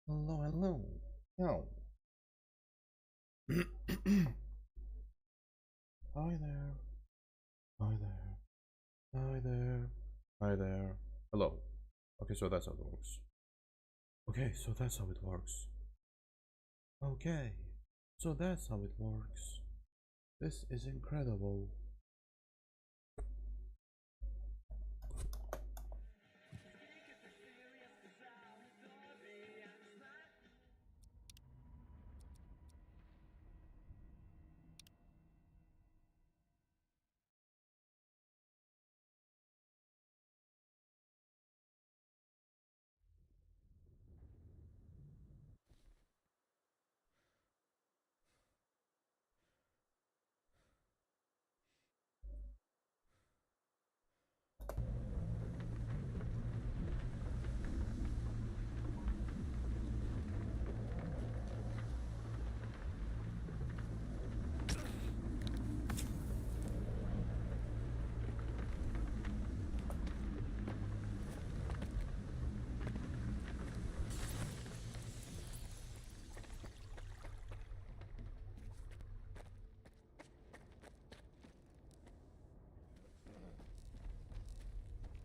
Hello, hello. Hello. Hi there. Hi there. Hi there. Hi there. Hello. Okay, so that's how it works. Okay, so that's how it works. Okay, so that's how it works. This is incredible.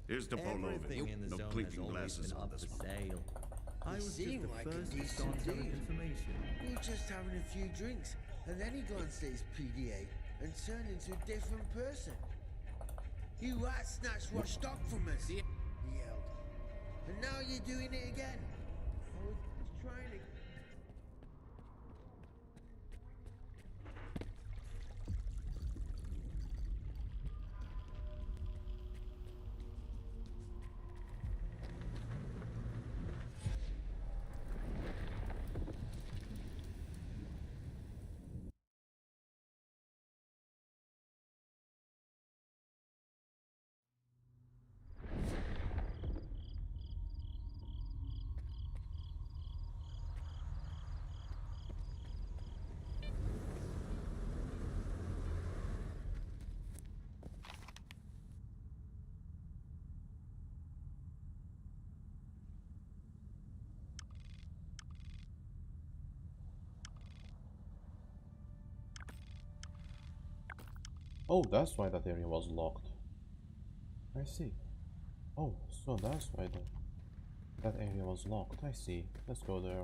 Here's the polo over. Everything in the No zone has clinking always glasses been on up this for one. sale. I was just seem the like a first to decent start selling dude. information. We were just having a few drinks, and then he glanced at his PDA and turned into a different person. You rat snatched what stock from us, he yelled. And now you're doing it again. I was trying to... Oh, that's why that area was locked. I see. Oh, so that's why that area was locked. I see. Let's go there.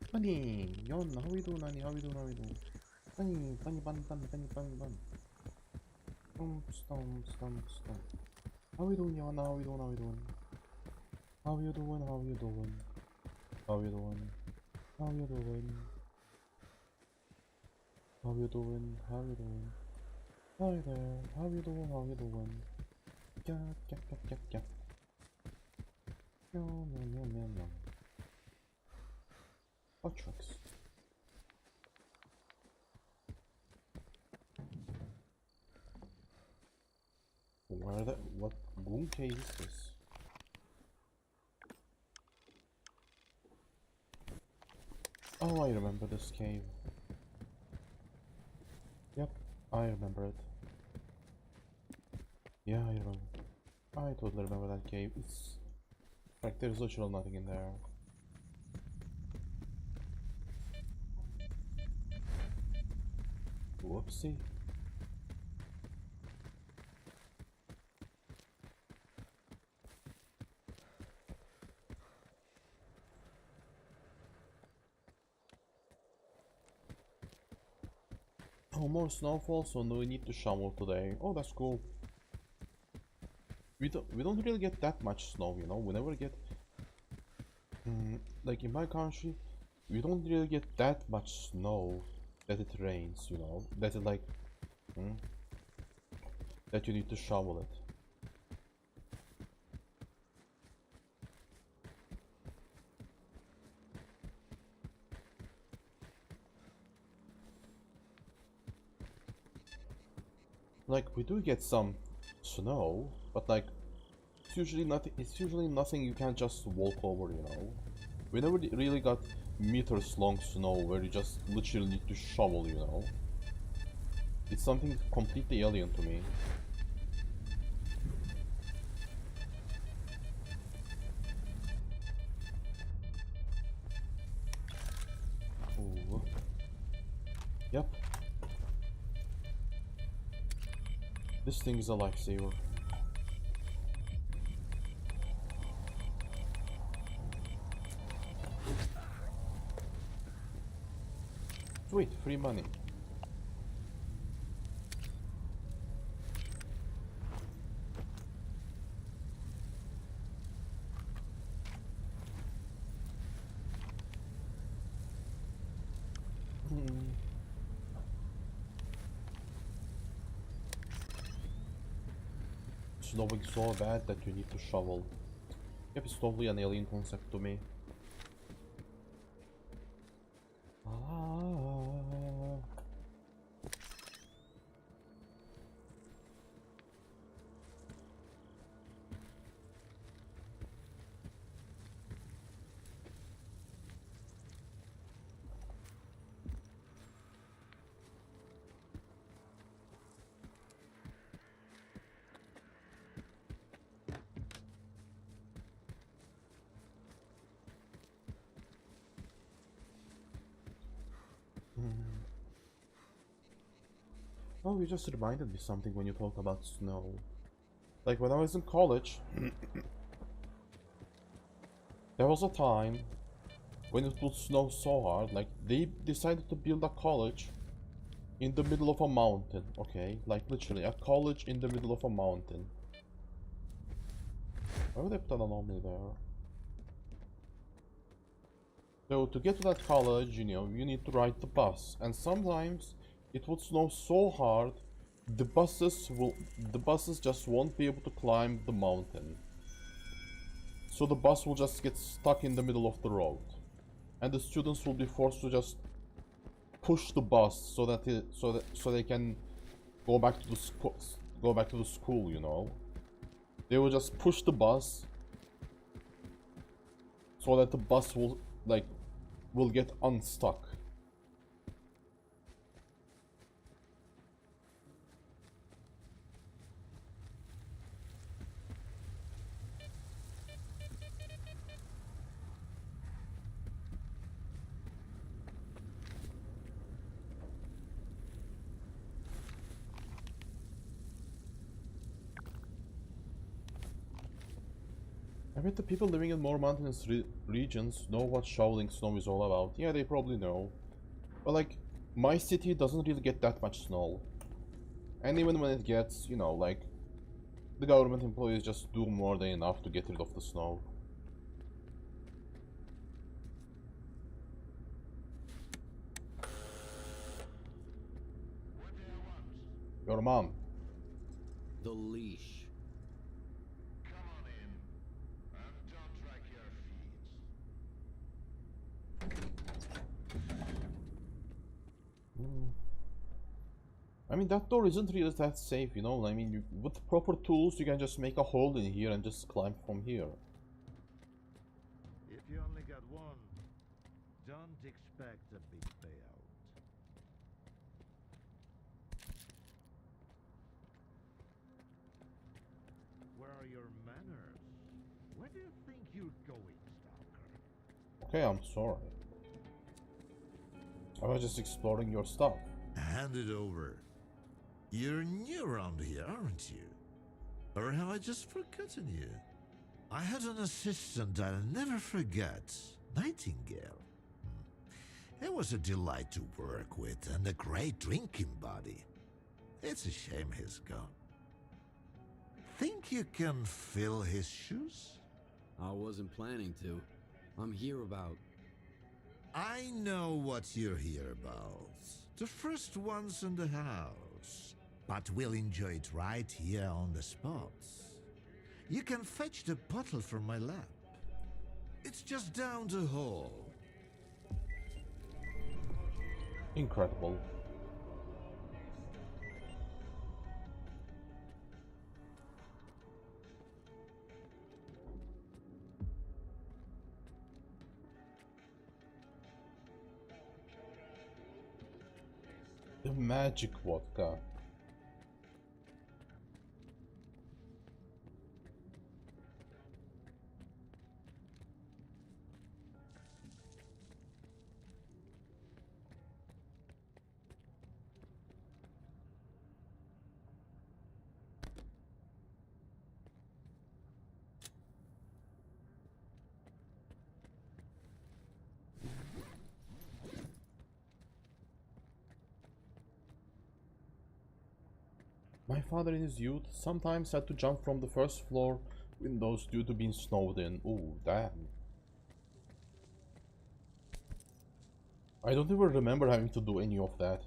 Funny, yon, how we doing, honey? How we doing? How we doing? Funny, funny, bun, bun, funny, funny, bun. Stomp. How we doing, yon? How we doing? How we doing? How you doing? How you doing? How you doing? How you doing? How you doing? How you doing? Hi there. How you doing? How you doing? Yeah. Yum. Hot trucks. Where the what goon cave is this? Oh, I remember this cave. Yep, I remember it. Yeah, I remember. I totally remember that cave. It's like there's literally nothing in there. Whoopsie. Oh, more snowfall, so no need to shovel today. Oh, that's cool. We don't really get that much snow, you know. We never get like in my country, we don't really get that much snow that it rains, you know. That it like that you need to shovel it. Like, we do get some snow, but like, it's usually nothing. It's usually nothing you can just walk over, you know. We never really got meters long snow where you just literally need to shovel, you know. It's something completely alien to me. Ooh. Yep. This thing is a lifesaver. Sweet, free money. Snowing so bad that you need to shovel. Yep, it's totally an alien concept to me. Oh, you just reminded me something when you talk about snow. Like when I was in college, there was a time when it would snow so hard, like they decided to build a college in the middle of a mountain, okay? Like literally a college in the middle of a mountain. Why would they put an anomaly there? So to get to that college, you know, you need to ride the bus, and sometimes it would snow so hard the buses just won't be able to climb the mountain. So the bus will just get stuck in the middle of the road, and the students will be forced to just push the bus so that they can go back to the school, you know. They will just push the bus so that the bus will get unstuck. I bet the people living in more mountainous regions know what shoveling snow is all about. Yeah, they probably know. But like, my city doesn't really get that much snow. And even when it gets, you know, like, the government employees just do more than enough to get rid of the snow. Your mom. The leash. Come on in, and don't drag your feet. I mean, that door isn't really that safe, you know? I mean, with proper tools, you can just make a hole in here and just climb from here. If you only got one, don't expect a big payout. Where are your manners? Where do you think you're going, Stalker? Okay, I'm sorry. I was just exploring your stuff. Hand it over. You're new around here, aren't you? Or have I just forgotten you? I had an assistant I'll never forget, Nightingale. It was a delight to work with and a great drinking buddy. It's a shame he's gone. Think you can fill his shoes? I wasn't planning to. I'm here about... I know what you're here about. The first ones in the house. But we'll enjoy it right here on the spot. You can fetch the bottle from my lab. It's just down the hall. Incredible. The magic vodka. My father in his youth sometimes had to jump from the first floor windows due to being snowed in. Ooh, damn. I don't even remember having to do any of that.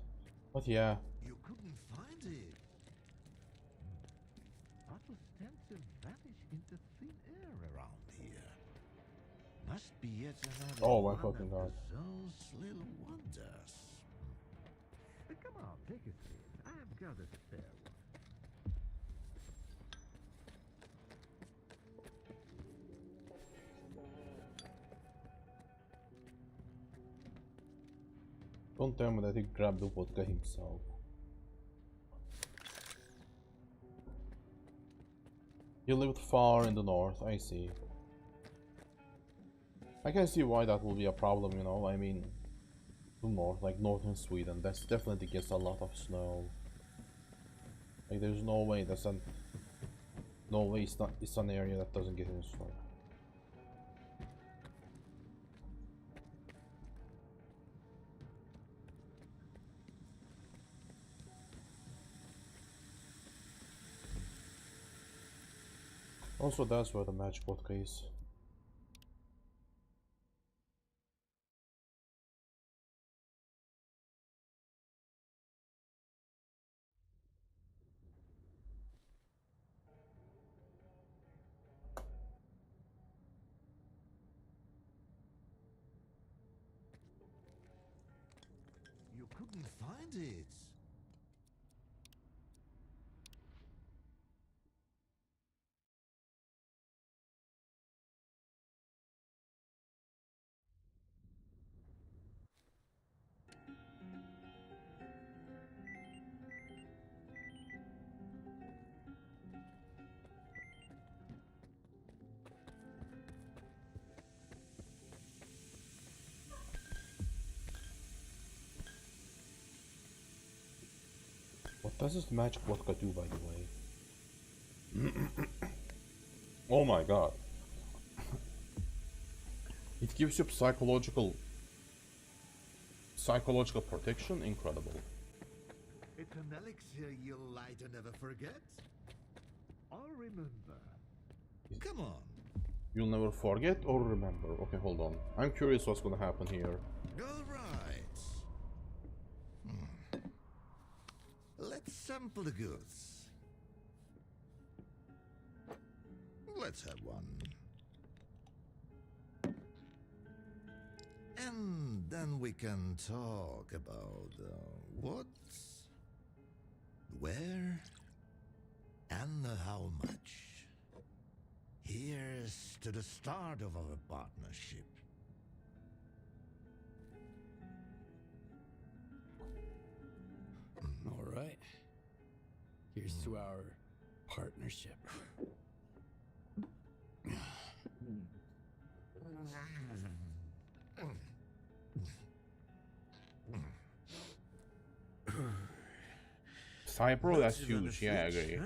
But yeah. You couldn't find it. Bottles tend to vanish into thin air around here. Must be yet another Oh my one fucking of god. those little wonders. Come on, take a seat. I've got a spare one. Don't tell me that he grabbed the vodka himself. He lived far in the north, I see. I can see why that will be a problem, you know, I mean... The north, like northern Sweden, that's definitely gets a lot of snow. Like there's no way that's an... No way it's an area that doesn't get any snow. Also, that's where the magic vodka is. You couldn't find it. What does this magic vodka do, by the way? Oh my god. It gives you psychological protection. Incredible. It's an elixir you'll light and never forget. Or remember. Come on. You'll never forget or remember. Okay, hold on. I'm curious what's gonna happen here. All right. Let's sample the goods. Let's have one. And then we can talk about what, where, and how much. Here's to the start of our partnership. All right. Here's to our partnership. Cypro, that's Much of a huge. Yeah, I switch, agree.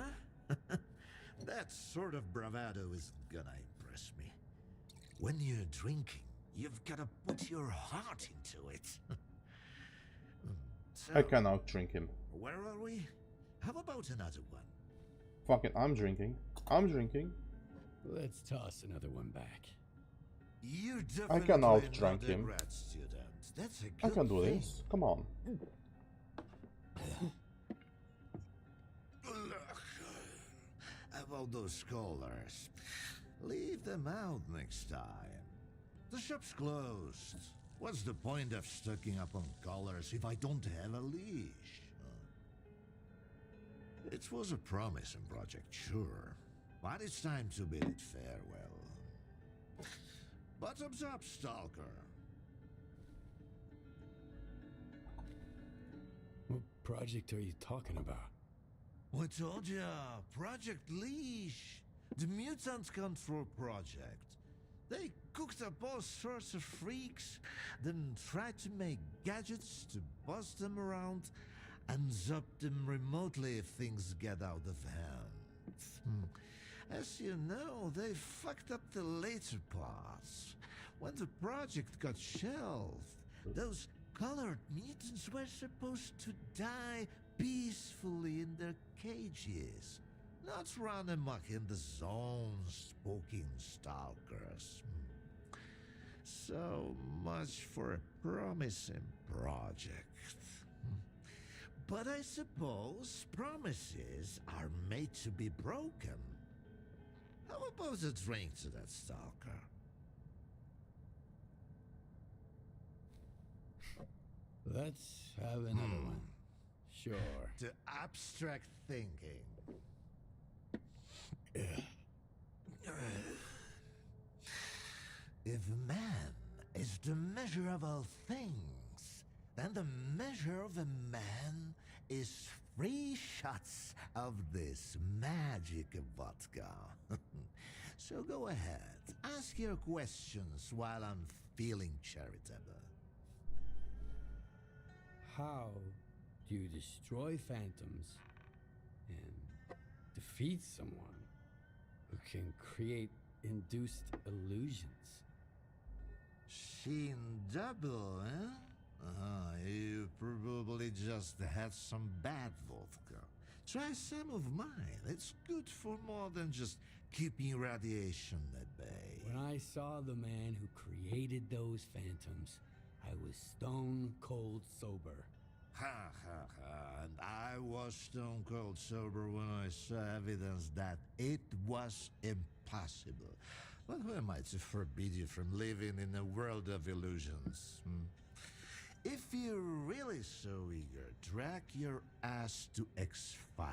huh? That sort of bravado is gonna impress me. When you're drinking, you've gotta put your heart into it. So, I can outdrink him. where are we? How about another one? Fuck it, I'm drinking. I'm drinking. Let's toss another one back. You're I definitely can not outdrink a him. grad student. That's a I good can do thing. this. Come on. About those scholars, leave them out next time. The shop's closed. What's the point of stocking up on collars if I don't have a leash? It was a promising project, sure, but it's time to bid it farewell. Bottoms up, Stalker. project are you talking about? I told ya, Project Leash, the mutant control project. They cooked up all sorts of freaks, then tried to make gadgets to bust them around and zap them remotely if things get out of hand. As you know, they fucked up the later parts. When the project got shelved, those colored mutants were supposed to die peacefully in their cages, not run amok in the zones, poking stalkers. So much for a promising project. But I suppose promises are made to be broken. How about a drink to that stalker? Let's have another one. Sure. To abstract thinking. If man is the measure of all things, then the measure of a man is 3 shots of this magic vodka. So go ahead, ask your questions while I'm feeling charitable. How do you destroy phantoms and defeat someone who can create induced illusions? Seen double, eh? You probably just had some bad vodka. Try some of mine. It's good for more than just keeping radiation at bay. When I saw the man who created those phantoms, I was stone cold sober. Ha ha ha. And I was stone cold sober when I saw evidence that it was impossible. But who am I to forbid you from living in a world of illusions? If you're really so eager, drag your ass to X5.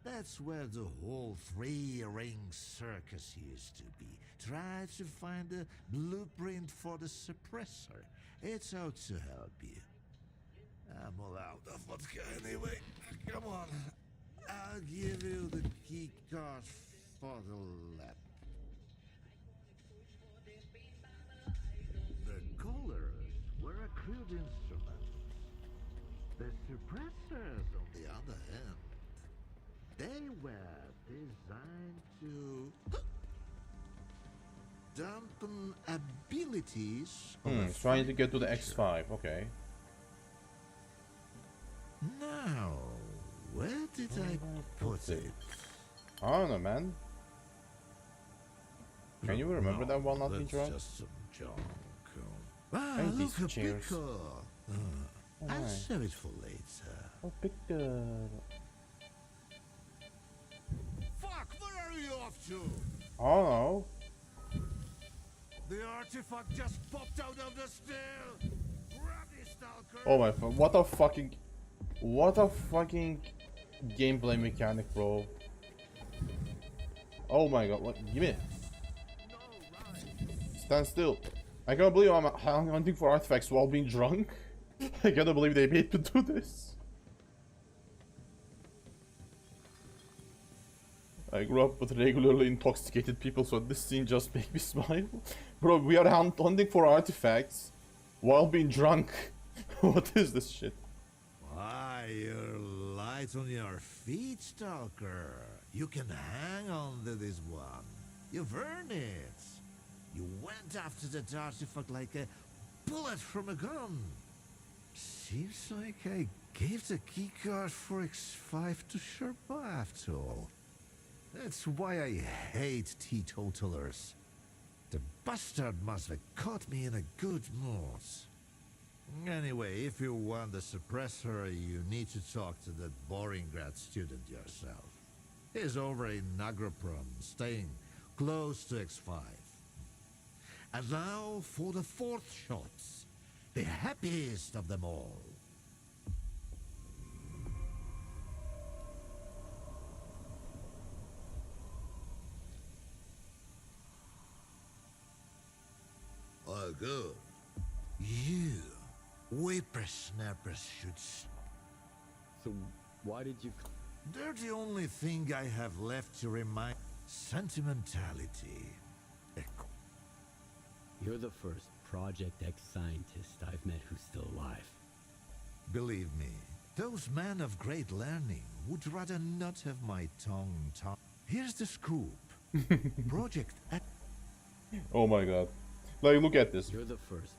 That's where the whole 3-ring circus used to be. Try to find a blueprint for the suppressor. It's out to help you. I'm all out of vodka anyway. Come on. I'll give you the key card for the lab. The colors were a crude instrument. The suppressors, on the other hand, they were designed to dampen abilities. Trying to get to the X5, okay. Now, where did I put it? I don't know, man. Can you remember that while not being drunk? Just some junk. Ah, Hey, look, these a chairs. pickle. I'll Alright. save it for later. Oh, picture. Fuck, where are you off to? I don't know. The artifact just popped out of the stair. Grab it, Stalker. Oh my god, what a fucking gameplay mechanic, bro. Oh my god, what? Give me it. No, right. Stand still. I can't believe I'm hunting for artifacts while being drunk. I can't believe they made me do this. I grew up with regularly intoxicated people, so this scene just made me smile. Bro, we are hunting for artifacts while being drunk. What is this shit? Why, you're light on your feet, Stalker. You can hang on to this one. You've earned it. You went after that artifact like a bullet from a gun. Seems like I gave the keycard for X5 to Sherpa after all. That's why I hate teetotalers. The bastard must have caught me in a good mood. Anyway, if you want the suppressor, you need to talk to that boring grad student yourself. He's over in Agroprom, staying close to X5. And now for the 4th shots, the happiest of them all. Oh, good. You whippersnappers should So, why did you... They're the only thing I have left to remind. Sentimentality. Echo. You're the first Project X scientist I've met who's still alive. Believe me, those men of great learning would rather not have my tongue tied. Here's the scoop. Project X. Oh my god. Like, look at this. You're the first.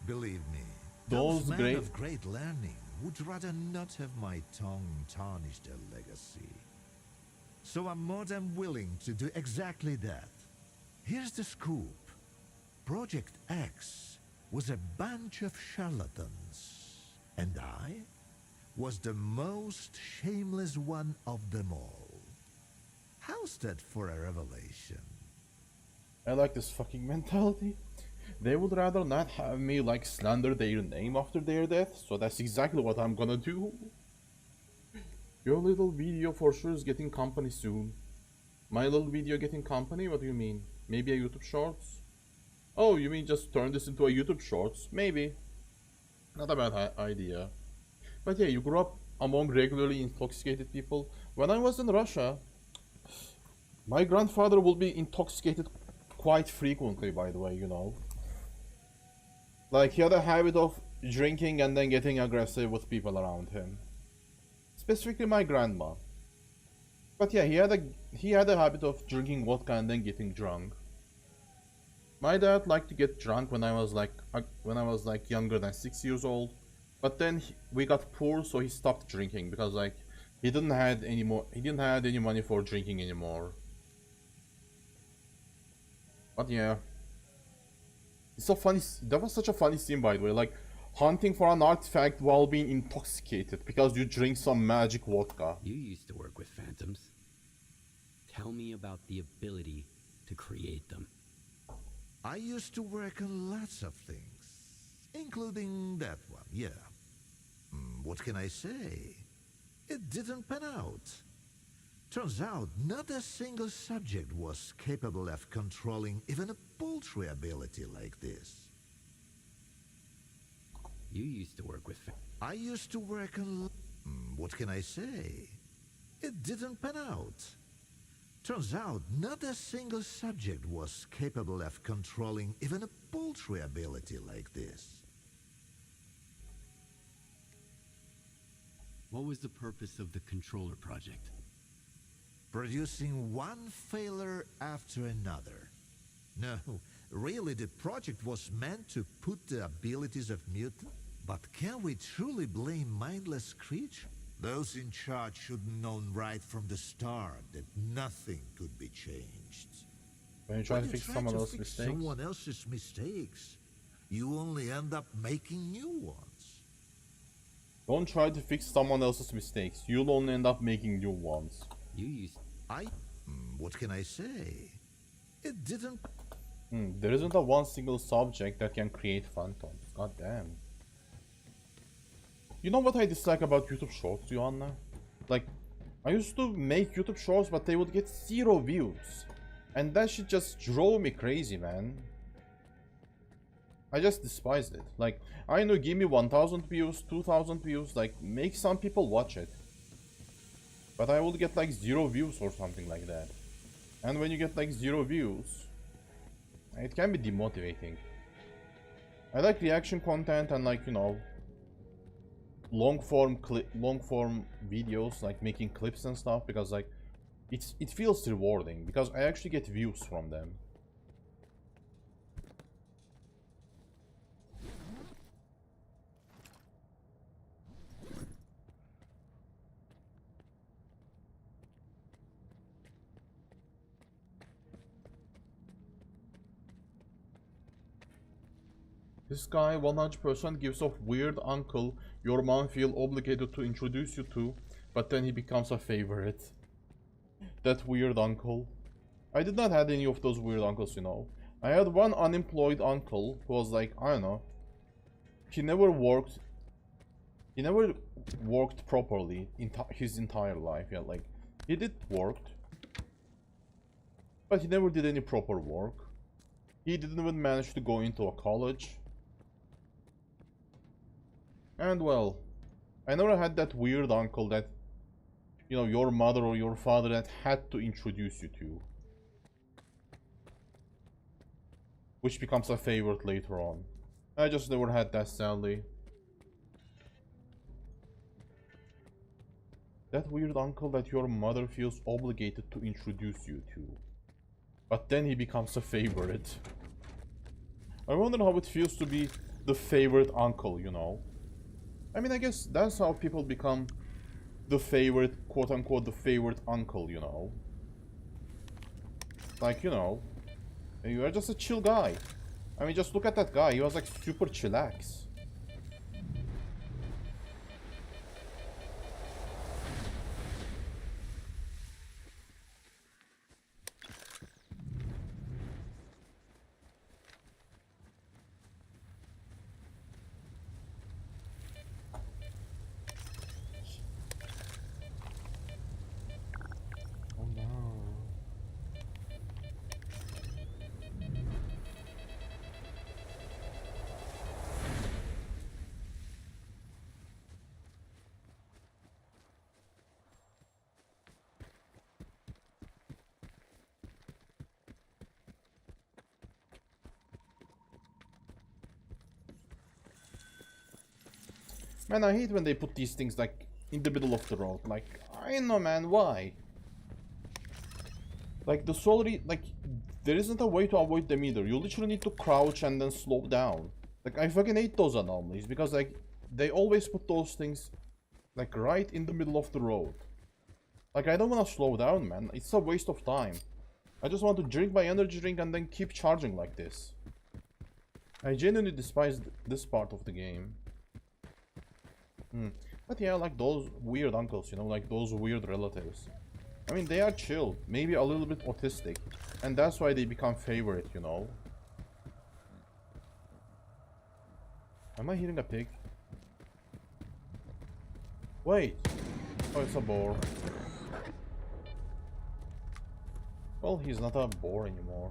Believe me, Those those men great- of great learning would rather not have my tongue tarnish their legacy. So I'm more than willing to do exactly that. Here's the scoop. Project X was a bunch of charlatans, and I was the most shameless one of them all. How's that for a revelation? I like this fucking mentality. They would rather not have me like slander their name after their death, so that's exactly what I'm gonna do. Your little video for sure is getting company soon. My little video getting company? What do you mean? Maybe a YouTube Shorts? Oh, you mean just turn this into a YouTube Shorts? Maybe. Not a bad idea. But yeah, you grew up among regularly intoxicated people. When I was in Russia, my grandfather would be intoxicated quite frequently, by the way, you know. Like, he had a habit of drinking and then getting aggressive with people around him. Specifically my grandma. But yeah, he had a habit of drinking vodka and then getting drunk. My dad liked to get drunk when I was like younger than 6 years old. But then we got poor, so he stopped drinking because like he didn't have any money for drinking anymore. But yeah. It's so funny. That was such a funny scene, by the way. Like, hunting for an artifact while being intoxicated because you drink some magic vodka. You used to work with phantoms. Tell me about the ability to create them. I used to work on lots of things, including that one, yeah. What can I say? It didn't pan out. Turns out, not a single subject was capable of controlling even a paltry ability like this. You used to work with... I used to work on... what can I say? It didn't pan out. Turns out, not a single subject was capable of controlling even a paltry ability like this. What was the purpose of the Controller Project? Producing one failure after another. No, really the project was meant to put the abilities of mutants. But can we truly blame mindless creatures? Those in charge should have known right from the start that nothing could be changed. When you try When to you fix try someone to else's fix mistakes. someone else's mistakes, you only end up making new ones. Don't try to fix someone else's mistakes. You'll only end up making new ones. You used... What can I say? It didn't... There isn't a one single subject that can create phantoms. God damn. You know what I dislike about YouTube Shorts, Joanna? Like, I used to make YouTube Shorts, but they would get 0 views. And that shit just drove me crazy, man. I just despised it. Like, I know, give me 1000 views, 2000 views, like, make some people watch it. But I would get like 0 views or something like that. And when you get like 0 views, it can be demotivating. I like reaction content and like, you know, long form videos, like making clips and stuff, because like it feels rewarding because I actually get views from them. This guy 100% gives off weird uncle your mom feel obligated to introduce you to, but then he becomes a favorite. That weird uncle. I did not have any of those weird uncles, you know. I had one unemployed uncle who was like, I don't know. He never worked properly in his entire life. Yeah, like, he did work, but he never did any proper work. He didn't even manage to go into a college. And well, I never had that weird uncle that, you know, your mother or your father that had to introduce you to. Which becomes a favorite later on. I just never had that, sadly. That weird uncle that your mother feels obligated to introduce you to. But then he becomes a favorite. I wonder how it feels to be the favorite uncle, you know? I mean, I guess that's how people become the favorite, quote-unquote, the favorite uncle, you know? Like, you know, you are just a chill guy. I mean, just look at that guy. He was like super chillax. Oh no. Man, I hate when they put these things like in the middle of the road. Like, I know, man, why? Like the solary, like there isn't a way to avoid them either. You literally need to crouch and then slow down. Like I fucking hate those anomalies because like they always put those things like right in the middle of the road. Like I don't want to slow down, man. It's a waste of time. I just want to drink my energy drink and then keep charging like this. I genuinely despise this part of the game. But yeah, like those weird uncles, you know, like those weird relatives. I mean, they are chill, maybe a little bit autistic, and that's why they become favorite, you know? Am I hearing a pig? Wait! Oh, it's a boar. Well, he's not a boar anymore.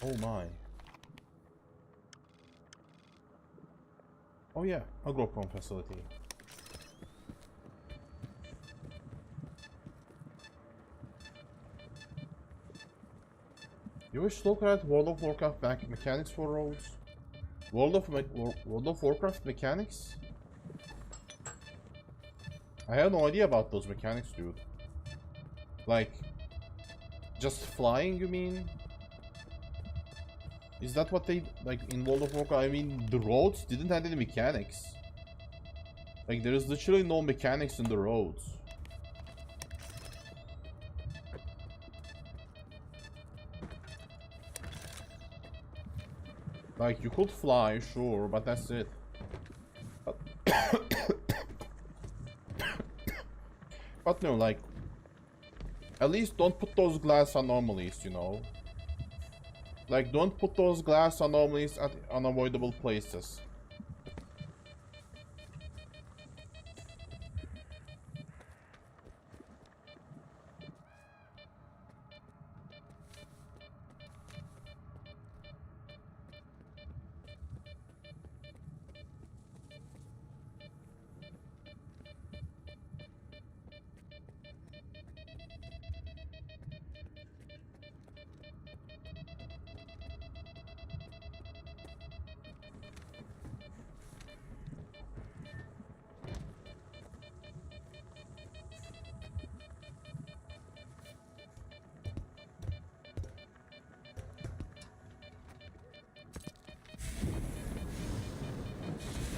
Oh my. Oh yeah, agro-prone facility. You wish Stalker had World of Warcraft mechanics for roads? World of Warcraft mechanics? I have no idea about those mechanics, dude. Like, just flying, you mean? Is that what they, like, in World of Warcraft? I mean, the roads didn't have any mechanics. Like, there is literally no mechanics in the roads. Like, you could fly, sure, but that's it. But no, like, at least don't put those glass anomalies, you know? Like, don't put those glass anomalies at unavoidable places.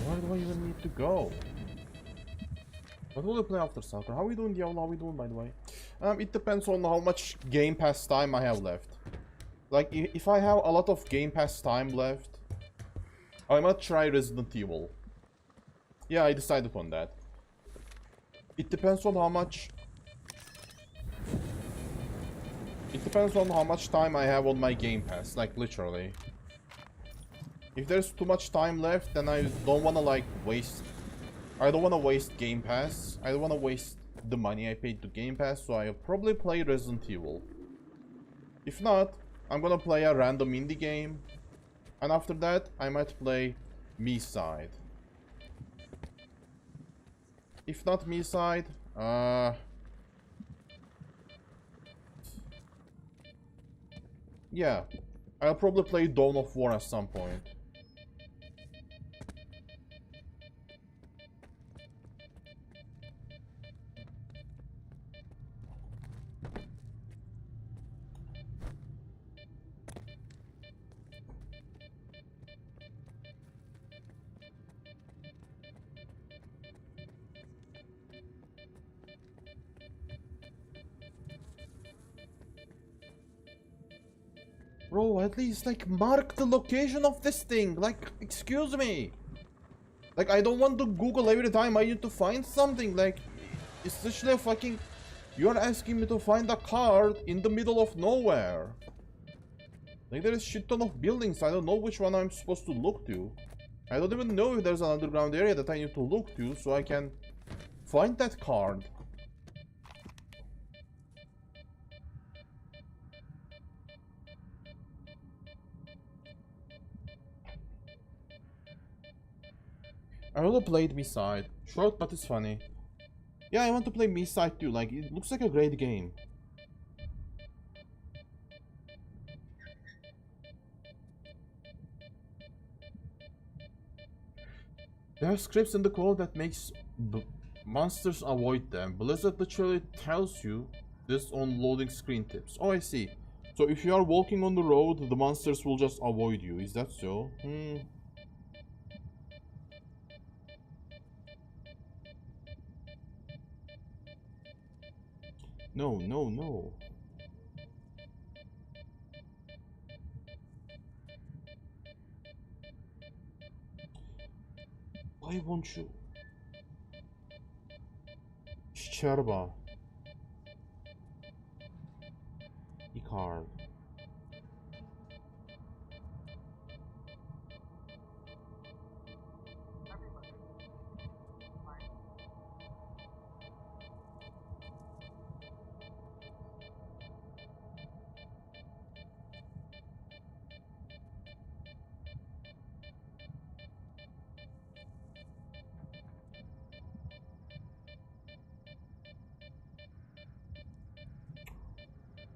Where do I even need to go? What will you play after Stalker? How are we doing, Diablo? How are we doing, by the way? It depends on how much Game Pass time I have left. Like, if I have a lot of Game Pass time left, I might try Resident Evil. Yeah, I decided on that. It depends on how much... It depends on how much time I have on my Game Pass, like, literally. If there's too much time left, then I don't wanna, like, waste... I don't wanna waste Game Pass. I don't wanna waste the money I paid to Game Pass, so I'll probably play Resident Evil. If not, I'm gonna play a random indie game. And after that, I might play Me-Side. If not Me-Side, yeah, I'll probably play Dawn of War at some point. Bro, at least, like, mark the location of this thing. Like, excuse me. Like, I don't want to Google every time I need to find something. Like, it's literally a fucking... You're asking me to find a card in the middle of nowhere. Like, there is shit ton of buildings. I don't know which one I'm supposed to look to. I don't even know if there's an underground area that I need to look to so I can find that card. I really played Me-Side. Short, but it's funny. Yeah, I want to play Me-Side too. Like, it looks like a great game. There are scripts in the code that makes monsters avoid them. Blizzard literally tells you this on loading screen tips. Oh, I see. So if you are walking on the road, the monsters will just avoid you. Is that so? No, no, no. Why won't you? Szczerba. Icard.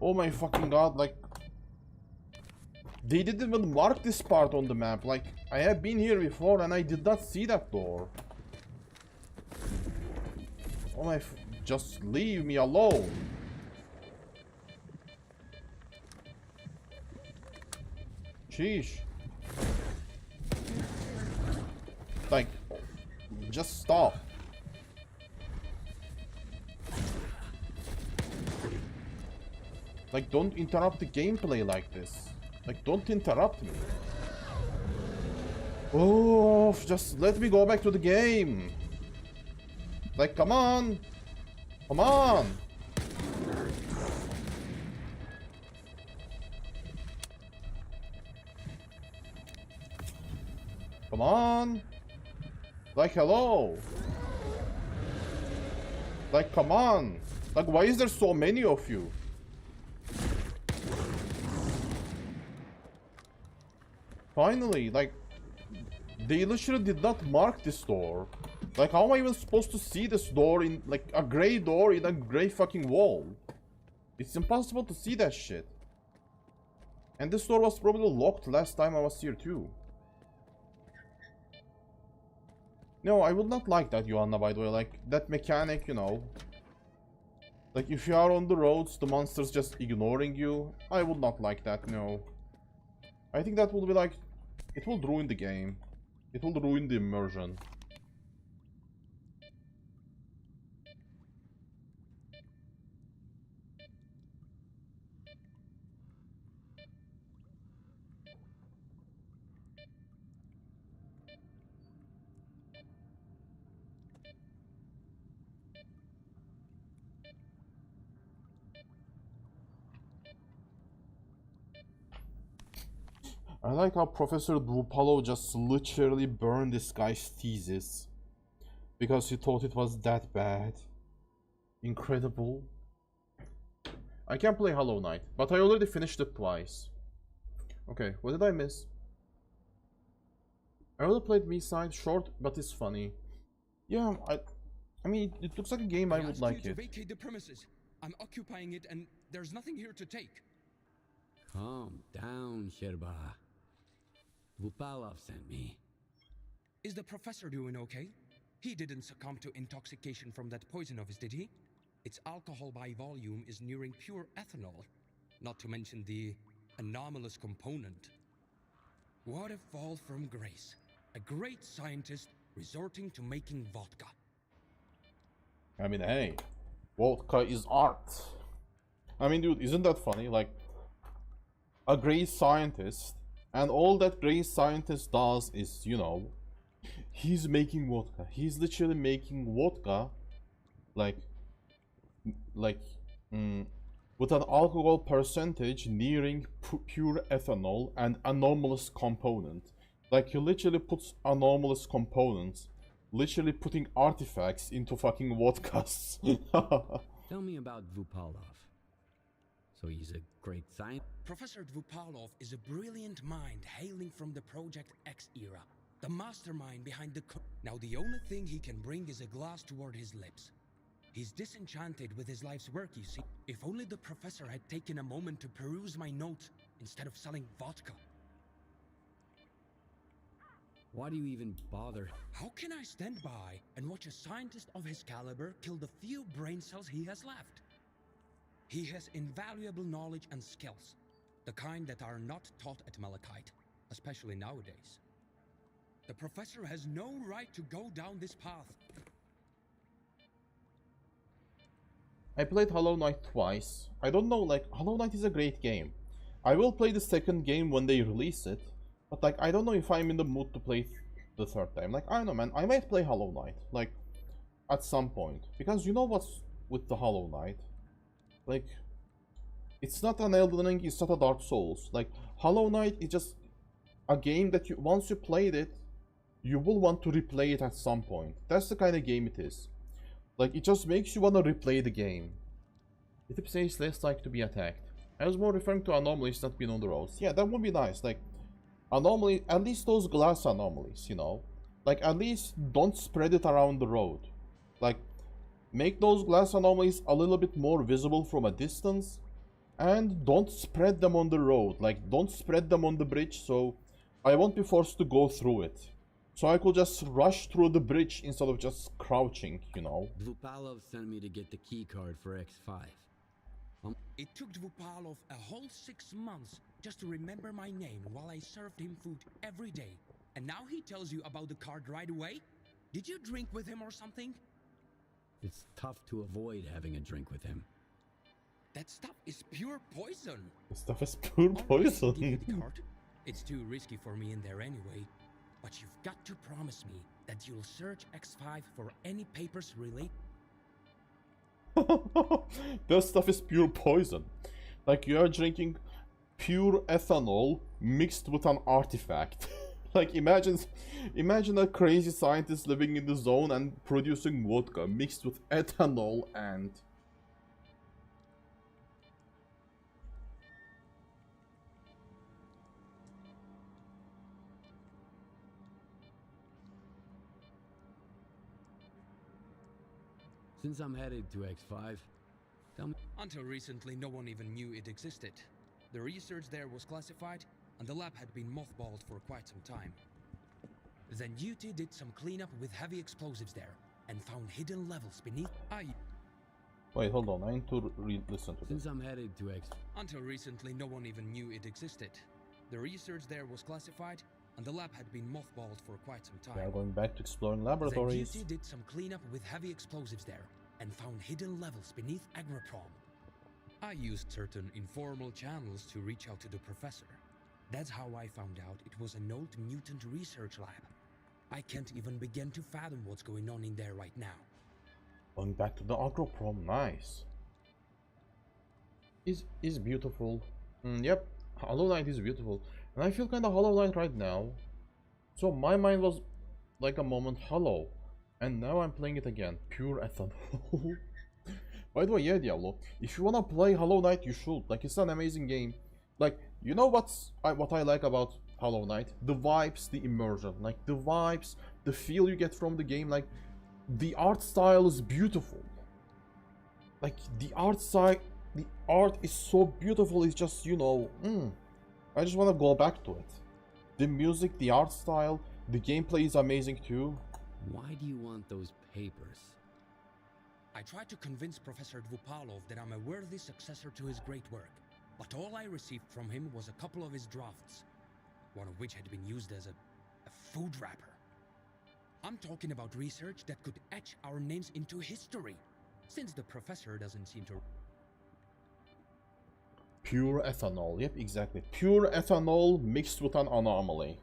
Oh my fucking god, like... They didn't even mark this part on the map. Like, I have been here before and I did not see that door. Oh my... Just leave me alone. Sheesh. Like... Just stop. Like, don't interrupt the gameplay like this. Like, don't interrupt me. Oh, just let me go back to the game. Like, come on. Come on. Come on. Like, hello. Like, come on. Like, why is there so many of you? Finally, like, they literally did not mark this door. Like, how am I even supposed to see this door in, like, a gray door in a gray fucking wall? It's impossible to see that shit. And this door was probably locked last time I was here too. No, I would not like that, Joanna, by the way. Like, that mechanic, you know. Like, if you are on the roads, the monster's just ignoring you. I would not like that, no. I think that will be like... It will ruin the game. It will ruin the immersion. I like how Professor Dupalo just literally burned this guy's thesis because he thought it was that bad. Incredible. I can play Hollow Knight, but I already finished it twice. Okay, what did I miss? I already played B-side, short, but it's funny. Yeah, I mean, it looks like a game I would like it. Vacate the premises. I'm occupying it, and there's nothing here to take. Calm down, Sherba. Vupalov sent me. Is the professor doing okay? He didn't succumb to intoxication from that poison of his, did he? Its alcohol by volume is nearing pure ethanol, not to mention the anomalous component. What a fall from grace. A great scientist resorting to making vodka. I mean, hey, vodka is art. I mean, dude, isn't that funny? Like, a great scientist, and all that great scientist does is, you know, he's making vodka. He's literally making vodka, like, with an alcohol percentage nearing pure ethanol and anomalous component. Like, he literally puts anomalous components, literally putting artifacts into fucking vodkas. Tell me about Vupalov. So he's a great scientist? Professor Dvupalov is a brilliant mind hailing from the Project X era. The mastermind behind the Now the only thing he can bring is a glass toward his lips. He's disenchanted with his life's work, you see. If only the professor had taken a moment to peruse my notes instead of selling vodka. Why do you even bother? How can I stand by and watch a scientist of his caliber kill the few brain cells he has left? He has invaluable knowledge and skills, the kind that are not taught at Malachite, especially nowadays. The professor has no right to go down this path. I played Hollow Knight twice. I don't know, like, Hollow Knight is a great game. I will play the second game when they release it, but like, I don't know if I'm in the mood to play the third time. Like, I don't know, man, I might play Hollow Knight, like, at some point. Because you know what's with the Hollow Knight? Like, it's not an Elden Ring, it's not a Dark Souls. Like, Hollow Knight is just a game that you, once you played it, you will want to replay it at some point. That's the kind of game it is. Like, it just makes you want to replay the game. It says less like to be attacked. I was more referring to anomalies not being on the roads. Yeah, that would be nice. Like, anomaly, at least those glass anomalies, you know? Like, at least don't spread it around the road. Like, make those glass anomalies a little bit more visible from a distance. And don't spread them on the road. Like, don't spread them on the bridge so I won't be forced to go through it. So I could just rush through the bridge instead of just crouching, you know? Dvupalov sent me to get the key card for X5. It took Dvupalov a whole 6 months just to remember my name while I served him food every day. And now he tells you about the card right away? Did you drink with him or something? It's tough to avoid having a drink with him. That stuff is pure poison. This stuff is pure All right, poison. give you the card. It's too risky for me in there anyway. But you've got to promise me that you'll search X5 for any papers related. That stuff is pure poison. Like, you are drinking pure ethanol mixed with an artifact. Like, imagine a crazy scientist living in the zone and producing vodka mixed with ethanol and... Since I'm headed to X5, tell me... Until recently, no one even knew it existed. The research there was classified, and the lab had been mothballed for quite some time. Then UT did some cleanup with heavy explosives there, and found hidden levels beneath... Wait, hold on, I need to listen to this. Since I'm headed to X... Until recently, no one even knew it existed. The research there was classified, and the lab had been mothballed for quite some time. We are going back to exploring Then laboratories. UT did some cleanup with heavy explosives there, and found hidden levels beneath Agroprom. I used certain informal channels to reach out to the professor. That's how I found out it was an old mutant research lab. I can't even begin to fathom what's going on in there right now. Going back to the Agroprom, nice. Is beautiful. Yep, Hollow Knight is beautiful. And I feel kind of Hollow Knight right now. So my mind was like a moment hollow. And now I'm playing it again. Pure ethanol. By the way, yeah, Diablo, if you wanna play Hollow Knight, you should. Like, it's an amazing game. Like, you know what I like about Hollow Knight? The vibes, the immersion. Like, the vibes, the feel you get from the game. Like, the art style is beautiful. Like, the art is so beautiful. It's just, you know, I just wanna go back to it. The music, the art style, the gameplay is amazing too. Why do you want those papers? I tried to convince Professor Dvupalov that I'm a worthy successor to his great work, but all I received from him was a couple of his drafts, one of which had been used as a food wrapper. I'm talking about research that could etch our names into history, since the professor doesn't seem to... Pure ethanol, yep, exactly. Pure ethanol mixed with an anomaly.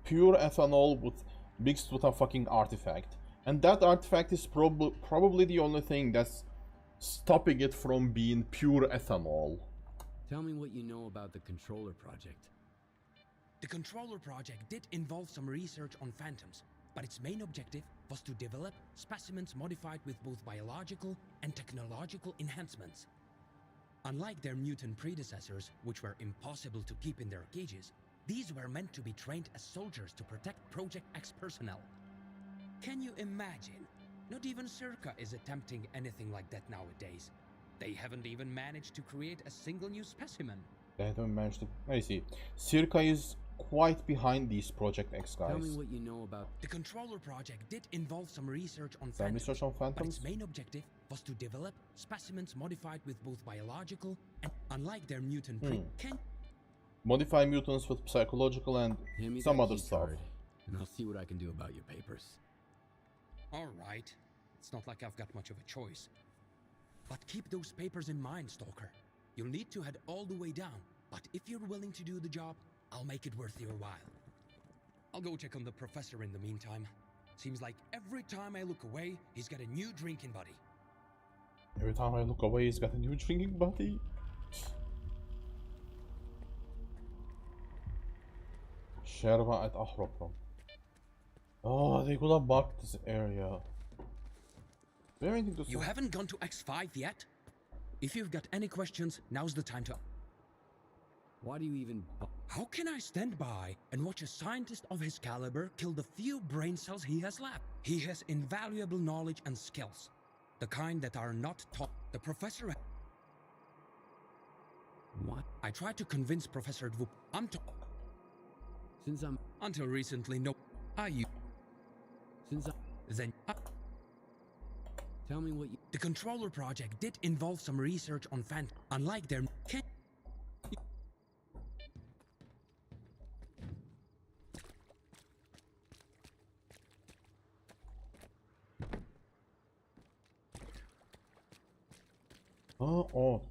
Pure ethanol mixed with a fucking artifact. And that artifact is probably the only thing that's stopping it from being pure ethanol. Tell me what you know about the Controller Project. The Controller Project did involve some research on phantoms, but its main objective was to develop specimens modified with both biological and technological enhancements. Unlike their mutant predecessors, which were impossible to keep in their cages, these were meant to be trained as soldiers to protect Project X personnel. Can you imagine? Not even Circa is attempting anything like that nowadays. They haven't even managed to create a single new specimen. They haven't managed to... I see. Circa is quite behind these Project X guys. Tell me what you know about... The Controller Project did involve some research on Some phantoms, research on but phantoms? its main objective was to develop specimens modified with both biological and, unlike their mutant Modify mutants with psychological and Hand me some that other key stuff. card, and I'll see what I can do about your papers. Alright, it's not like I've got much of a choice. But keep those papers in mind, Stalker. You'll need to head all the way down, but if you're willing to do the job, I'll make it worth your while. I'll go check on the professor in the meantime. Seems like every time I look away, he's got a new drinking buddy. Every time I look away, he's got a new drinking buddy. Sherva at Ahroprom. Oh, they could have marked this area. Is there anything to say? You haven't gone to X5 yet? If you've got any questions, now's the time to... Why do you even... How can I stand by and watch a scientist of his caliber kill the few brain cells he has left? He has invaluable knowledge and skills. The kind that are not taught. The professor... What? I tried to convince Professor Dvup... Since I'm... Until recently, no... Since I... Then... Tell me what you... The Controller Project did involve some research on phantoms. Unlike their... Oh,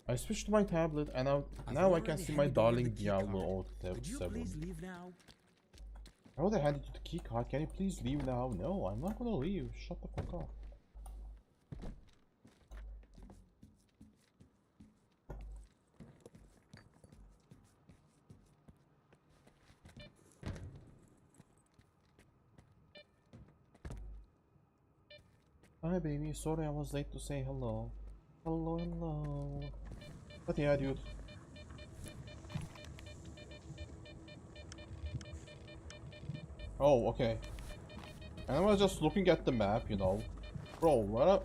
I switched to my tablet and now I can see my darling Diablo Could you 7. please leave now? I would have handed you the key card. Can you please leave now? No, I'm not gonna leave. Shut the fuck up. Hi baby, sorry I was late to say hello. Hello. But yeah, dude. Oh, okay. And I was just looking at the map, you know. Bro,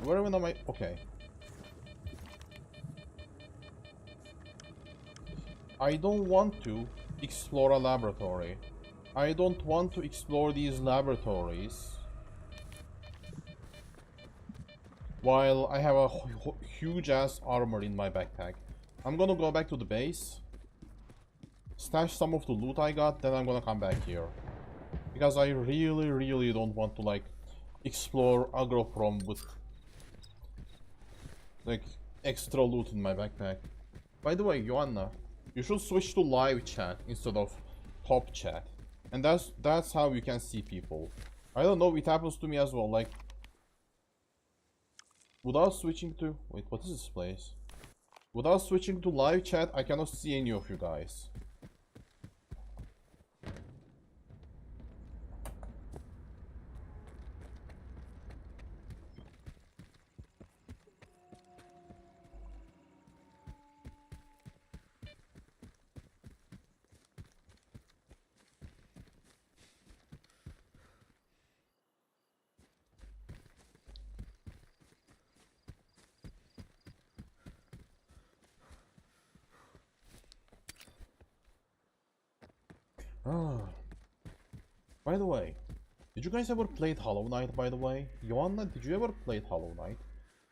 where am I? Okay. I don't want to explore a laboratory. I don't want to explore these laboratories while I have a huge ass armor in my backpack. I'm gonna go back to the base, stash some of the loot I got, then I'm gonna come back here. Because I really don't want to like explore Agroprom with like extra loot in my backpack. By the way, Joanna, you should switch to live chat instead of top chat. And that's how you can see people. I don't know, it happens to me as well, like without switching to... Wait, what is this place? Without switching to live chat, I cannot see any of you guys. Ah. By the way, did you guys ever play Hollow Knight, by the way? Joanna, did you ever play Hollow Knight?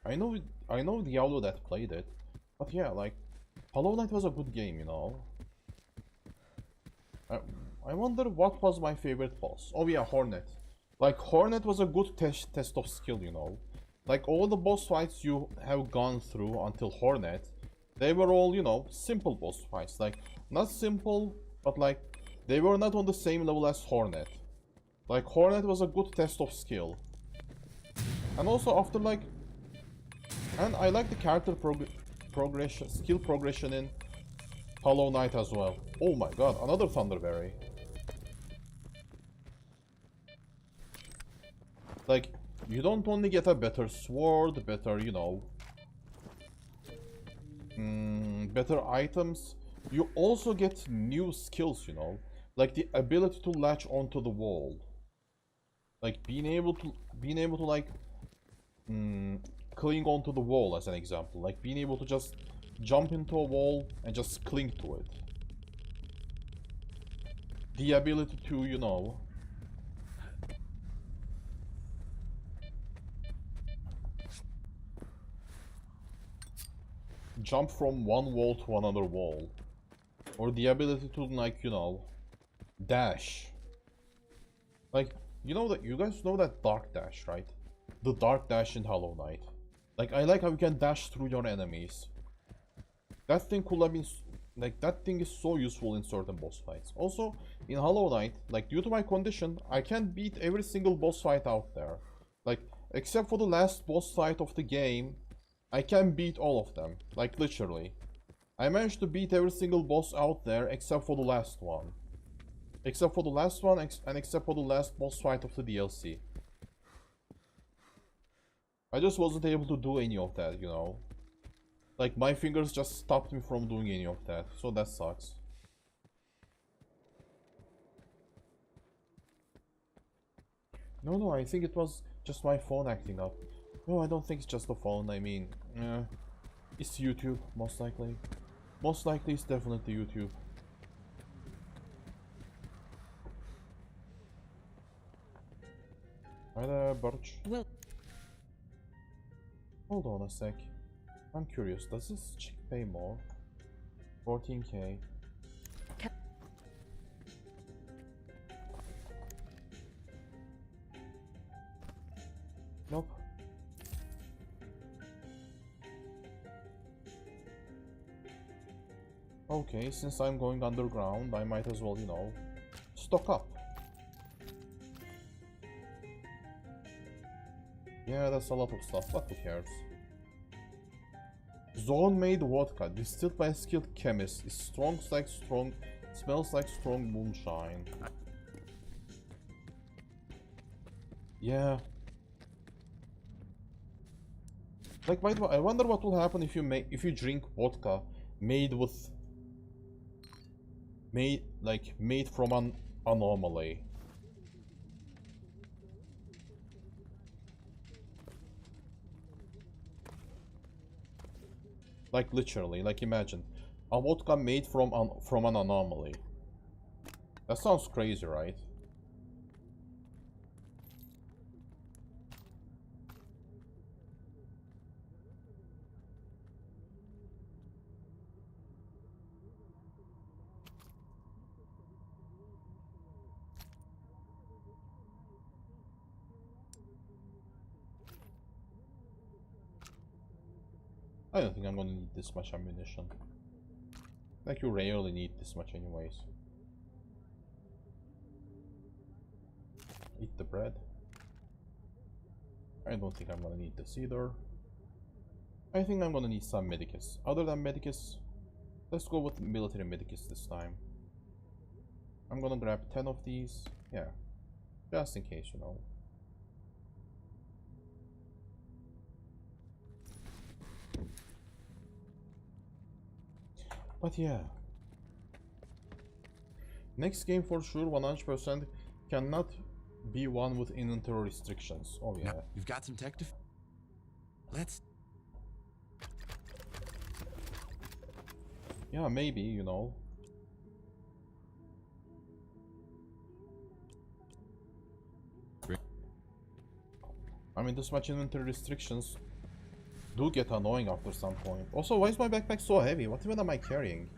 I know Diablo that played it, but yeah, like, Hollow Knight was a good game, you know? I wonder what was my favorite boss. Oh yeah, Hornet. Like, Hornet was a good test of skill, you know? Like, all the boss fights you have gone through until Hornet, they were all, you know, simple boss fights. Like, not simple, but like, they were not on the same level as Hornet. Like, Hornet was a good test of skill. And also after like... And I like the character progression, skill progression in Hollow Knight as well. Oh my god, another Thunderberry. Like, you don't only get a better sword, better, you know... better items. You also get new skills, you know? Like the ability to latch onto the wall. Like being able to like... cling onto the wall as an example. Like being able to just jump into a wall and just cling to it. The ability to, you know... jump from one wall to another wall. Or the ability to, like, you know, dash. Like, you know that, you guys know that dark dash, right? The dark dash in Hollow Knight. Like, I like how you can dash through your enemies. That thing could have been, like, that thing is so useful in certain boss fights. Also, in Hollow Knight, like, due to my condition, I can't beat every single boss fight out there. Like, except for the last boss fight of the game, I can beat all of them. Like, literally. I managed to beat every single boss out there except for the last one. Except for the last one and except for the last boss fight of the DLC. I just wasn't able to do any of that, you know. Like, my fingers just stopped me from doing any of that, so that sucks. No, I think it was just my phone acting up. No, I don't think it's just the phone, I mean, it's YouTube, most likely. Most likely it's definitely YouTube. Hi there, Birch. Well, hold on a sec. I'm curious, does this chick pay more? 14k. Nope. Okay, since I'm going underground, I might as well, you know, stock up. Yeah, that's a lot of stuff, but who cares? Zone-made vodka, distilled by a skilled chemist, is smells like strong moonshine. Yeah. Like, by the way, I wonder what will happen if you drink vodka made from an anomaly. Like, literally, like, imagine a vodka made from an anomaly. That sounds crazy, right? I don't think I'm gonna need this much ammunition. Like, you rarely need this much anyways. Eat the bread. I don't think I'm gonna need this either. I think I'm gonna need some medicus. Other than medicus, let's go with military medicus this time. I'm gonna grab 10 of these. Yeah. Just in case, you know. But yeah. Next game for sure, 100% cannot be one with inventory restrictions. Oh yeah. Now, you've got some tech to... Let's... Yeah, maybe, you know. I mean, this much inventory restrictions do get annoying after some point. Also, why is my backpack so heavy? What even am I carrying?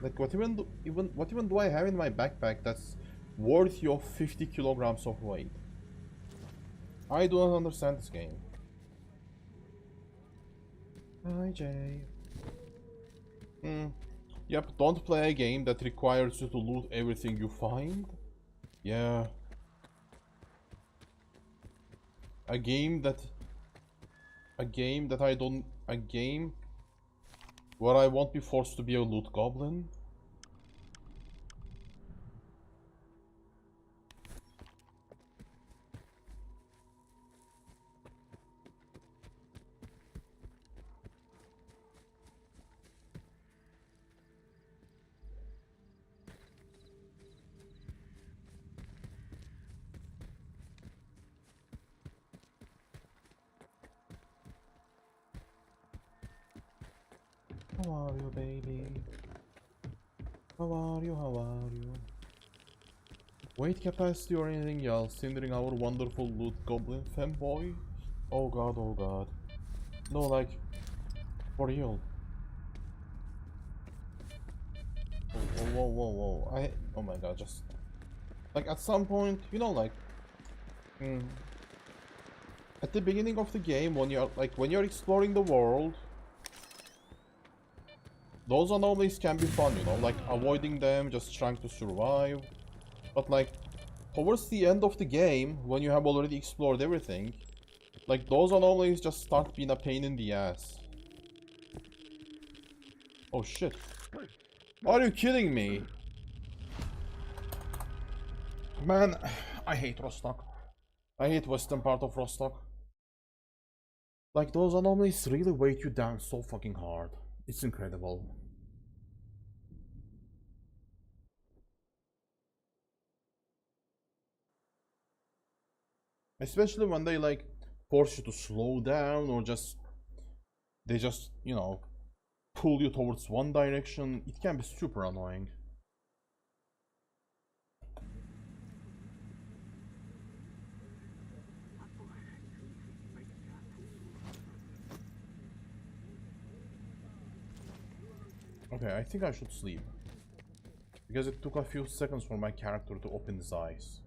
Like, what even do I have in my backpack that's worthy of 50 kilograms of weight? I do not understand this game. Hi, Jay. Yep, don't play a game that requires you to loot everything you find. Yeah. A game where I won't be forced to be a loot goblin. How are you, baby? How are you? How are you? Weight capacity or anything else hindering our wonderful loot goblin fanboy? Oh god, oh god. No, like, for real. Whoa, whoa, whoa, whoa. Oh my god, just... Like, at some point, you know, like... At the beginning of the game, when you're exploring the world, those anomalies can be fun, you know, like avoiding them, just trying to survive. But like, towards the end of the game, when you have already explored everything, like those anomalies just start being a pain in the ass. Oh shit. Are you kidding me? Man, I hate Rostock. I hate western part of Rostock. Like, those anomalies really weight you down so fucking hard. It's incredible. Especially when they like force you to slow down or they just, you know, pull you towards one direction. It can be super annoying. Okay, I think I should sleep. Because it took a few seconds for my character to open his eyes.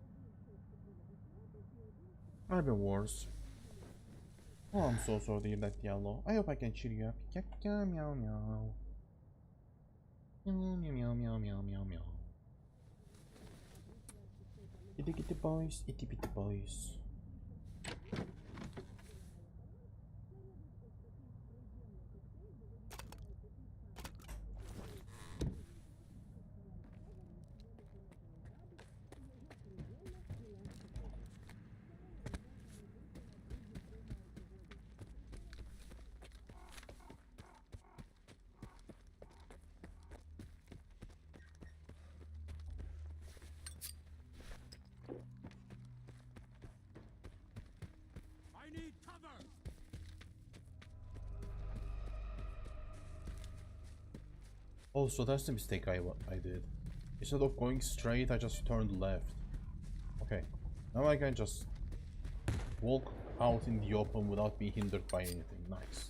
I've been worse. Oh, I'm so sorry that yellow. I hope I can cheer you up. Meow meow meow. Meow meow meow meow meow meow. Itty bitty boys, itty bitty boys. Oh, so that's the mistake I did. Instead of going straight, I just turned left. Okay, now I can just walk out in the open without being hindered by anything. Nice.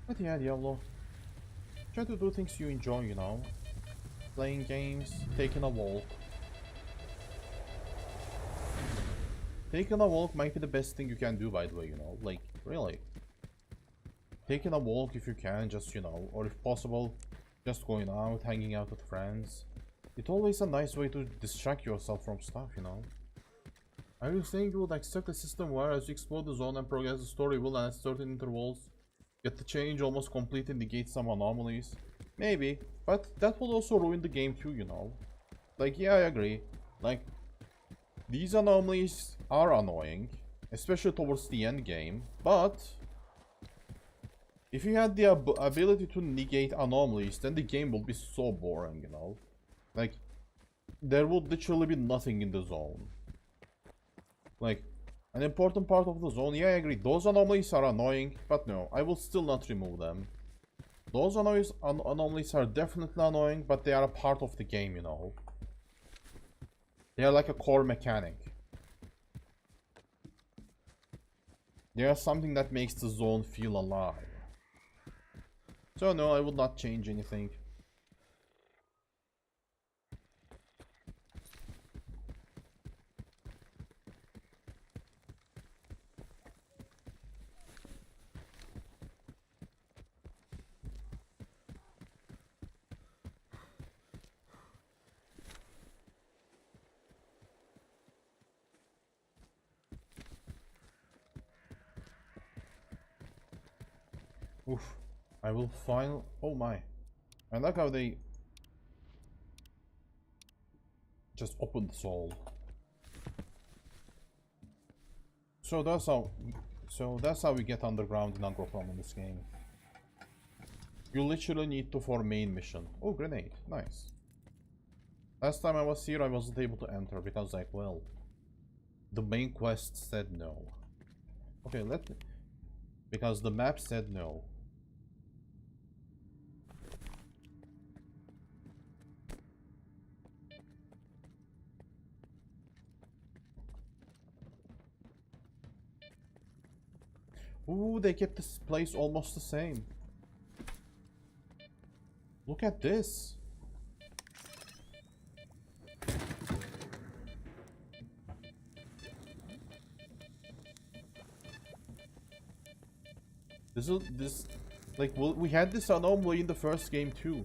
But yeah, Diablo. Try to do things you enjoy, you know. Playing games, taking a walk. Taking a walk might be the best thing you can do, by the way, you know. Like, really. Taking a walk if you can, just, you know, or if possible, just going out, hanging out with friends. It's always a nice way to distract yourself from stuff, you know. Are you saying you would accept a system where as you explore the zone and progress the story will at certain intervals get the change almost completely negate some anomalies? Maybe, but that will also ruin the game too, you know. Like, yeah, I agree. Like, these anomalies are annoying, especially towards the end game, but if you had the ability to negate anomalies, then the game will be so boring, you know? Like, there would literally be nothing in the zone. Like, an important part of the zone, yeah, I agree, those anomalies are annoying, but no, I will still not remove them. Those anomalies are definitely annoying, but they are a part of the game, you know? They are like a core mechanic. There's something that makes the zone feel alive. So no, I would not change anything. Oof. I will find... Oh my. I like how they... just opened the soul. So that's how we get underground in Angroprom in this game. You literally need to for main mission. Oh, grenade. Nice. Last time I was here I wasn't able to enter because like, well, the main quest said no. Okay, because the map said no. Ooh, they kept this place almost the same. Look at this. Like, we had this anomaly in the first game too.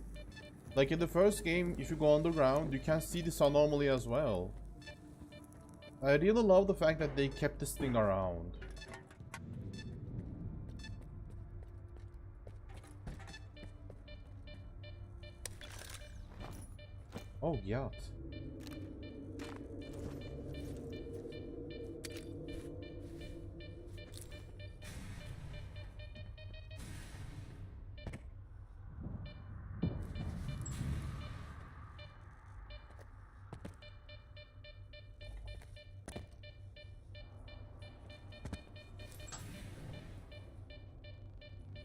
Like in the first game, if you go underground, you can see this anomaly as well. I really love the fact that they kept this thing around. Oh, yacht.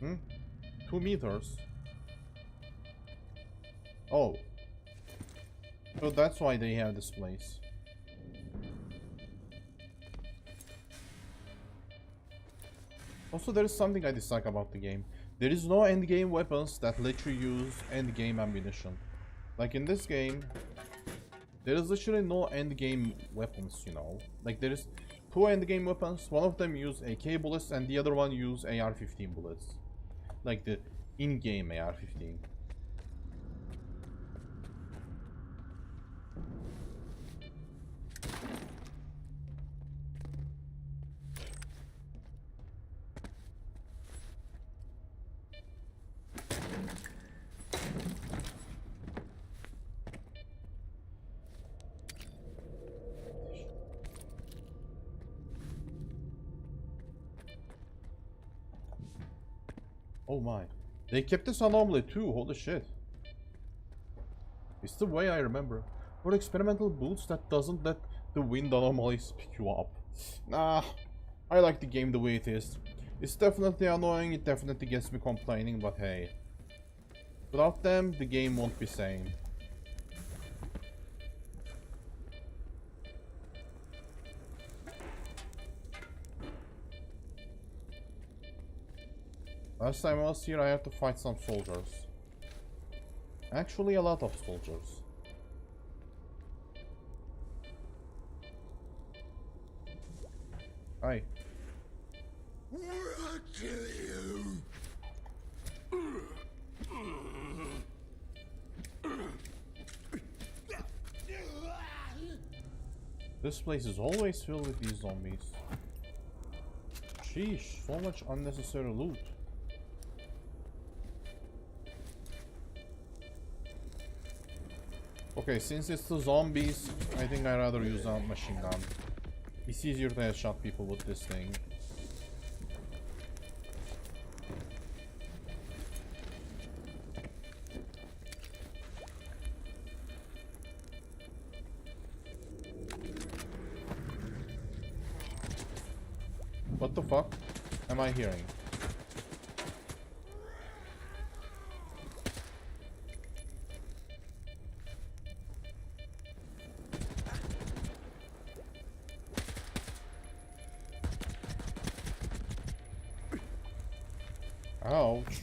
Hmm? 2 meters. Oh. So that's why they have this place. Also, there is something I dislike about the game. There is no endgame weapons that let you use endgame ammunition. Like in this game, there is literally no endgame weapons, you know. Like there is 2 endgame weapons, one of them use AK bullets and the other one use AR-15 bullets. Like the in-game AR-15. Oh my. They kept this anomaly too, holy shit. It's the way I remember. Or experimental boots that doesn't let the wind anomalies pick you up. Nah, I like the game the way it is. It's definitely annoying, it definitely gets me complaining, but hey. Without them, the game won't be sane. Last time I was here, I had to fight some soldiers. Actually, a lot of soldiers. Hi. I'll kill you. This place is always filled with these zombies. Sheesh, so much unnecessary loot. Okay, since it's the zombies, I think I'd rather use a machine gun. It's easier to headshot people with this thing. What the fuck am I hearing? Ouch.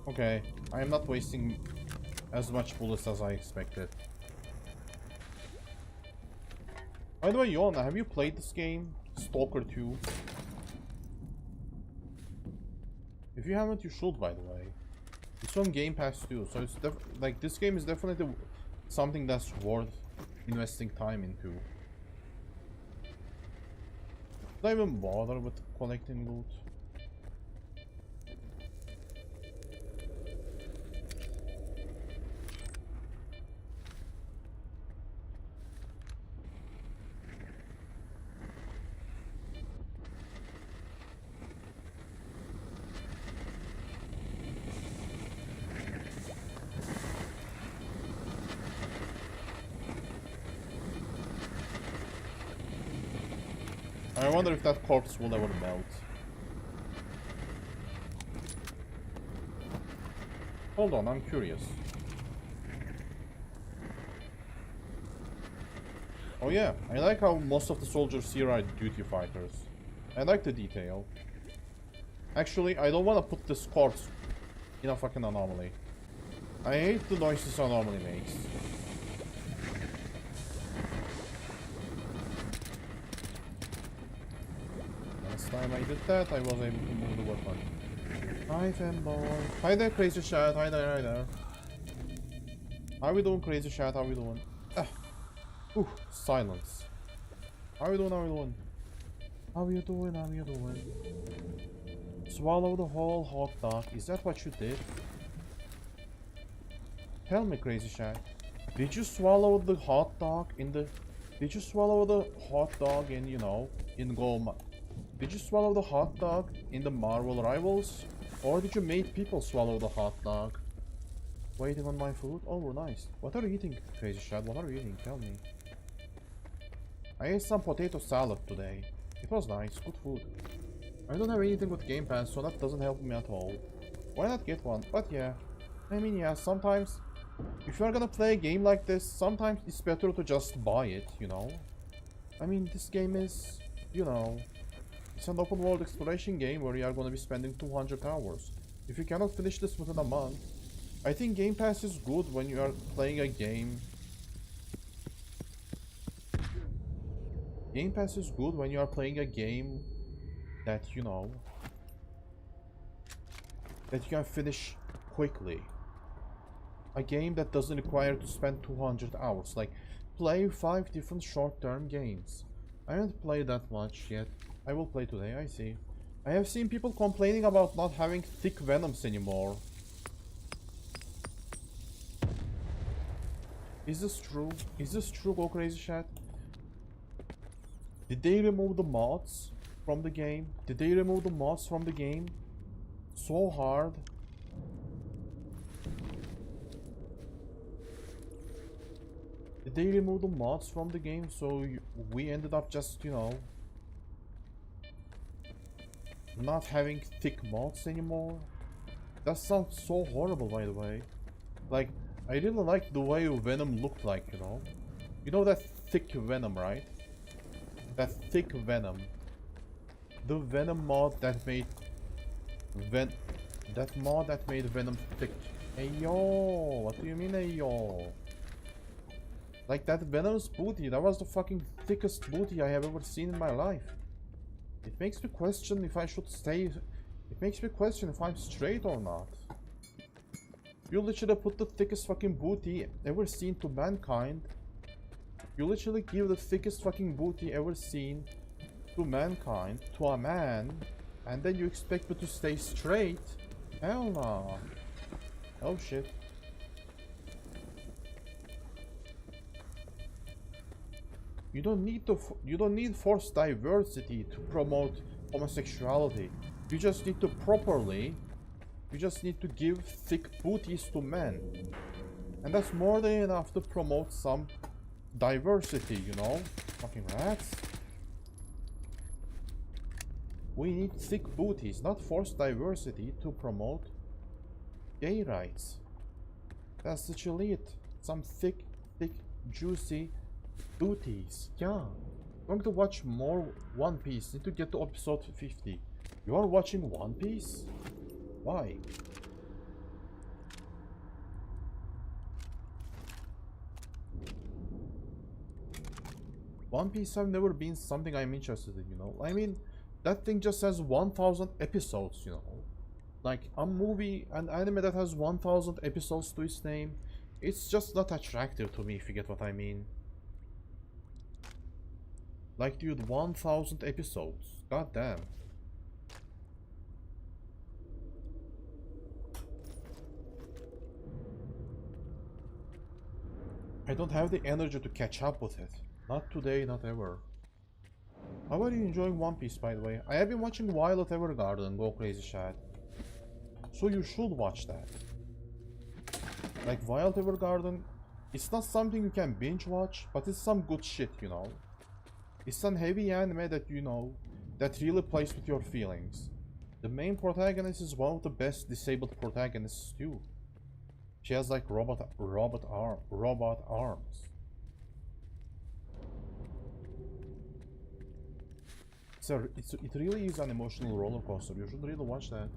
Okay, I am not wasting as much bullets as I expected. By the way, Yona, have you played this game? Stalker 2? If you haven't, you should, by the way. It's on Game Pass too, so it's like this game is definitely something that's worth investing time into. Did I even bother with collecting loot? I wonder if that corpse will ever melt. Hold on, I'm curious. Oh yeah, I like how most of the soldiers here are duty fighters. I like the detail. Actually, I don't want to put this corpse in a fucking anomaly. I hate the noises anomaly makes. Last time I did that, I was able to move the weapon. Hi, fanboy. Hi there, crazy chat. Hi there, hi there. How we doing, crazy chat? How we doing? Ah. Ooh, silence. How we doing? How we doing? How you doing? How you doing? Swallow the whole hot dog. Is that what you did? Tell me, crazy chat. Did you swallow the hot dog in the... Did you swallow the hot dog in, you know, in Goma? Did you swallow the hot dog in the Marvel Rivals? Or did you make people swallow the hot dog? Waiting on my food? Oh, nice. What are you eating, crazy chat? What are you eating? Tell me. I ate some potato salad today. It was nice. Good food. I don't have anything with Game Pass, so that doesn't help me at all. Why not get one? But yeah. I mean, yeah, sometimes... If you're gonna play a game like this, sometimes it's better to just buy it, you know? I mean, this game is... You know... It's an open world exploration game where you are gonna be spending 200 hours. If you cannot finish this within a month... I think Game Pass is good when you are playing a game... Game Pass is good when you are playing a game that, you know... that you can finish quickly. A game that doesn't require to spend 200 hours. Like, play 5 different short-term games. I haven't played that much yet. I will play today, I see. I have seen people complaining about not having thick venoms anymore. Is this true? Is this true, Go Crazy Chat? Did they remove the mods from the game? Did they remove the mods from the game? So hard. Did they remove the mods from the game so we ended up just, you know, not having thick mods anymore? That sounds so horrible, by the way. Like, I really like the way Venom looked like, you know? You know that thick Venom, right? That thick Venom. The Venom mod that made that mod that made Venom thick. Hey yo, what do you mean hey yo? Like that Venom's booty, that was the fucking thickest booty I have ever seen in my life. It makes me question if I should stay. It makes me question if I'm straight or not. You literally put the thickest fucking booty ever seen to mankind. You literally give the thickest fucking booty ever seen to mankind, to a man, and then you expect me to stay straight? Hell no. Oh shit. You don't need forced diversity to promote homosexuality. You just need to give thick booties to men. And that's more than enough to promote some diversity, you know? Fucking rats. We need thick booties, not forced diversity to promote gay rights. That's literally it. Some thick, juicy booties. Yeah. I'm going to watch more One Piece. Need to get to episode 50. You are watching One Piece? Why? One Piece have never been something I'm interested in, you know? I mean, that thing just has 1000 episodes, you know? Like, a movie, an anime that has 1000 episodes to its name, it's just not attractive to me, if you get what I mean. Like, dude, 1000 episodes. God damn. I don't have the energy to catch up with it. Not today, not ever. How are you enjoying One Piece, by the way? I have been watching Violet Evergarden, go crazy chat. So you should watch that. Like, Violet Evergarden, it's not something you can binge watch, but it's some good shit, you know? It's some heavy anime that, you know, that really plays with your feelings. The main protagonist is one of the best disabled protagonists too. She has like robot arms. It really is an emotional roller coaster. You should really watch that.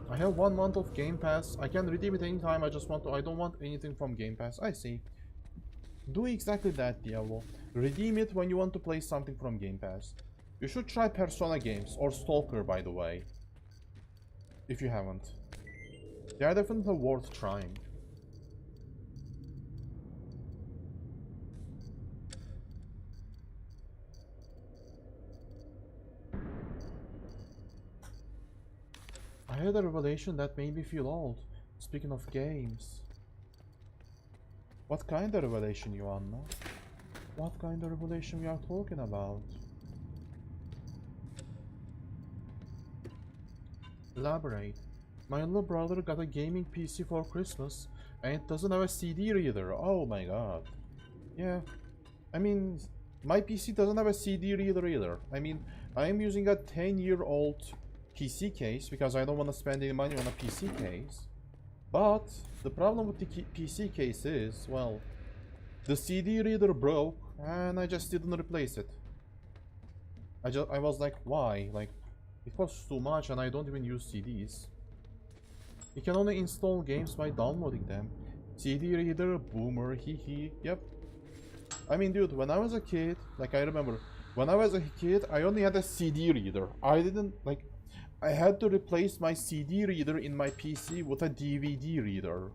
I have 1 month of Game Pass. I can redeem it anytime. I don't want anything from Game Pass. I see. Do exactly that, Diablo. Redeem it when you want to play something from Game Pass. You should try Persona games or Stalker, by the way. If you haven't. They are definitely worth trying. I had a revelation that made me feel old. Speaking of games. What kind of revelation, Joanna? What kind of revelation we are talking about? Elaborate. My little brother got a gaming PC for Christmas and it doesn't have a CD reader. Oh my god. Yeah. I mean, my PC doesn't have a CD reader either. I mean, I am using a 10-year-old PC case because I don't want to spend any money on a PC case. But the problem with the PC case is, well, the CD reader broke and I just didn't replace it. I was like, why? Like, it costs too much and I don't even use CDs. You can only install games by downloading them. CD reader, boomer, hee. Yep. I mean, dude, when I was a kid, like I remember, when I was a kid, I only had a CD reader. I had to replace my CD reader in my PC with a DVD reader.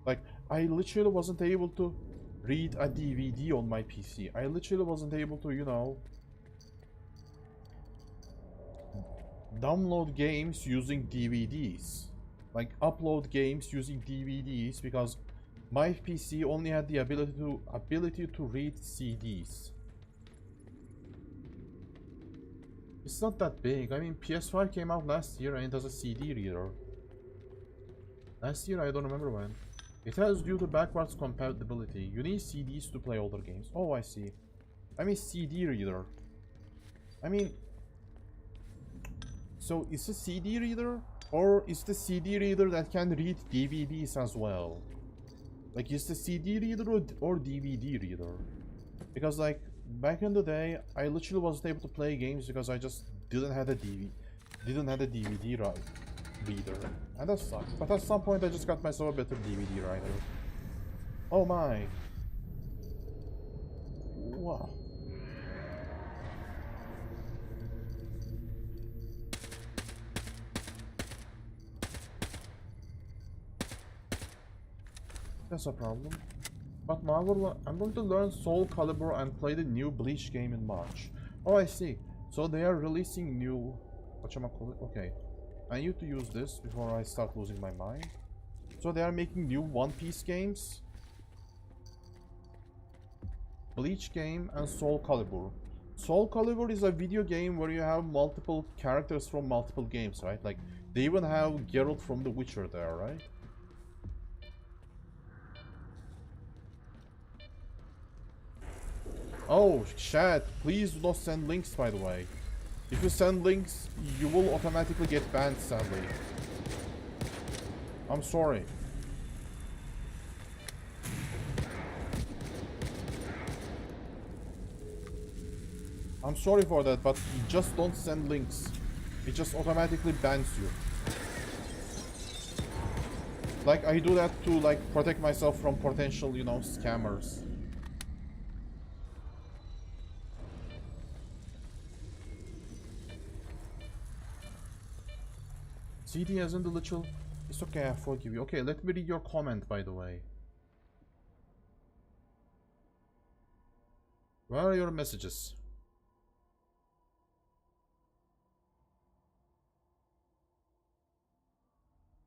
Like, I literally wasn't able to read a DVD on my PC. I literally wasn't able to, you know, download games using DVDs. Like, upload games using DVDs because my PC only had the ability to read CDs. It's not that big. I mean, PS5 came out last year and it has a CD reader. Last year, I don't remember when. It has due to backwards compatibility. You need CDs to play older games. Oh, I see. I mean, CD reader. I mean, so is a CD reader? Or is the CD reader that can read DVDs as well? Like, is the CD reader or DVD reader? Because, like, back in the day, I literally wasn't able to play games because I just didn't have a DVD reader. And that sucks. But at some point, I just got myself a better DVD writer. Oh my. Wow. That's a problem. But Marvel, I'm going to learn Soul Calibur and play the new Bleach game in March. Oh, I see. So they are releasing new... whatchamacallit? Okay. I need to use this before I start losing my mind. So they are making new One Piece games. Bleach game and Soul Calibur. Soul Calibur is a video game where you have multiple characters from multiple games, right? Like, they even have Geralt from The Witcher there, right? Oh, chat, please do not send links, by the way. If you send links, you will automatically get banned, sadly. I'm sorry. I'm sorry for that, but just don't send links. It just automatically bans you. Like, I do that to, like, protect myself from potential, you know, scammers. CD as in the literal... It's okay, I forgive you. Okay, let me read your comment, by the way. Where are your messages?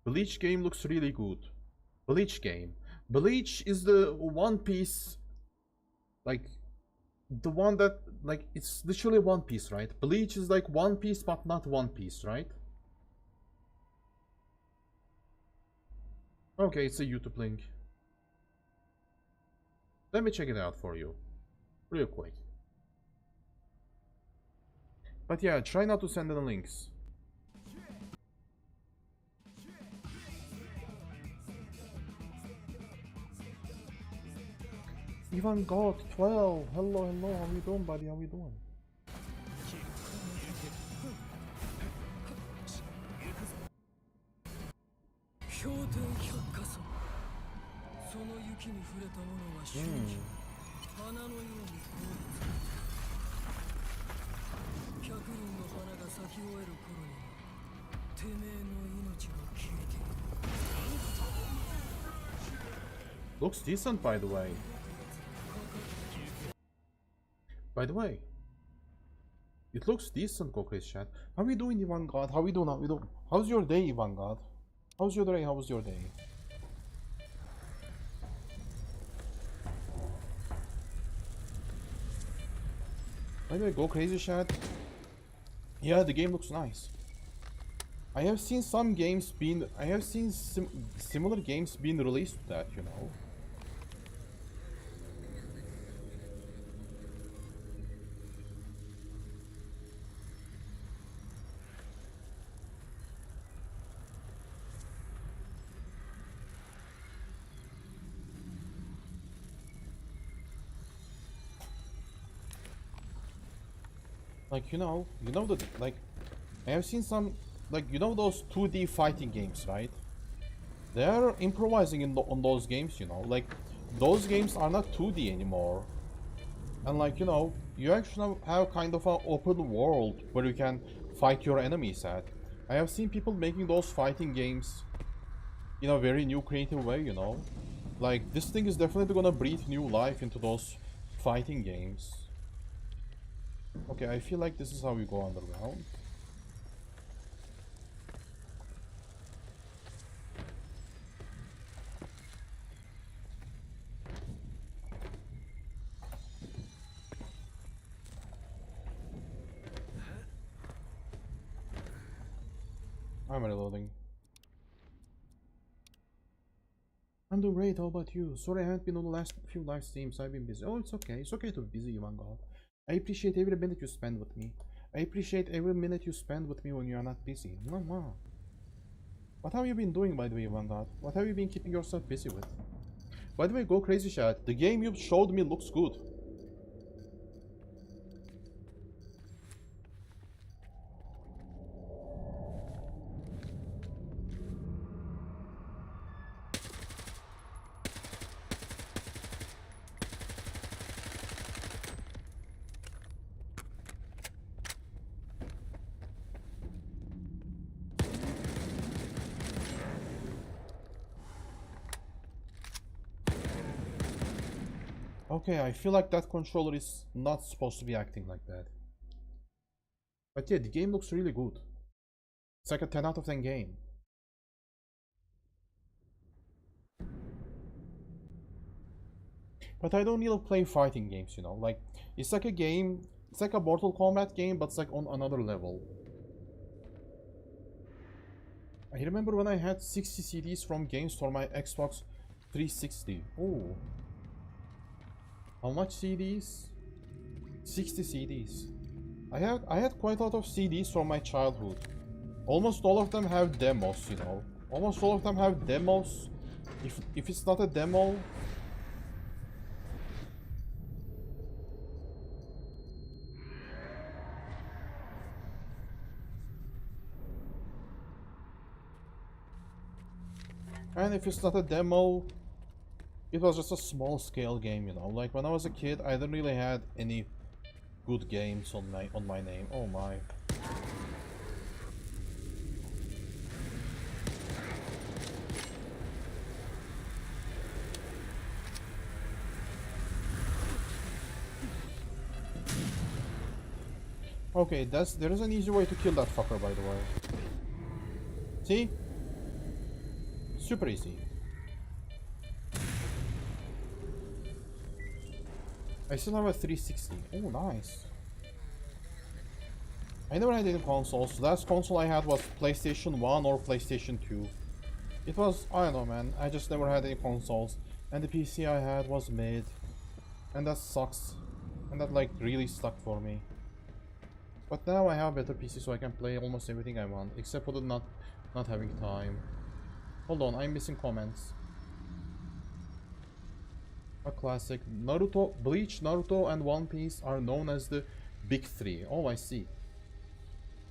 Bleach game looks really good. Bleach game. Bleach is the One Piece, like, the one that, like, it's literally One Piece, right? Bleach is like One Piece, but not One Piece, right? Okay, it's a YouTube link. Let me check it out for you, real quick. But yeah, try not to send any links. Ivan God 12. Hello, hello. How you doing, buddy? How you doing? Looks decent, by the way. By the way, it looks decent, Cockroach Chat. How are you doing, Ivan God? How are you doing? How are you doing? How's your day, Ivan God? How's your day? How was your day? By the way, go crazy, Chat. Yeah, the game looks nice. I have seen some games being... I have seen similar games being released to that, you know. Like, you know that, like, I have seen some, like, you know those 2D fighting games, right? They're improvising on those games, you know, like, those games are not 2D anymore. And, like, you know, you actually have kind of an open world where you can fight your enemies at. I have seen people making those fighting games in a very new creative way, you know. Like, this thing is definitely gonna breathe new life into those fighting games. Okay, I feel like this is how we go underground. I'm reloading. I'm doing great, how about you? Sorry I haven't been on the last few live streams, I've been busy. Oh, it's okay. It's okay to be busy, Ivan God. I appreciate every minute you spend with me. I appreciate every minute you spend with me when you are not busy. Wow. What have you been doing, by the way, Ivan God? What have you been keeping yourself busy with? By the way, go crazy, chat. The game you showed me looks good. Okay, I feel like that controller is not supposed to be acting like that. But yeah, the game looks really good. It's like a 10 out of 10 game. But I don't need to play fighting games, you know. Like, it's like a game, it's like a Mortal Kombat game, but it's like on another level. I remember when I had 60 CDs from games for my Xbox 360. Oh. How much CDs? 60 CDs. I had quite a lot of CDs from my childhood. Almost all of them have demos, you know. Almost all of them have demos. If it's not a demo... And if it's not a demo, it was just a small scale game, you know. Like when I was a kid, I didn't really had any good games on my name. Oh my. Okay, there is an easy way to kill that fucker, by the way. See? Super easy. I still have a 360. Oh, nice. I never had any consoles. The last console I had was PlayStation 1 or PlayStation 2. It was, I don't know, man. I just never had any consoles. And the PC I had was mid. And that sucks. And that, like, really sucked for me. But now I have a better PC so I can play almost everything I want. Except for the not having time. Hold on, I'm missing comments. A classic. Naruto, Bleach, Naruto, and One Piece are known as the big three. Oh, I see.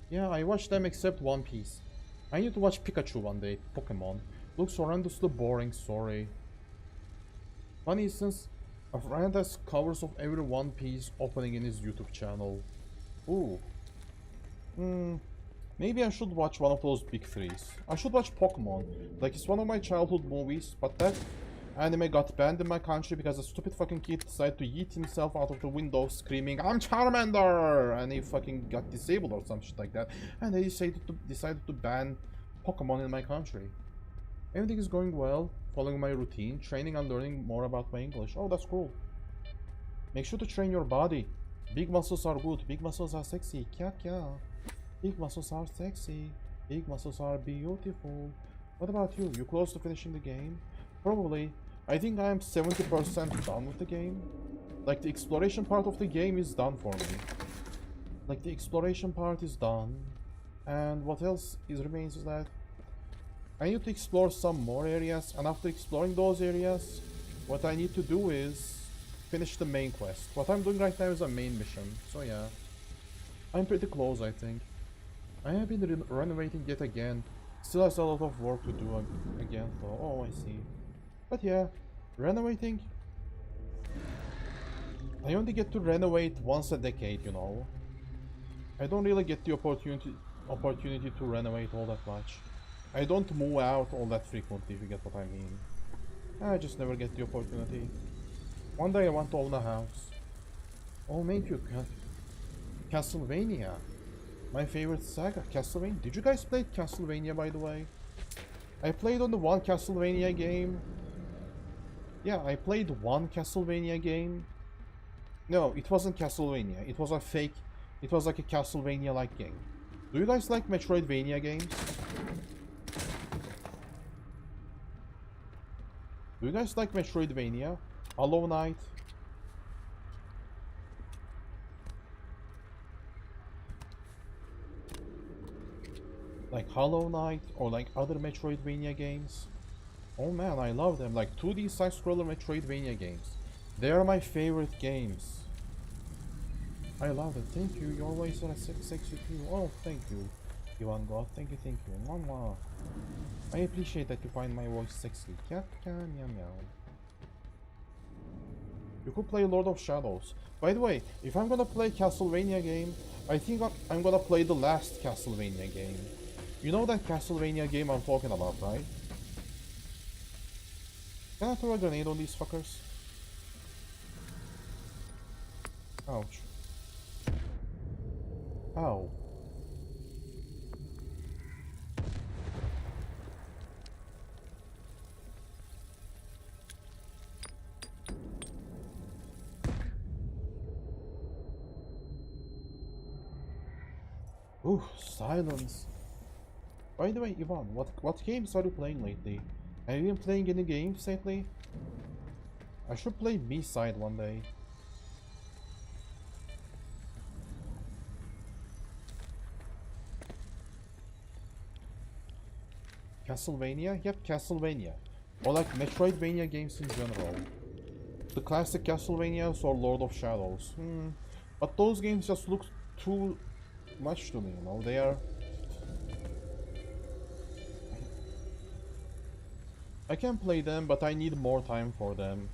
Yeah, I watched them except One Piece. I need to watch Pikachu one day. Pokemon. Looks horrendously boring, sorry. One instance, a friend has covers of every One Piece opening in his YouTube channel. Ooh. Maybe I should watch one of those big threes. I should watch Pokemon. Like, it's one of my childhood movies, but that anime got banned in my country because a stupid fucking kid decided to yeet himself out of the window screaming, "I'm Charmander!" And he fucking got disabled or some shit like that. And they decided to ban Pokemon in my country. Everything is going well, following my routine, training and learning more about my English. Oh, that's cool. Make sure to train your body. Big muscles are good. Big muscles are sexy. Kya kya. Big muscles are sexy. Big muscles are beautiful. What about you? You close to finishing the game? Probably. I think I am 70% done with the game. Like, the exploration part of the game is done for me. Like, the exploration part is done. And what else remains is that I need to explore some more areas. And after exploring those areas, what I need to do is finish the main quest. What I'm doing right now is a main mission. So yeah. I'm pretty close, I think. I have been renovating yet again. Still has a lot of work to do again though. Oh, I see. But yeah, renovating. I only get to renovate once a decade, you know. I don't really get the opportunity to renovate all that much. I don't move out all that frequently, if you get what I mean. I just never get the opportunity. One day I want to own a house. Oh, thank you, Castlevania. My favorite saga, Castlevania. Did you guys play Castlevania, by the way? I played on the one Castlevania game. Yeah, I played one Castlevania game. No, it wasn't Castlevania. It was a fake. It was like a Castlevania-like game. Do you guys like Metroidvania games? Do you guys like Metroidvania? Hollow Knight? Like Hollow Knight or like other Metroidvania games? Oh man, I love them. Like 2D side-scroller Metroidvania games. They are my favorite games. I love it. Thank you. You always are a sexy too. Oh, thank you, Ivan God. Thank you, thank you. Mama. I appreciate that you find my voice sexy. Cat can meow meow. You could play Lord of Shadows. By the way, if I'm gonna play Castlevania game, I think I'm gonna play the last Castlevania game. You know that Castlevania game I'm talking about, right? Can I throw a grenade on these fuckers? Ouch. Ow. Ooh, silence. By the way, Ivan, what games are you playing lately? Have you been playing any games lately? I should play B-side one day. Castlevania? Yep, Castlevania. Or like Metroidvania games in general. The classic Castlevanias or Lord of Shadows. But those games just look too much to me, you know? They are... I can play them, but I need more time for them.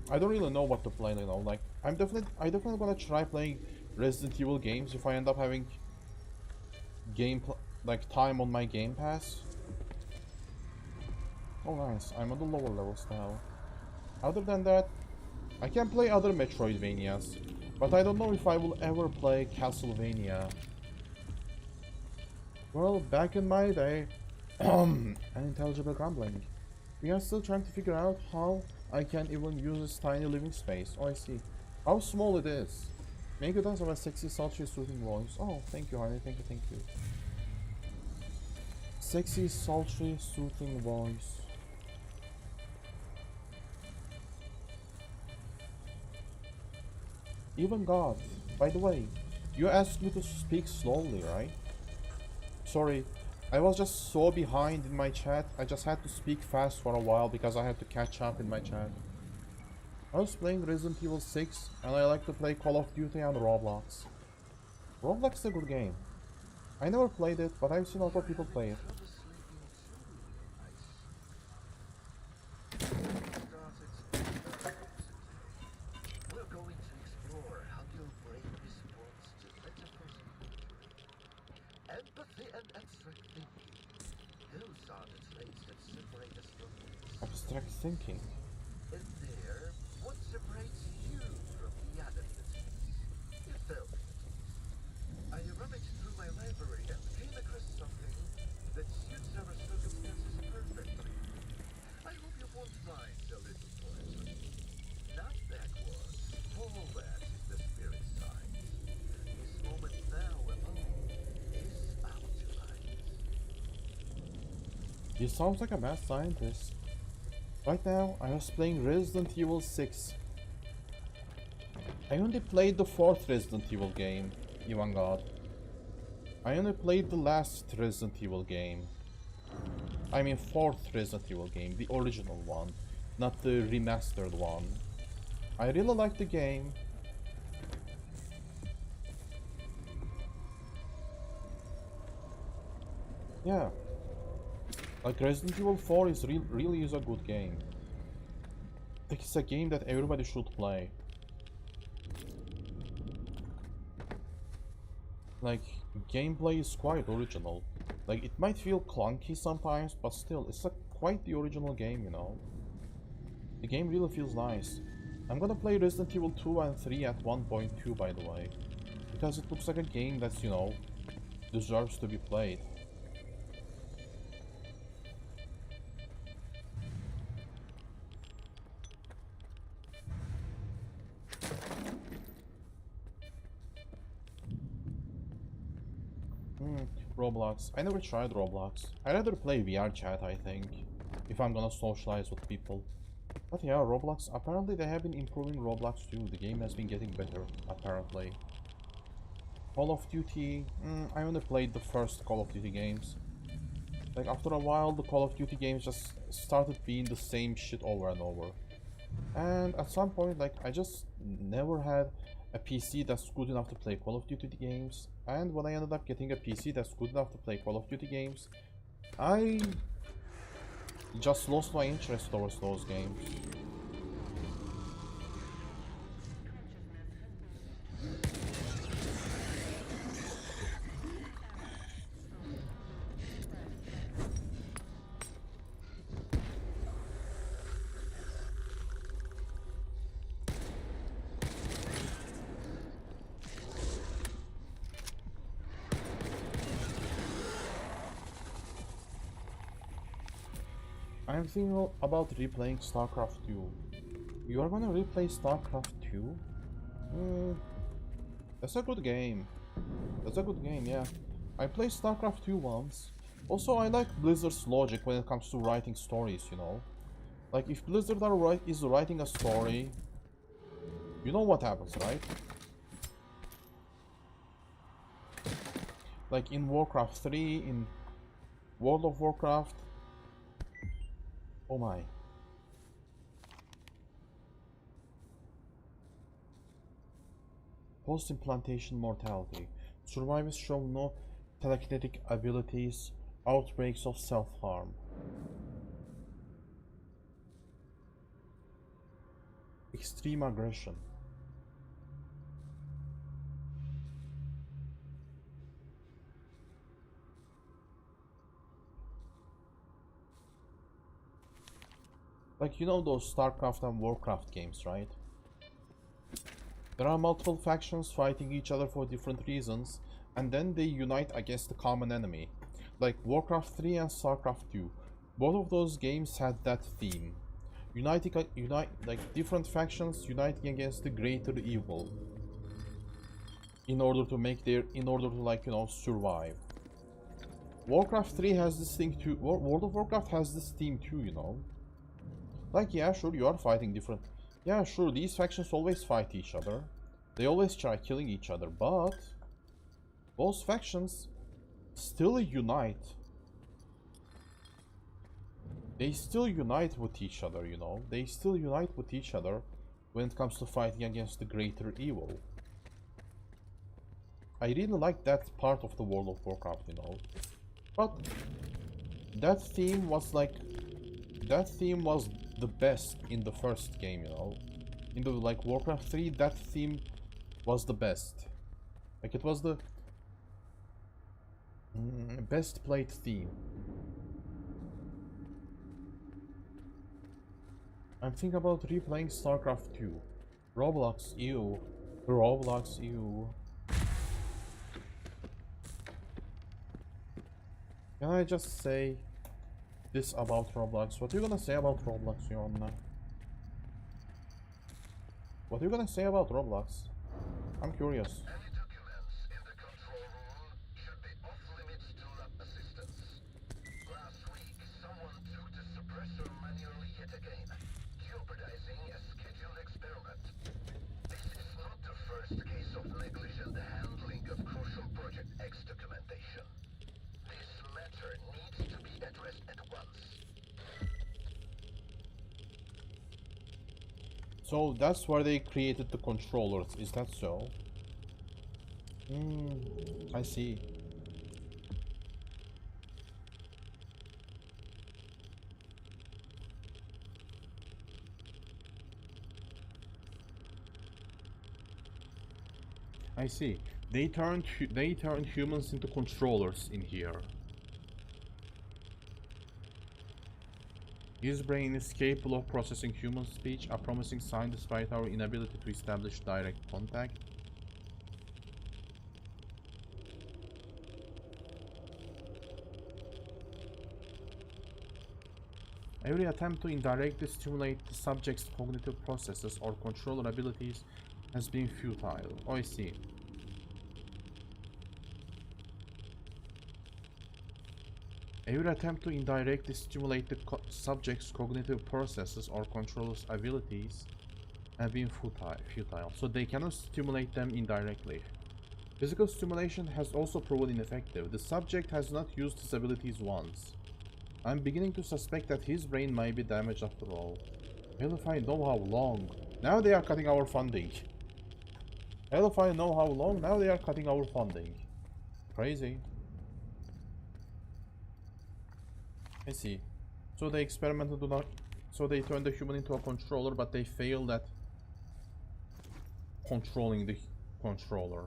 I don't really know what to play, you know. Like, I definitely gonna try playing Resident Evil games if I end up having like time on my Game Pass. Oh, nice. I'm on the lower levels now. Other than that, I can play other Metroidvanias, but I don't know if I will ever play Castlevania. Well, back in my day, unintelligible grumbling. We are still trying to figure out how I can even use this tiny living space. Oh, I see. How small it is. Make it have a sexy, sultry, soothing voice. Oh, thank you, honey. Thank you, thank you. Sexy, sultry, soothing voice. Even God. By the way, you asked me to speak slowly, right? Sorry, I was just so behind in my chat. I just had to speak fast for a while because I had to catch up in my chat. I was playing Resident Evil 6 and I like to play Call of Duty and Roblox. Roblox is a good game. I never played it, but I've seen a lot of people play it. We're going to explore how your brain responds to metaphors, empathy, and abstract thinking. Those are the traits that separate us from others. Abstract thinking. And there, what separates you from the other entities? You tell me. I rummaged through my library and came across something that suits our circumstances perfectly. I hope you won't mind a little poison. Not backwards. All that is the spirit side. This moment now alone is outlined. You sound like a mad scientist. Right now, I was playing Resident Evil 6. I only played the 4th Resident Evil game, even God. I only played the last Resident Evil game. I mean 4th Resident Evil game, the original one, not the remastered one. I really like the game. Yeah. Like Resident Evil 4 is really is a good game. Like it's a game that everybody should play. Like, gameplay is quite original. Like, it might feel clunky sometimes, but still, it's quite the original game, you know. The game really feels nice. I'm gonna play Resident Evil 2 and 3 at 1.2, by the way. Because it looks like a game that's, you know, deserves to be played. Roblox. I never tried Roblox. I'd rather play VR chat, I think, if I'm gonna socialize with people. But yeah, Roblox, apparently they have been improving Roblox too. The game has been getting better, apparently. Call of Duty, I only played the first Call of Duty games. Like, after a while, the Call of Duty games just started being the same shit over and over. And at some point, like, I just never had a PC that's good enough to play Call of Duty games. And when I ended up getting a PC that's good enough to play Call of Duty games, I just lost my interest towards those games. I'm thinking about replaying StarCraft 2. You are gonna replay StarCraft 2? That's a good game. That's a good game, yeah. I played StarCraft 2 once. Also, I like Blizzard's logic when it comes to writing stories, you know? Like, if Blizzard is writing a story, you know what happens, right? Like in Warcraft 3, in World of Warcraft. Oh my. Post-implantation mortality. Survivors show no telekinetic abilities, outbreaks of self-harm. extreme aggression. Like, you know those StarCraft and Warcraft games, right? There are multiple factions fighting each other for different reasons, and then they unite against a common enemy. Like Warcraft 3 and StarCraft 2. Both of those games had that theme. Like different factions uniting against the greater evil. In order to like, you know, survive. Warcraft 3 has this thing too. World of Warcraft has this theme too, you know. Like, yeah, sure, you are fighting different... Yeah, sure, these factions always fight each other. They always try killing each other, but... those factions still unite. They still unite with each other, you know. They still unite with each other when it comes to fighting against the greater evil. I really like that part of the World of Warcraft, you know. But that theme was like... that theme was the best in the first game, you know. In the like Warcraft 3, that theme was the best. Like, it was the best played theme. I'm thinking about replaying StarCraft 2. Roblox, ew. Roblox, ew. Can I just say this about Roblox? What are you gonna say about Roblox, Yonna? What are you gonna say about Roblox? I'm curious. Any documents in the control room should be off limits to lab assistants. Last week, someone took the suppressor manually yet again, jeopardizing a scheduled experiment. This is not the first case of negligent handling of crucial Project X documentation. This matter needs to be addressed at once. So that's where they created the controllers, is that so? I see. I see. They turned humans into controllers in here. His brain is capable of processing human speech, a promising sign despite our inability to establish direct contact. Every attempt to indirectly stimulate the subject's cognitive processes or controller abilities has been futile. Oh, I see. Every attempt to indirectly stimulate the subject's cognitive processes or controller's abilities have been futile, so they cannot stimulate them indirectly. Physical stimulation has also proven ineffective. The subject has not used his abilities once. I'm beginning to suspect that his brain might be damaged after all. Hell if I know how long. Now they are cutting our funding. Hell if I know how long. Now they are cutting our funding. Crazy. I see. So they experimented to not... So they turned the human into a controller, but they failed at controlling the controller.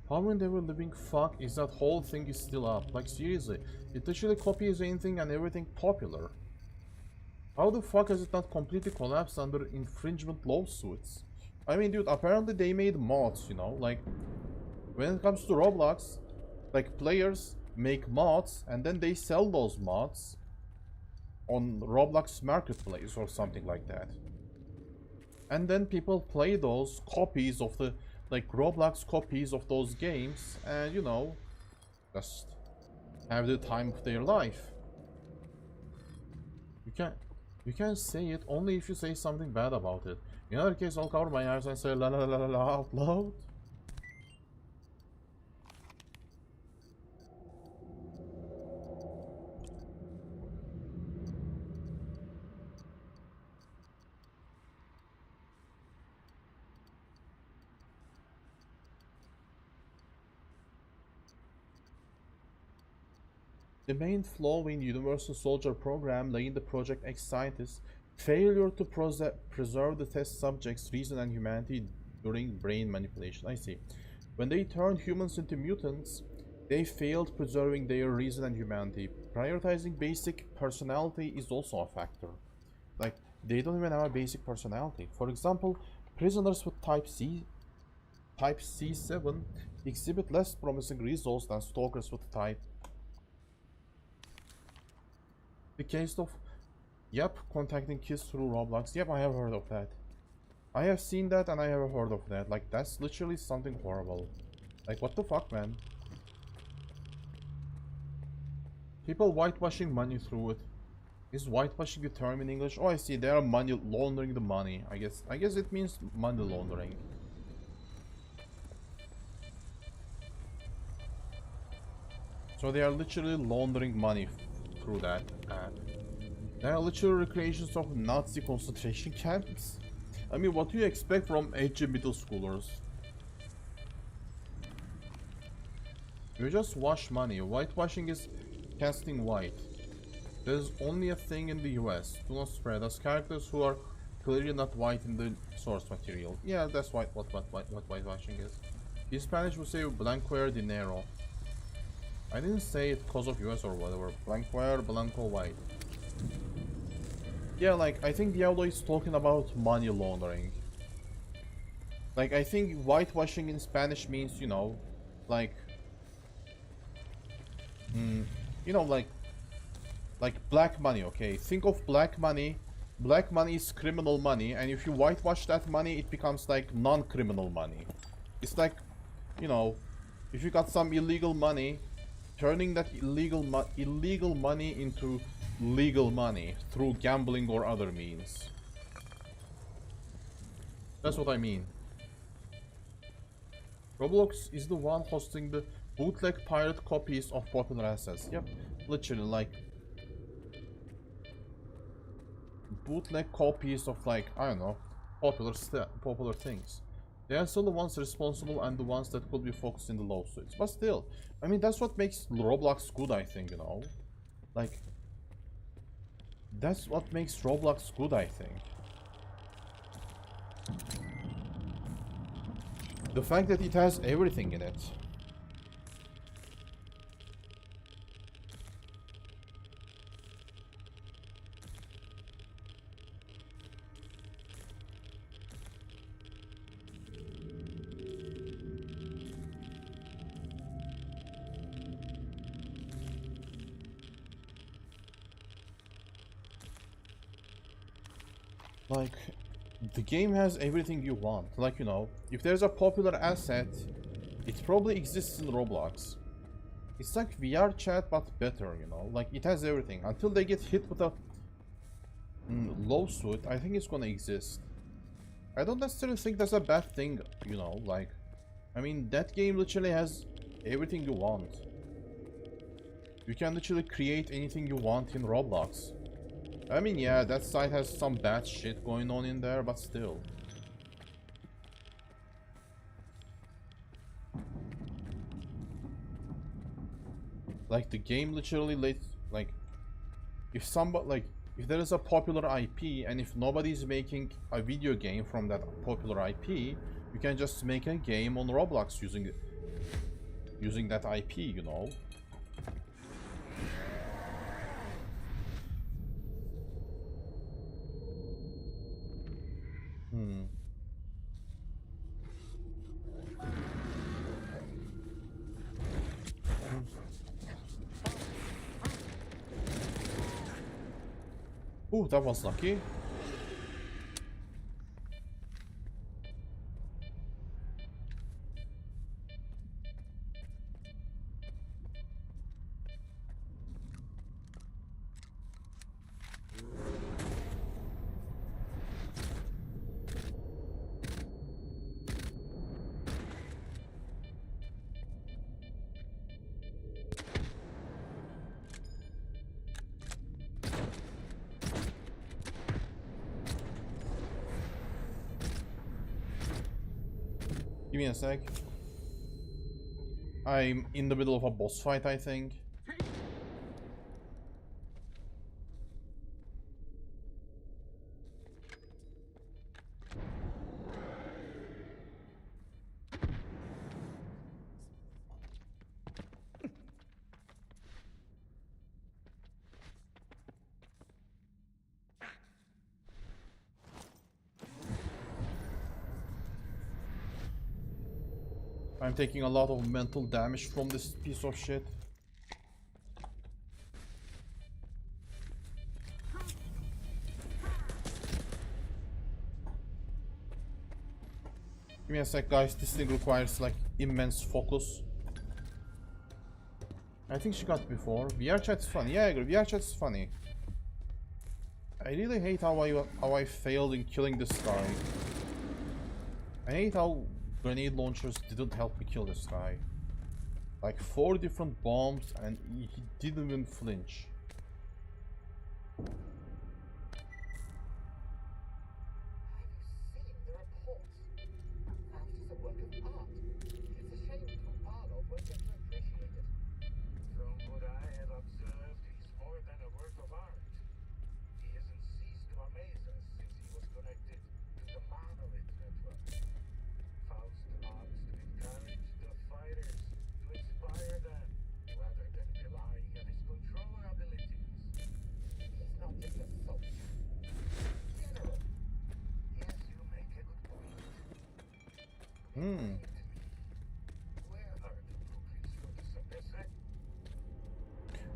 How in the living fuck is that whole thing is still up? Like, seriously, it literally copies anything and everything popular. How the fuck has it not completely collapsed under infringement lawsuits? I mean, dude, apparently they made mods, you know? Like, when it comes to Roblox, like, players make mods and then they sell those mods on Roblox Marketplace or something like that. And then people play those copies of the, like, Roblox copies of those games and, you know, just have the time of their life. You can't say it only if you say something bad about it. In other case, I'll cover my eyes and say la la la la la out loud. The main flaw in Universal Soldier program lay in the Project X scientists Failure to preserve the test subject's reason and humanity during brain manipulation. I see. When they turned humans into mutants, they failed preserving their reason and humanity. Prioritizing basic personality is also a factor. Like, they don't even have a basic personality. For example, prisoners with type C7 exhibit less promising results than stalkers with type. The case of, yep, contacting kids through Roblox. Yep, I have heard of that. I have seen that and I have heard of that. Like, that's literally something horrible. Like, what the fuck, man? People whitewashing money through it. Is whitewashing the term in English? Oh, I see. They are money laundering the money. I guess it means money laundering. So they are literally laundering money through that app. They are literally recreations of Nazi concentration camps. I mean, what do you expect from edgy middle schoolers? You just wash money. Whitewashing is casting white. There's only a thing in the US. Do not spread as characters who are clearly not white in the source material. Yeah, that's what whitewashing is. In Spanish we say blanquear dinero. I didn't say it because of US or whatever. Blanquear, blanco, white. Yeah, like, I think Diablo is talking about money laundering. Like, I think whitewashing in Spanish means, you know, like... you know, like black money, okay? Think of black money. Black money is criminal money, and if you whitewash that money, it becomes like non-criminal money. It's like, you know, if you got some illegal money, turning that illegal money into legal money through gambling or other means. That's what I mean. Roblox is the one hosting the bootleg pirate copies of popular assets. Yep, literally, like, bootleg copies of, like, I don't know, popular things. They are still the ones responsible and the ones that could be focused in the lawsuits. But still, I mean, that's what makes Roblox good, I think, you know? Like, that's what makes Roblox good, I think. The fact that it has everything in it. Like, the game has everything you want. Like, you know, if there's a popular asset, it probably exists in Roblox. It's like VR chat, but better, you know? Like, it has everything. Until they get hit with a lawsuit, I think it's gonna exist. I don't necessarily think that's a bad thing, you know? Like, I mean, that game literally has everything you want. You can literally create anything you want in Roblox. I mean, yeah, that site has some bad shit going on in there, but still. Like, the game literally lets, like, if there is a popular IP, and if nobody's making a video game from that popular IP, you can just make a game on Roblox using that IP, you know? Ooh, that was lucky. Give me a sec. I'm in the middle of a boss fight, I think. I'm taking a lot of mental damage from this piece of shit. Give me a sec, guys. This thing requires like immense focus. I think she got it before. VR chat is funny. Yeah, I agree. VR chat is funny. I really hate how I failed in killing this guy. I hate how grenade launchers didn't help me kill this guy. Like 4 different bombs and he didn't even flinch.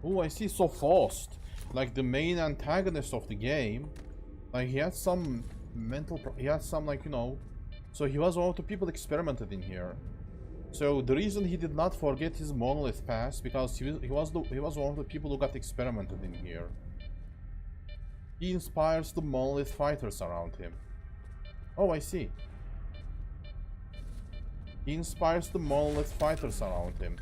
Oh, I see, so fast. Like the main antagonist of the game, like he had some he had some, like, you know, so he was one of the people experimented in here. So the reason he did not forget his monolith past, because he was one of the people who got experimented in here. He inspires the monolith fighters around him. Oh, I see. He inspires the monolith fighters around him.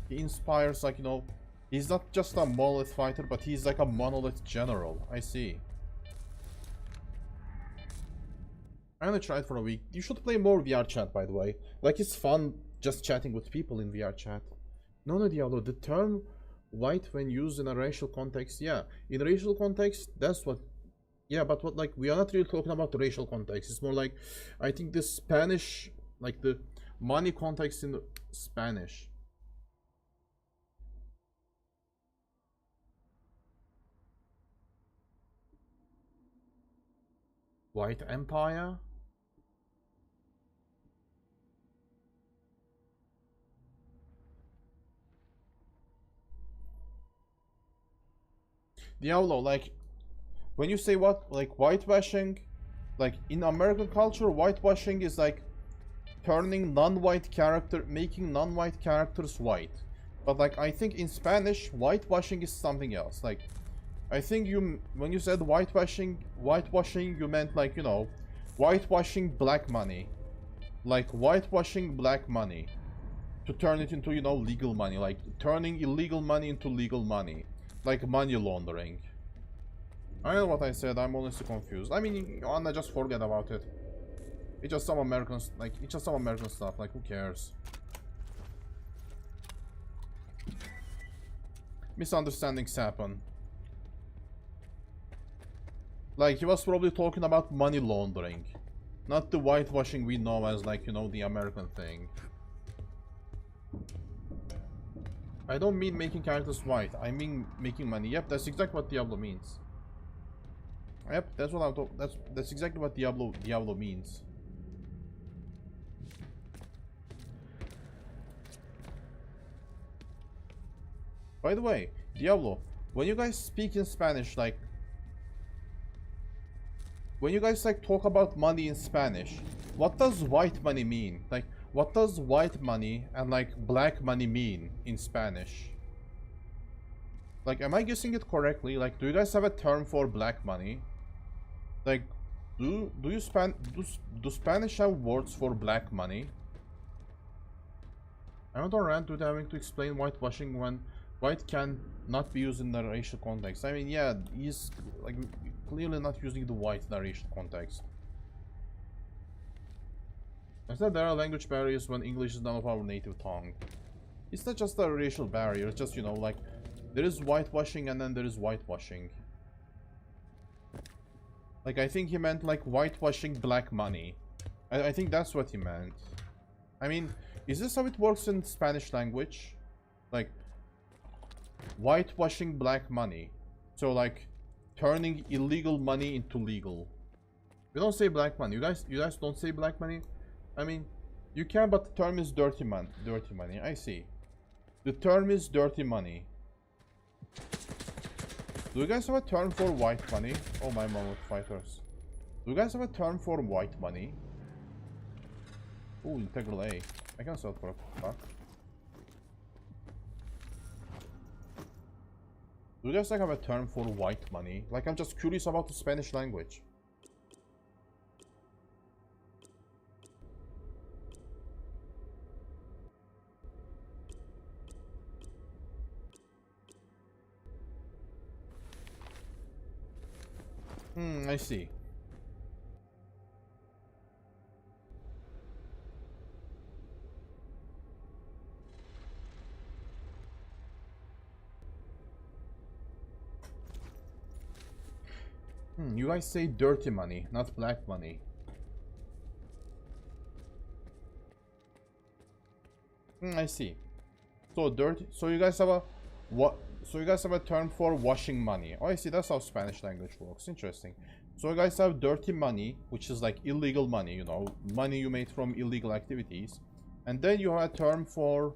He inspires, like, you know, he's not just a monolith fighter, but he's like a monolith general. I see. I'm gonna try it for a week. You should play more VR chat, by the way. Like, it's fun just chatting with people in VR chat. No, Diablo, the term white when used in a racial context, yeah. In a racial context, that's what... Yeah, but what, like, we are not really talking about the racial context. It's more like, I think the Spanish, like the money context in the Spanish. White Empire? Diablo, like, when you say what, like, whitewashing, like, in American culture, whitewashing is like turning non-white character, making non-white characters white. But, like, I think in Spanish, whitewashing is something else. Like, I think when you said whitewashing, you meant, like, you know, whitewashing black money. Like, whitewashing black money to turn it into, you know, legal money. Like, turning illegal money into legal money. Like money laundering. I know what I said, I'm honestly confused. I mean, Anna, just forget about it. It's just some Americans, like, it's just some American stuff, like, who cares? Misunderstandings happen. Like, he was probably talking about money laundering. Not the whitewashing we know as, like, you know, the American thing. I don't mean making characters white, I mean making money. Yep, that's exactly what Diablo means. Yep, that's what I'm talking. That's exactly what Diablo means. By the way, Diablo, when you guys speak in Spanish, like, when you guys, like, talk about money in Spanish, what does white money mean? Like, what does white money and, like, black money mean in Spanish? Like, am I guessing it correctly? Like, do you guys have a term for black money? Like, do Spanish have words for black money? I'm not on rant with having to explain whitewashing when white can not be used in the racial context. I mean, yeah, he's, like, clearly not using the white in the racial context. I said there are language barriers when English is none of our native tongue. It's not just a racial barrier, it's just, you know, like, there is whitewashing and then there is whitewashing. Like, I think he meant, like, whitewashing black money. I think that's what he meant. I mean, is this how it works in Spanish language? Like, whitewashing black money. So, like, turning illegal money into legal. We don't say black money. You guys don't say black money? I mean, You can, but the term is dirty money. Dirty money. I see. The term is dirty money. Do you guys have a term for white money? Oh my mammoth fighters. Do you guys have a term for white money? Ooh, integral A. I can sell it for a buck. Do you guys like have a term for white money? Like, I'm just curious about the Spanish language. I see. You guys say dirty money, not black money. I see. So dirty. So you guys have a what? So you guys have a term for washing money. Oh, I see. That's how Spanish language works. Interesting. So you guys have dirty money, which is like illegal money. You know, money you made from illegal activities, and then you have a term for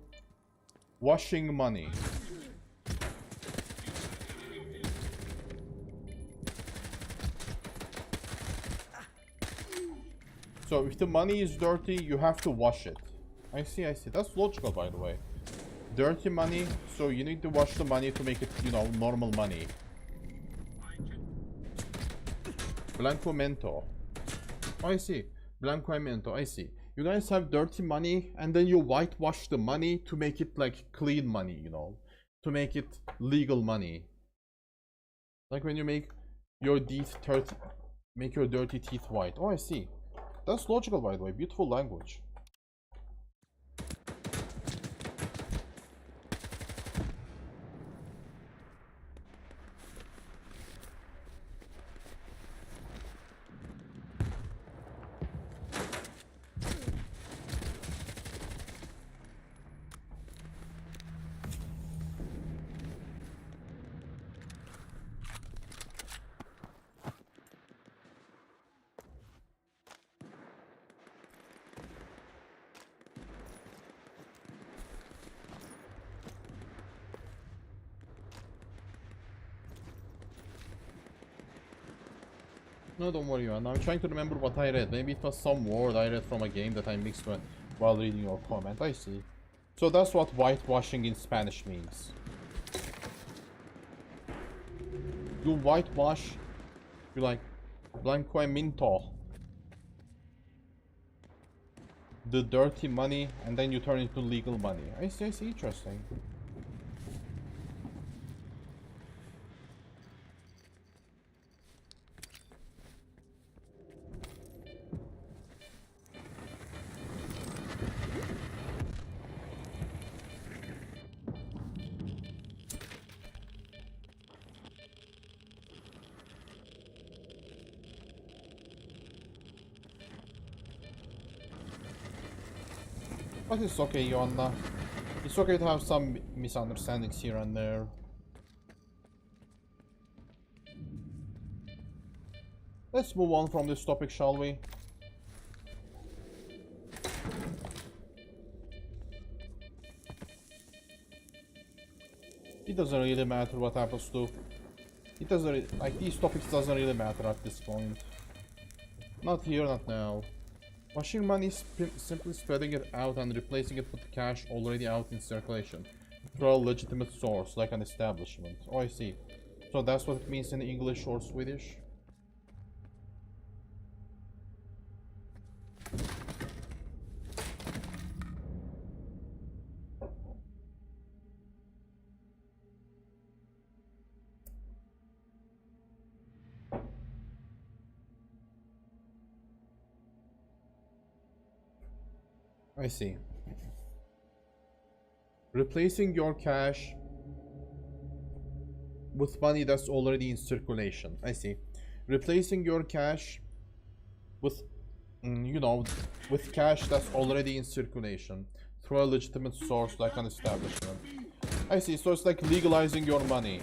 washing money. So if the money is dirty, you have to wash it. I see, I see. That's logical, by the way. Dirty money, so you need to wash the money to make it, you know, normal money. Blancomento. Oh, I see. Blancomento, I see. You guys have dirty money, and then you whitewash the money to make it, like, clean money, you know? To make it legal money. Like when you make your teeth dirty, make your dirty teeth white. Oh, I see. That's logical, by the way. Beautiful language. No, don't worry, man. I'm trying to remember what I read. Maybe it was some word I read from a game that I mixed while reading your comment. I see. So that's what whitewashing in Spanish means. You whitewash, you like blanqueamiento, the dirty money, and then you turn it into legal money. I see, interesting. But it's okay, Joanna. It's okay to have some misunderstandings here and there. Let's move on from this topic, shall we? It doesn't really matter what happens to... It doesn't... Like, these topics doesn't really matter at this point. Not here, not now. Washing money is simply spreading it out and replacing it with cash already out in circulation through a legitimate source, like an establishment. Oh, I see. So that's what it means in English or Swedish? I see. Replacing your cash with money that's already in circulation. I see. Replacing your cash with, you know, with cash that's already in circulation through a legitimate source like an establishment. I see. So it's like legalizing your money.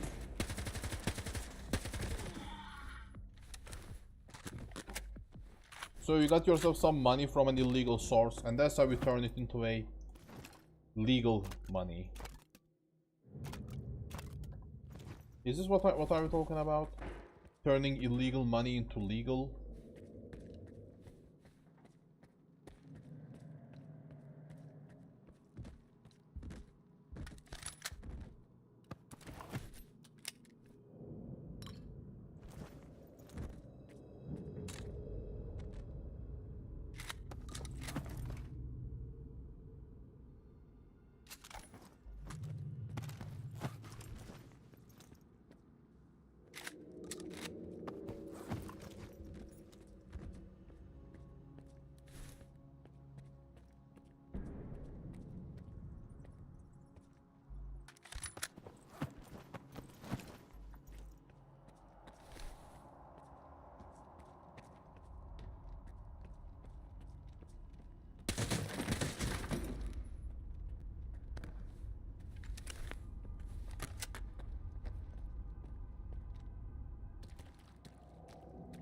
So you got yourself some money from an illegal source, and that's how you turn it into a legal money. Is this what are we talking about? Turning illegal money into legal?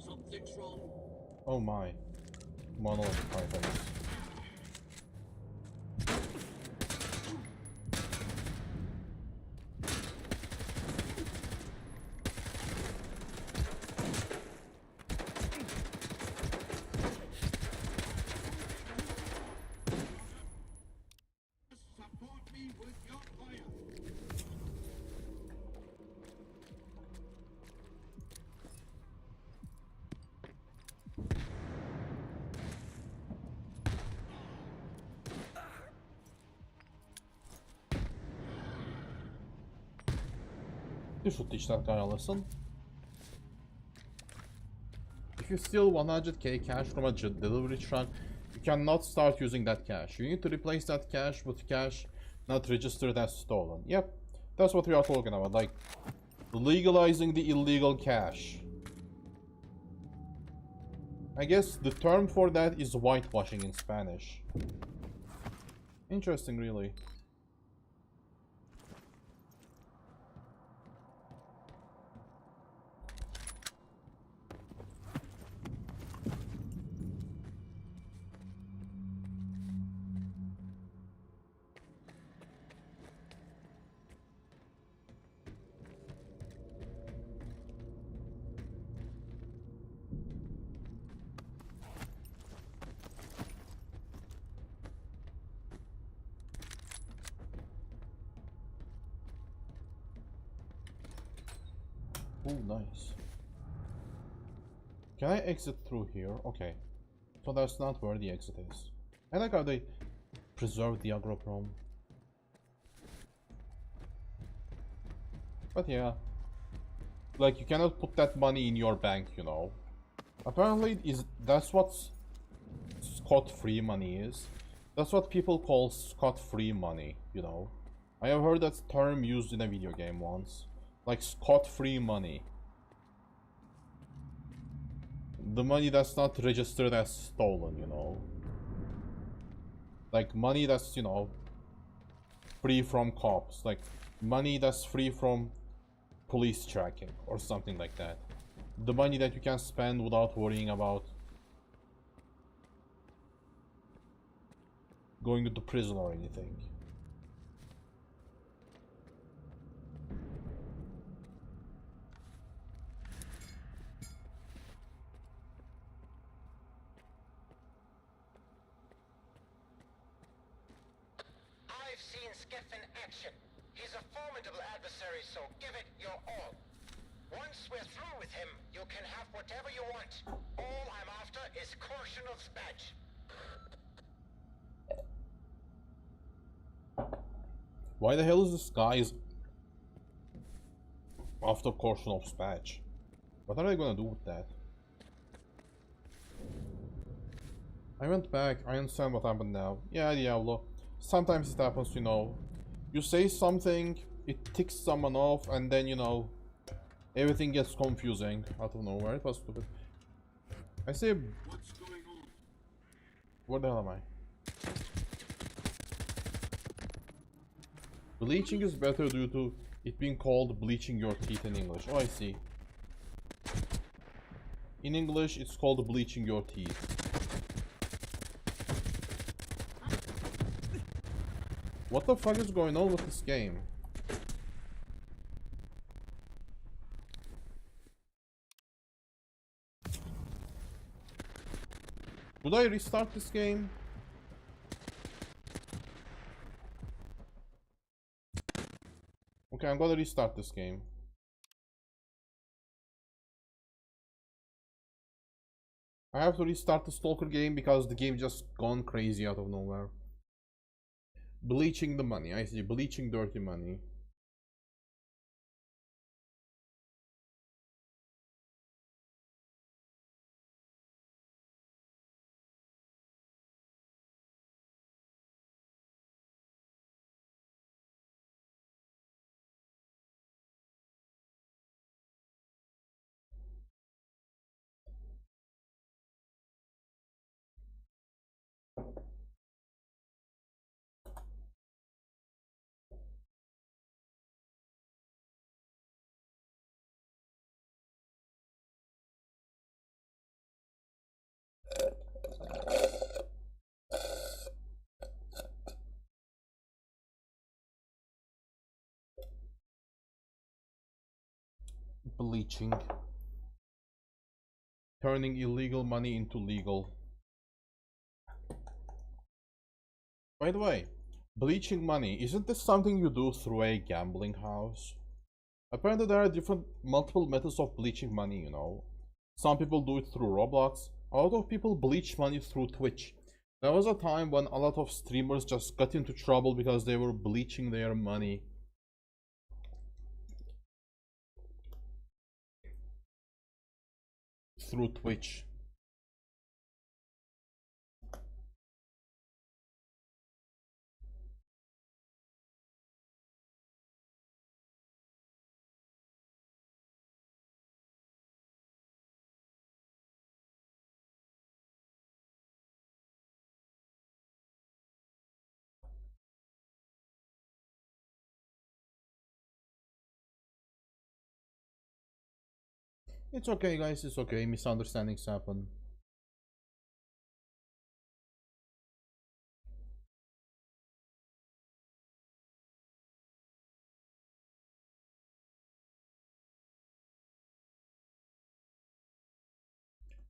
Something's wrong. Oh my. Monolith titans. Support me with your fire. You should teach that guy a lesson. If you steal 100k cash from a delivery truck, you cannot start using that cash. You need to replace that cash with cash not registered as stolen. Yep, that's what we are talking about, like legalizing the illegal cash. I guess the term for that is whitewashing in Spanish. Interesting, really. Oh, nice. Can I exit through here? Okay. So that's not where the exit is. I like how they preserved the agroprom. But yeah. Like, you cannot put that money in your bank, you know. Apparently, that's what scot-free money is. That's what people call scot-free money, you know. I have heard that term used in a video game once. Like scot-free money. The money that's not registered as stolen, you know. Like money that's, you know, free from cops. Like money that's free from police tracking or something like that. The money that you can spend without worrying about going to prison or anything. I've seen Skiff in action. He's a formidable adversary, so give it your all. Once we're through with him, you can have whatever you want. All I'm after is Korshinov's badge. Why the hell is this guy's after Korshinov's badge? What are they gonna do with that? I went back, I understand what happened now. Yeah, Diablo. Sometimes it happens, you know. You say something, it ticks someone off, and then, you know, everything gets confusing out of nowhere. It was stupid. I say... What's going on? Where the hell am I? Bleaching is better due to it being called bleaching your teeth in English. Oh, I see. In English, it's called bleaching your teeth. What the fuck is going on with this game? Should I restart this game? Okay, I'm gonna restart this game. I have to restart the Stalker game because the game just gone crazy out of nowhere. Bleaching the money, I see. Bleaching dirty money. Bleaching. Turning illegal money into legal. By the way, bleaching money, isn't this something you do through a gambling house? Apparently there are multiple methods of bleaching money, you know. Some people do it through Roblox. A lot of people bleach money through Twitch. There was a time when a lot of streamers just got into trouble because they were bleaching their money. Through Twitch. It's okay, guys, it's okay. Misunderstandings happen.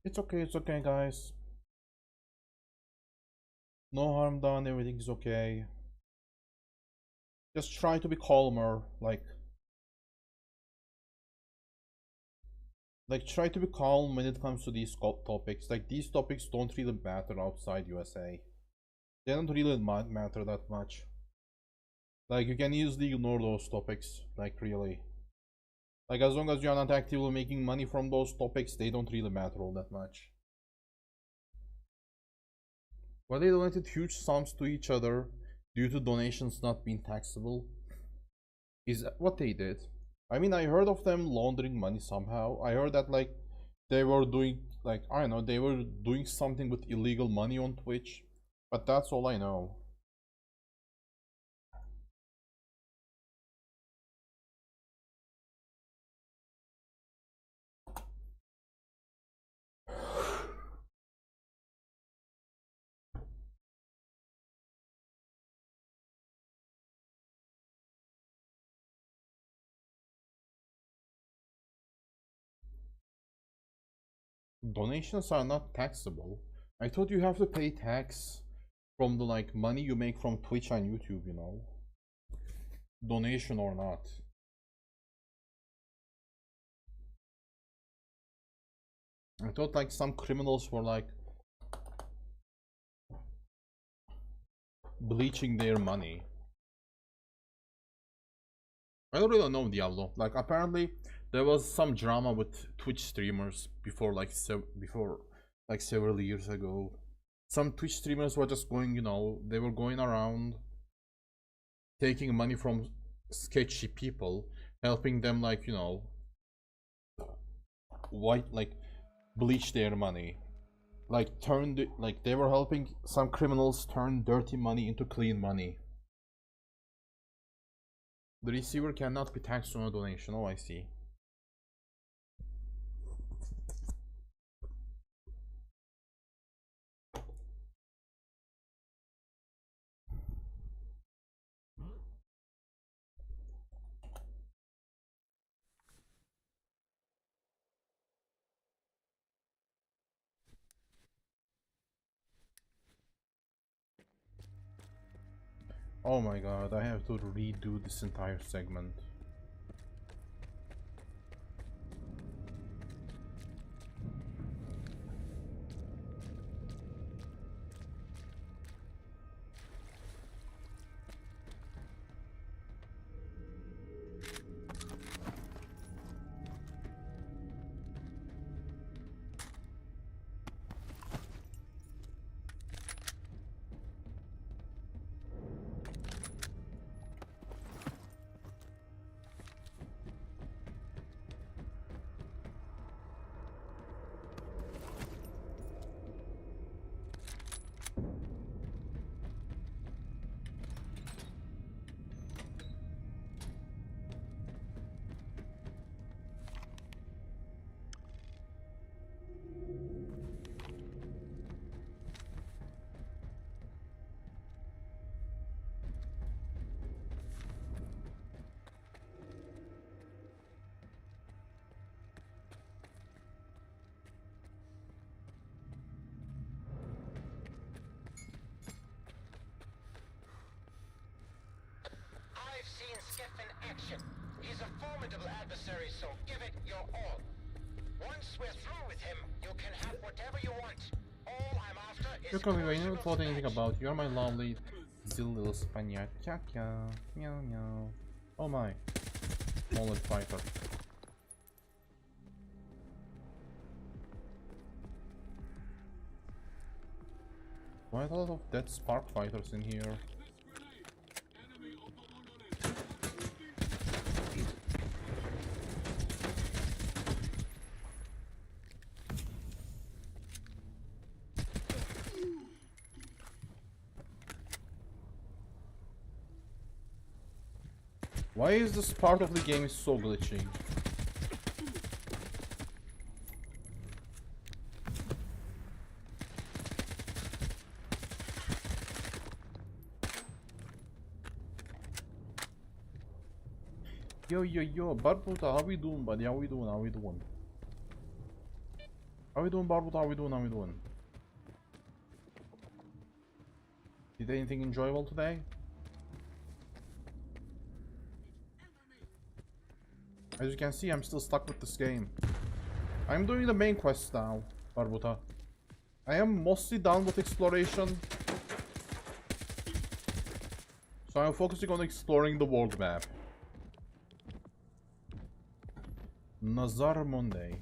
It's okay, guys. No harm done, everything's okay. Just try to be calmer, like try to be calm when it comes to these topics. Like, these topics don't really matter outside USA. They don't really matter that much. Like, you can easily ignore those topics, like, really. Like, as long as you're not actively making money from those topics, they don't really matter all that much. Well, they donated huge sums to each other due to donations not being taxable. Is what they did. I mean, I heard of them laundering money somehow. I heard that, like, they were doing, like, I don't know, they were doing something with illegal money on Twitch. But that's all I know. Donations are not taxable. I thought you have to pay tax from the, like, money you make from Twitch and YouTube, you know? Donation or not. I thought, like, some criminals were, like, bleaching their money. I don't really know Diablo. Like, apparently there was some drama with Twitch streamers before, like, several years ago. Some Twitch streamers were just going, you know, they were going around taking money from sketchy people, helping them, like, you know, bleach their money. Like, like, they were helping some criminals turn dirty money into clean money. The receiver cannot be taxed on a donation. Oh, I see. Oh my god, I have to redo this entire segment. I've seen Skiff in action. He's a formidable adversary, so give it your all. Once we're through with him, you can have whatever you want. All I'm after is You're coming, I never personal thought anything dispatch. about you. You're my lovely little Spaniard. Kya kya. Meow meow. Oh my. Mullet fighter. Quite a lot of dead spark fighters in here. Why is this part of the game so glitchy? Yo, Barbuta, how we doing, buddy? How we doing? How we doing? How we doing, Barbuta? How we doing? How we doing? Did anything enjoyable today? As you can see, I'm still stuck with this game. I'm doing the main quest now, Barbuta. I am mostly done with exploration. So I'm focusing on exploring the world map. Nazar Monday.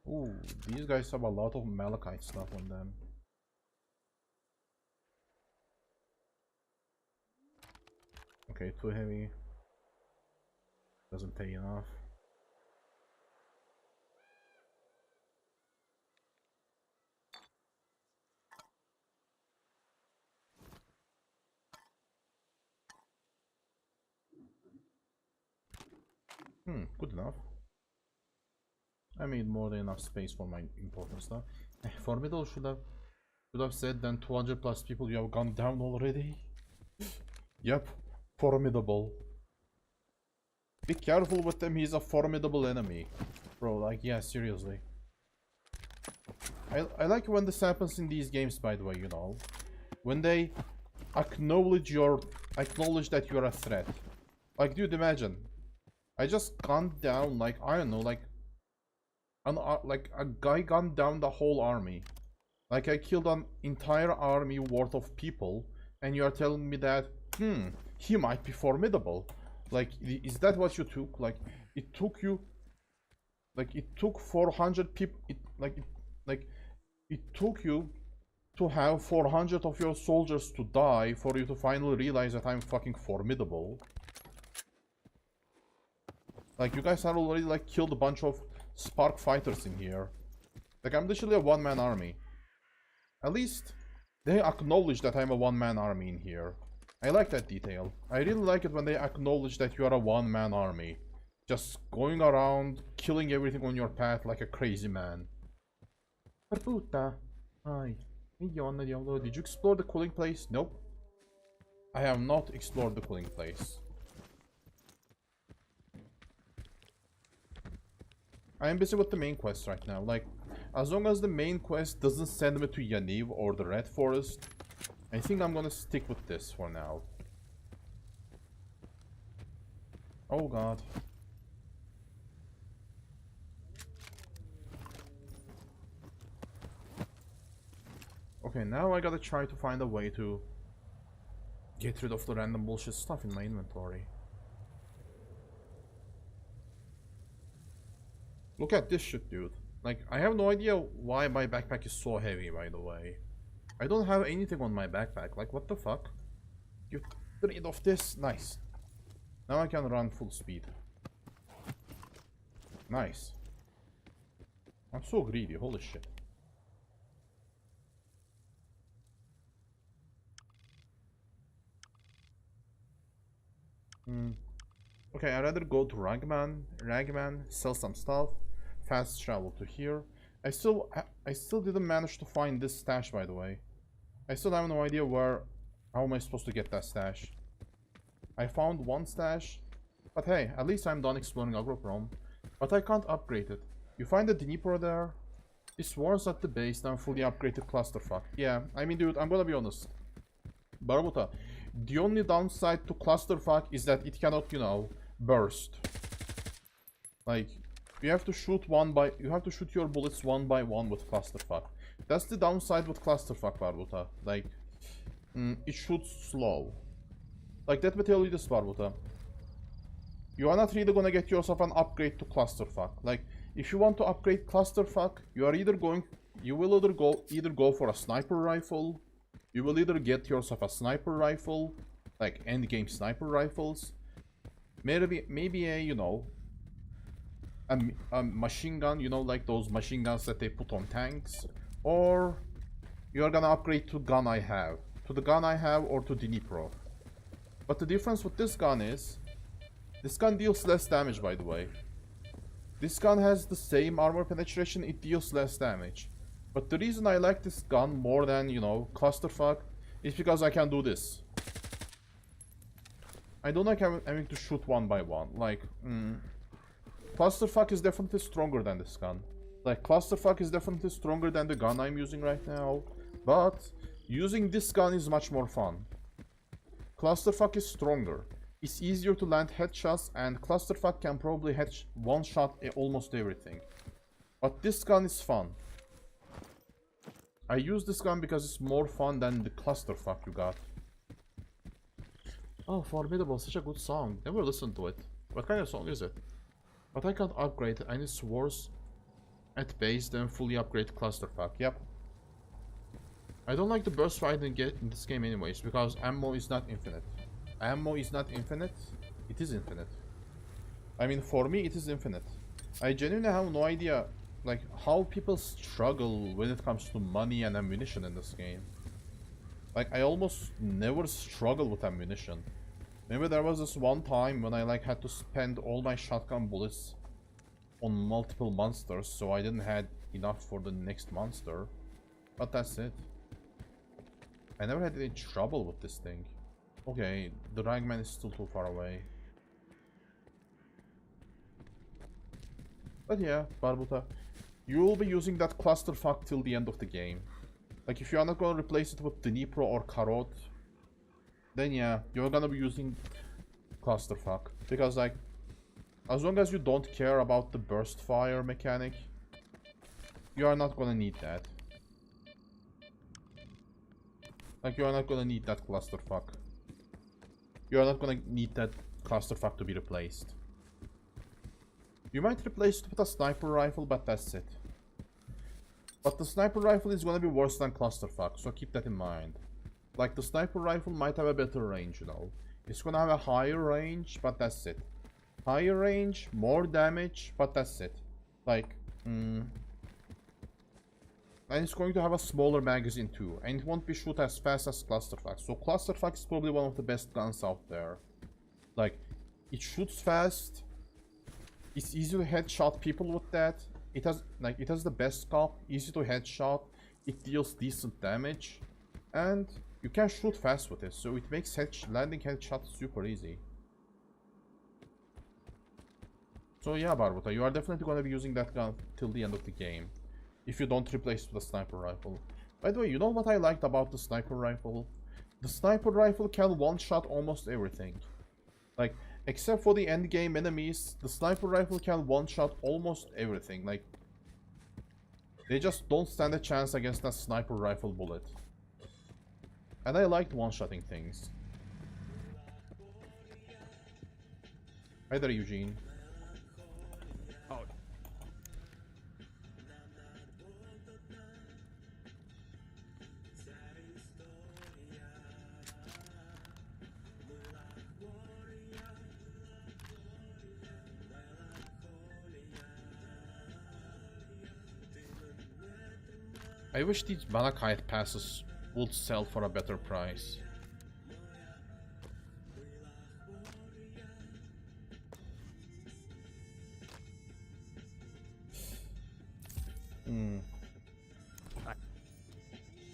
Ooh, these guys have a lot of malachite stuff on them. Okay, too heavy. Doesn't pay enough. Good enough. I made more than enough space for my important stuff. Formidable should have said then 200 plus people you have gone down already. Yep, formidable. Be careful with him, he's a formidable enemy. Bro, like, yeah, seriously. I like when this happens in these games, by the way, you know. When they acknowledge that you're a threat. Like, dude, imagine. I just gunned down, like, I don't know, like a guy gunned down the whole army. Like, I killed an entire army worth of people, and you are telling me that, he might be formidable. Like, is that what you took? Like, it took you, like, it took 400 people, it took you to have 400 of your soldiers to die for you to finally realize that I'm fucking formidable. Like, you guys have already, like, killed a bunch of spark fighters in here. Like, I'm literally a one-man army. At least, they acknowledge that I'm a one-man army in here. I like that detail. I really like it when they acknowledge that you are a one-man army. Just going around, killing everything on your path like a crazy man. Puta. Hi. Did you explore the cooling place? Nope. I have not explored the cooling place. I am busy with the main quest right now. Like, as long as the main quest doesn't send me to Yaniv or the Red Forest, I think I'm gonna stick with this for now. Oh god. Okay, now I gotta try to find a way to get rid of the random bullshit stuff in my inventory. Look at this shit, dude. Like, I have no idea why my backpack is so heavy, by the way. I don't have anything on my backpack. Like, what the fuck? Get rid of this. Nice. Now I can run full speed. Nice. I'm so greedy, holy shit. Okay, I'd rather go to Ragman, sell some stuff, fast travel to here. I still didn't manage to find this stash, by the way. I still have no idea how am I supposed to get that stash. I found one stash, but hey, at least I'm done exploring Agroprom. But I can't upgrade it. You find the Dnipro there? This war's at the base, now fully upgraded clusterfuck. Yeah, I mean, dude, I'm gonna be honest. Barbuta, the only downside to clusterfuck is that it cannot, you know, burst. Like, you have to shoot your bullets one by one with clusterfuck. That's the downside with clusterfuck, Barbuta. Like, it shoots slow. Like, let me tell you this, Barbuta. You are not really gonna get yourself an upgrade to clusterfuck. Like, if you want to upgrade clusterfuck, you will either go for a sniper rifle. You will either get yourself a sniper rifle, like endgame sniper rifles. Maybe a, you know, a machine gun, you know, like those machine guns that they put on tanks. Or you're gonna upgrade to the gun I have, or to Dnipro. But the difference with this gun is, this gun deals less damage, by the way. This gun has the same armor penetration, it deals less damage. But the reason I like this gun more than, you know, clusterfuck is because I can do this. I don't like having to shoot one by one. Like, clusterfuck is definitely stronger than this gun. Like, clusterfuck is definitely stronger than the gun I'm using right now. But using this gun is much more fun. Clusterfuck is stronger. It's easier to land headshots, and clusterfuck can probably one-shot almost everything. But this gun is fun. I use this gun because it's more fun than the clusterfuck you got. Oh, Formidable, such a good song. Never listened to it. What kind of song is it? But I can't upgrade it. I need swords at base, then fully upgrade clusterfuck. Yep. I don't like the burst fighting in this game anyways, because ammo is not infinite. Ammo is not infinite. It is infinite. I mean, for me, it is infinite. I genuinely have no idea, like, how people struggle when it comes to money and ammunition in this game. Like, I almost never struggle with ammunition. Maybe there was this one time when I, like, had to spend all my shotgun bullets on multiple monsters, so I didn't have enough for the next monster. But that's it. I never had any trouble with this thing. Okay, the Ragman is still too far away. But yeah, Barbuta, you will be using that clusterfuck till the end of the game. Like, if you are not gonna replace it with Dnipro or Karot, then yeah, you're gonna be using clusterfuck. Because, like, as long as you don't care about the burst fire mechanic, you are not gonna need that. Like, you are not gonna need that clusterfuck. You are not gonna need that clusterfuck to be replaced. You might replace it with a sniper rifle, but that's it. But the sniper rifle is gonna be worse than clusterfuck, so keep that in mind. Like, the sniper rifle might have a better range, you know. It's gonna have a higher range, but that's it. Higher range, more damage, but that's it. Like, and it's going to have a smaller magazine too, and it won't be shoot as fast as clusterfuck. So clusterfuck is probably one of the best guns out there. Like, it shoots fast. It's easy to headshot people with that. It has the best scope, easy to headshot. It deals decent damage, and you can shoot fast with it. So it makes landing headshots super easy. So yeah, Barbuta, you are definitely going to be using that gun till the end of the game. if you don't replace the sniper rifle. By the way, you know what I liked about the sniper rifle? The sniper rifle can one-shot almost everything. Like, except for the endgame enemies, the sniper rifle can one-shot almost everything. Like, they just don't stand a chance against that sniper rifle bullet. And I liked one-shotting things. Hi there, Eugene. Oh, I wish these Malachite passes would sell for a better price.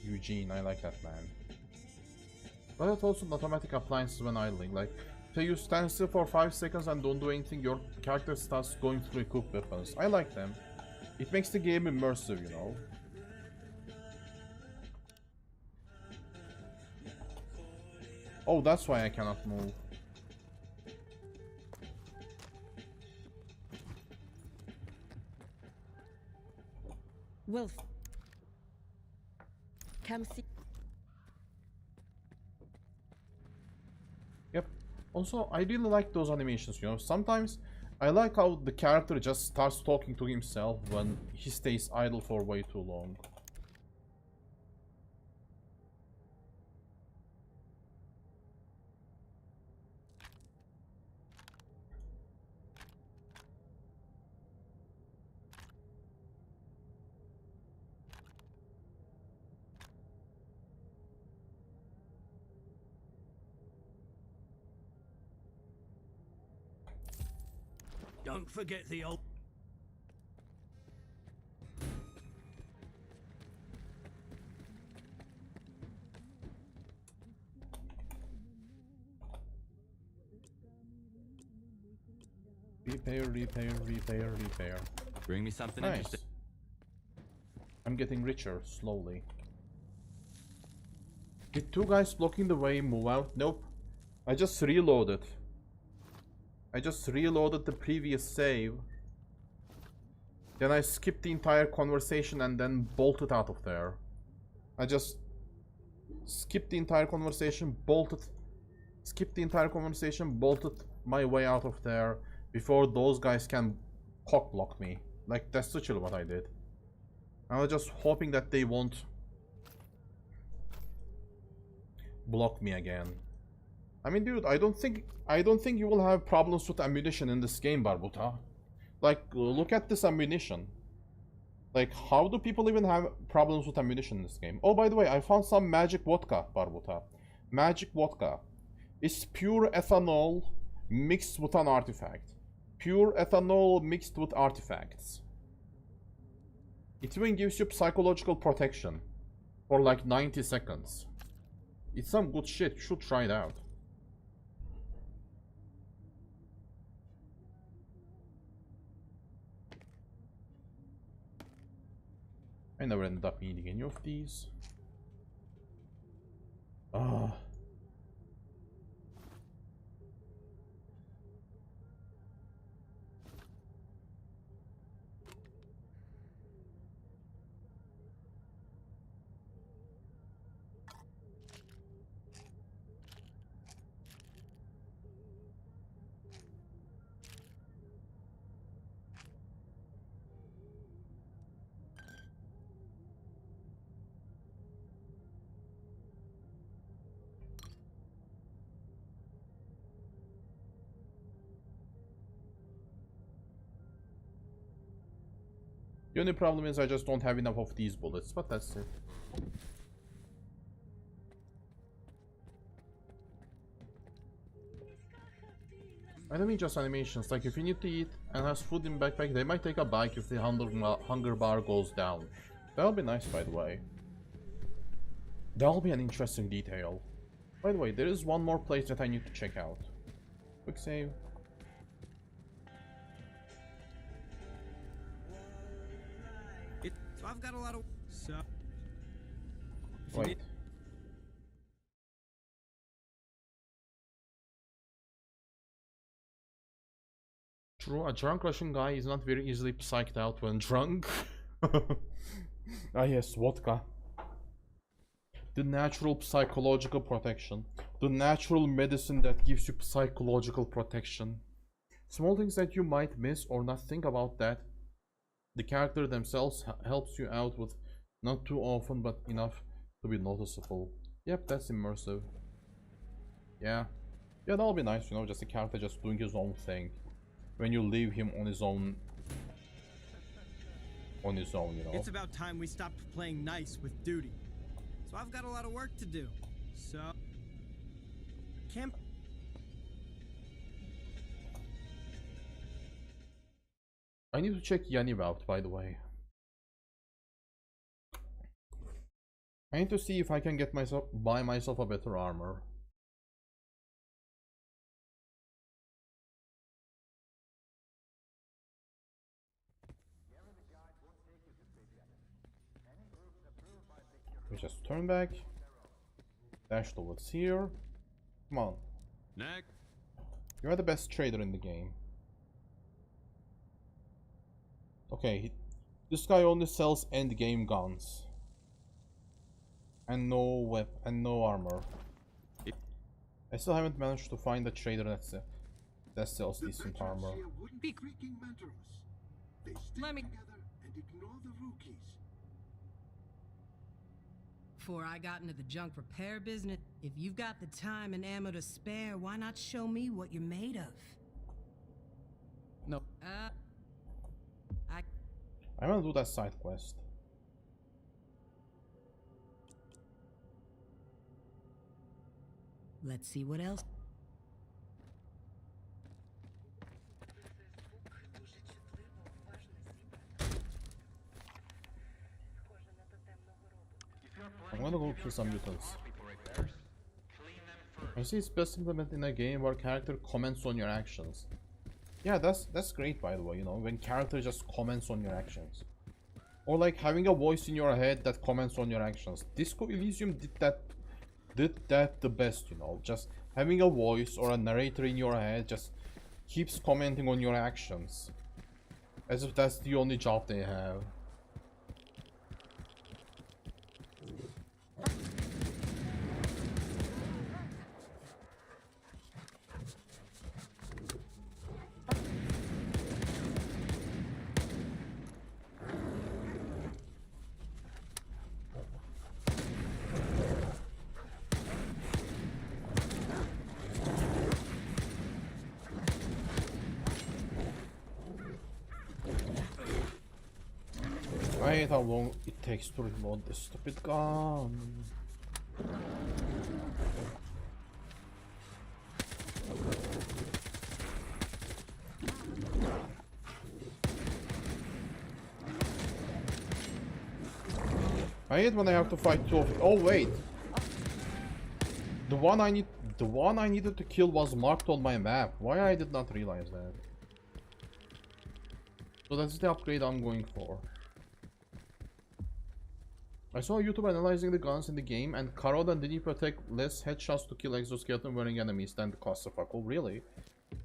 Eugene, I like that man. But it's also automatic appliances when idling. Like, say you stand still for 5 seconds and don't do anything, your character starts going through equipped weapons. I like them. It makes the game immersive, you know. Oh, that's why I cannot move. Wolf. Come see. Yep. Also, I really like those animations, you know. Sometimes I like how the character just starts talking to himself when he stays idle for way too long. Don't forget the old... Repair. bring me something Nice. interesting. I'm getting richer, slowly. Did two guys blocking the way move out? Nope. I just reloaded. I just reloaded the previous save. Then I skipped the entire conversation and then bolted out of there. I just skipped the entire conversation, bolted my way out of there before those guys can cock block me. Like, that's literally what I did. I was just hoping that they won't block me again. I mean, dude, I don't think you will have problems with ammunition in this game, Barbuta. Like, look at this ammunition. Like, how do people even have problems with ammunition in this game? Oh, by the way, I found some magic vodka, Barbuta. Magic vodka. It's pure ethanol mixed with an artifact. Pure ethanol mixed with artifacts. It even gives you psychological protection for like 90 seconds. It's some good shit. You should try it out. I never ended up needing any of these. Ah. The only problem is I just don't have enough of these bullets, but that's it. I don't mean just animations, like if you need to eat and has food in backpack, they might take a bike if the hunger bar goes down. That'll be nice, by the way. That'll be an interesting detail. By the way, there is one more place that I need to check out. Quick save. So I've got a lot of... So... Wait. True, a drunk Russian guy is not very easily psyched out when drunk. Ah yes, vodka. The natural psychological protection. The natural medicine that gives you psychological protection. Small things that you might miss or not think about that the character themselves helps you out with, not too often but enough to be noticeable. Yep, that's immersive. Yeah. Yeah, that'll be nice, you know, just a character just doing his own thing. When you leave him on his own, you know. It's about time we stopped playing nice with duty. So I've got a lot of work to do. So... Camp... I need to check Yaniv out, by the way. I need to see if I can buy myself a better armor. We just turn back. Dash towards here. Come on. Neck. You are the best trader in the game. Okay, this guy only sells end game guns. And no armor. I still haven't managed to find a trader that sells decent armor. Let me... Before I got into the junk repair business, if you've got the time and ammo to spare, why not show me what you're made of? No. I'm gonna do that side quest. Let's see what else. I'm gonna go kill some mutants. I see it's best implemented in a game where character comments on your actions. Yeah, that's great, by the way, you know, when character just comments on your actions. Or like having a voice in your head that comments on your actions. Disco Elysium did that the best, you know, just having a voice or a narrator in your head just keeps commenting on your actions. As if that's the only job they have. I hate how long it takes to reload this stupid gun. I hate when I have to fight two of it. Oh wait, the one I needed to kill was marked on my map. Why I did not realize that? So that's the upgrade I'm going for. I saw a YouTuber analyzing the guns in the game, and Karod and Dnipro take less headshots to kill exoskeleton wearing enemies than the clusterfuck. Oh really?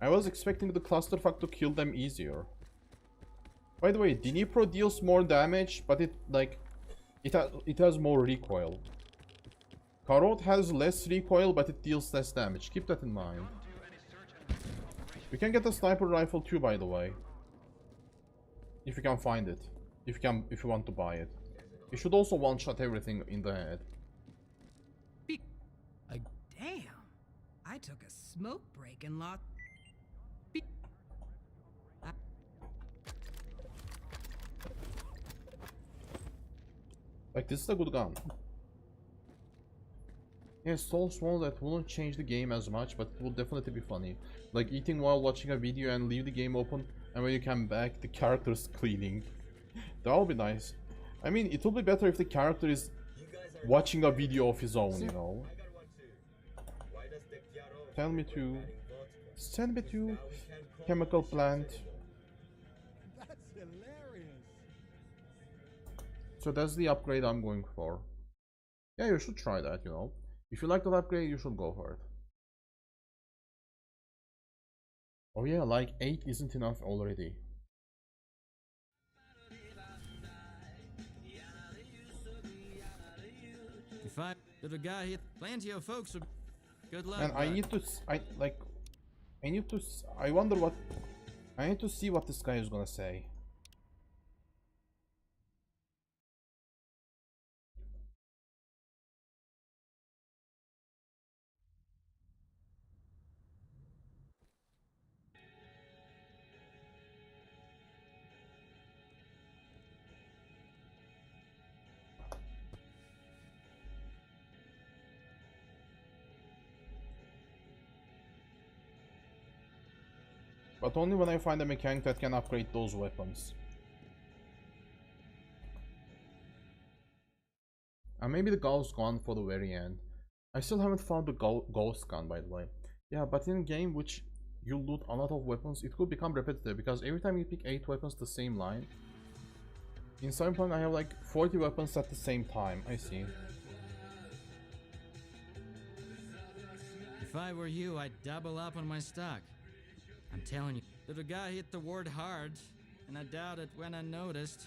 I was expecting the clusterfuck to kill them easier. By the way, Dnipro deals more damage, but it has more recoil. Karod has less recoil, but it deals less damage. Keep that in mind. You can get a sniper rifle too, by the way. If you can find it. If you want to buy it. You should also one-shot everything in the head. Damn! I took a smoke break and lost... Like, this is a good gun. Yeah, it's so small that wouldn't change the game as much, but it will definitely be funny. Like eating while watching a video and leave the game open, and when you come back, the character's cleaning. That would be nice. I mean, it would be better if the character is watching a video of his own, you know. Send me to chemical plant. That's hilarious. So that's the upgrade I'm going for. Yeah, you should try that, you know. If you like that upgrade, you should go for it. Oh yeah, like 8 isn't enough already. If I did a guy hit plenty of folks would good luck. And I need to I wonder what I need to see what this guy is gonna say. But only when I find a mechanic that can upgrade those weapons. And maybe the ghost gun for the very end. I still haven't found the ghost gun, by the way. Yeah, but in a game which you loot a lot of weapons, it could become repetitive because every time you pick 8 weapons the same line. In Cyberpunk I have like 40 weapons at the same time, I see. If I were you, I'd double up on my stock. I'm telling you, that a guy hit the word hard, and I doubt it when I noticed.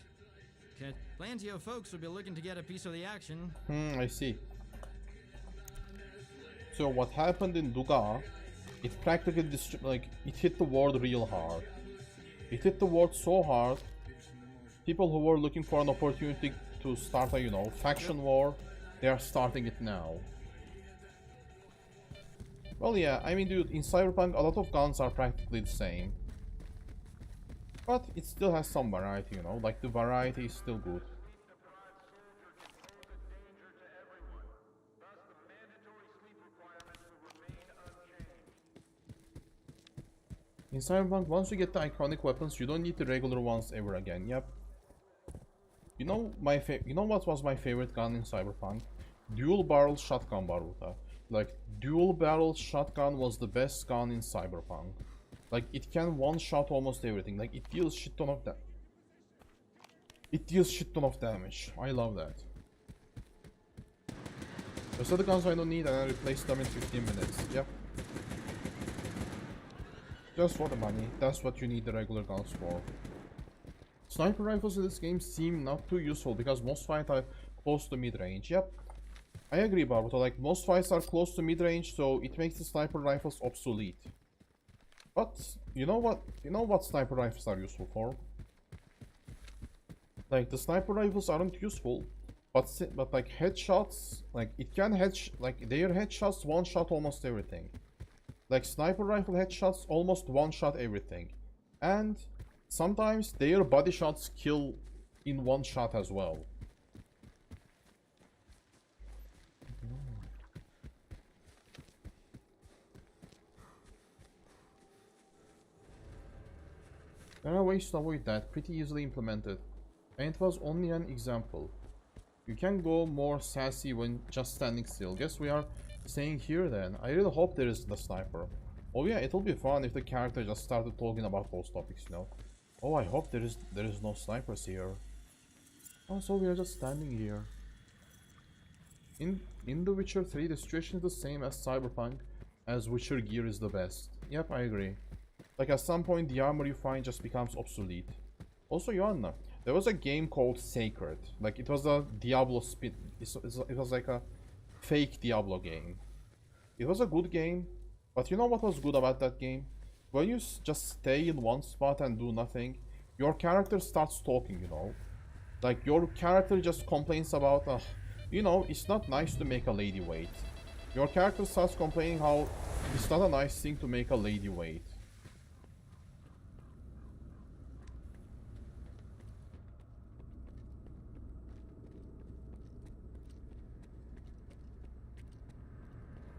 Okay, plenty of folks would be looking to get a piece of the action. I see. So what happened in Duga, it practically it hit the word real hard. It hit the word so hard, people who were looking for an opportunity to start a, you know, faction war, they are starting it now. Well, yeah, I mean, dude, in Cyberpunk, a lot of guns are practically the same. But it still has some variety, you know, like the variety is still good. In Cyberpunk, once you get the iconic weapons, you don't need the regular ones ever again. Yep. You know what was my favorite gun in Cyberpunk? Dual barrel shotgun Baruta. Like, dual barrel shotgun was the best gun in Cyberpunk. Like, it can one-shot almost everything. Like, it deals shit ton of that. It deals shit ton of damage. I love that. Those are the guns I don't need and I replace them in 15 minutes. Yep. Just for the money. That's what you need the regular guns for. Sniper rifles in this game seem not too useful because most fights are close to mid-range. Yep. I agree, Barbato. Like, most fights are close to mid-range, so it makes the sniper rifles obsolete. But you know what? You know what sniper rifles are useful for? Like, the sniper rifles aren't useful, but like headshots, like it can like their headshots one-shot almost everything. Like sniper rifle headshots almost one-shot everything, and sometimes their body shots kill in one shot as well. There are ways to avoid that, pretty easily implemented, and it was only an example. You can go more sassy when just standing still. Guess we are staying here then. I really hope there is the sniper. Oh yeah, it'll be fun if the character just started talking about those topics, you know. Oh, I hope there is no snipers here. Oh, so we are just standing here. In The Witcher 3, the situation is the same as Cyberpunk, as Witcher gear is the best. Yep, I agree. Like at some point the armor you find just becomes obsolete. Also, Joanna, there was a game called Sacred. Like it was a Diablo spin. It was like a fake Diablo game. It was a good game, but you know what was good about that game? When you just stay in one spot and do nothing, your character starts talking, you know? Like your character just complains about, you know, it's not nice to make a lady wait. Your character starts complaining how it's not a nice thing to make a lady wait.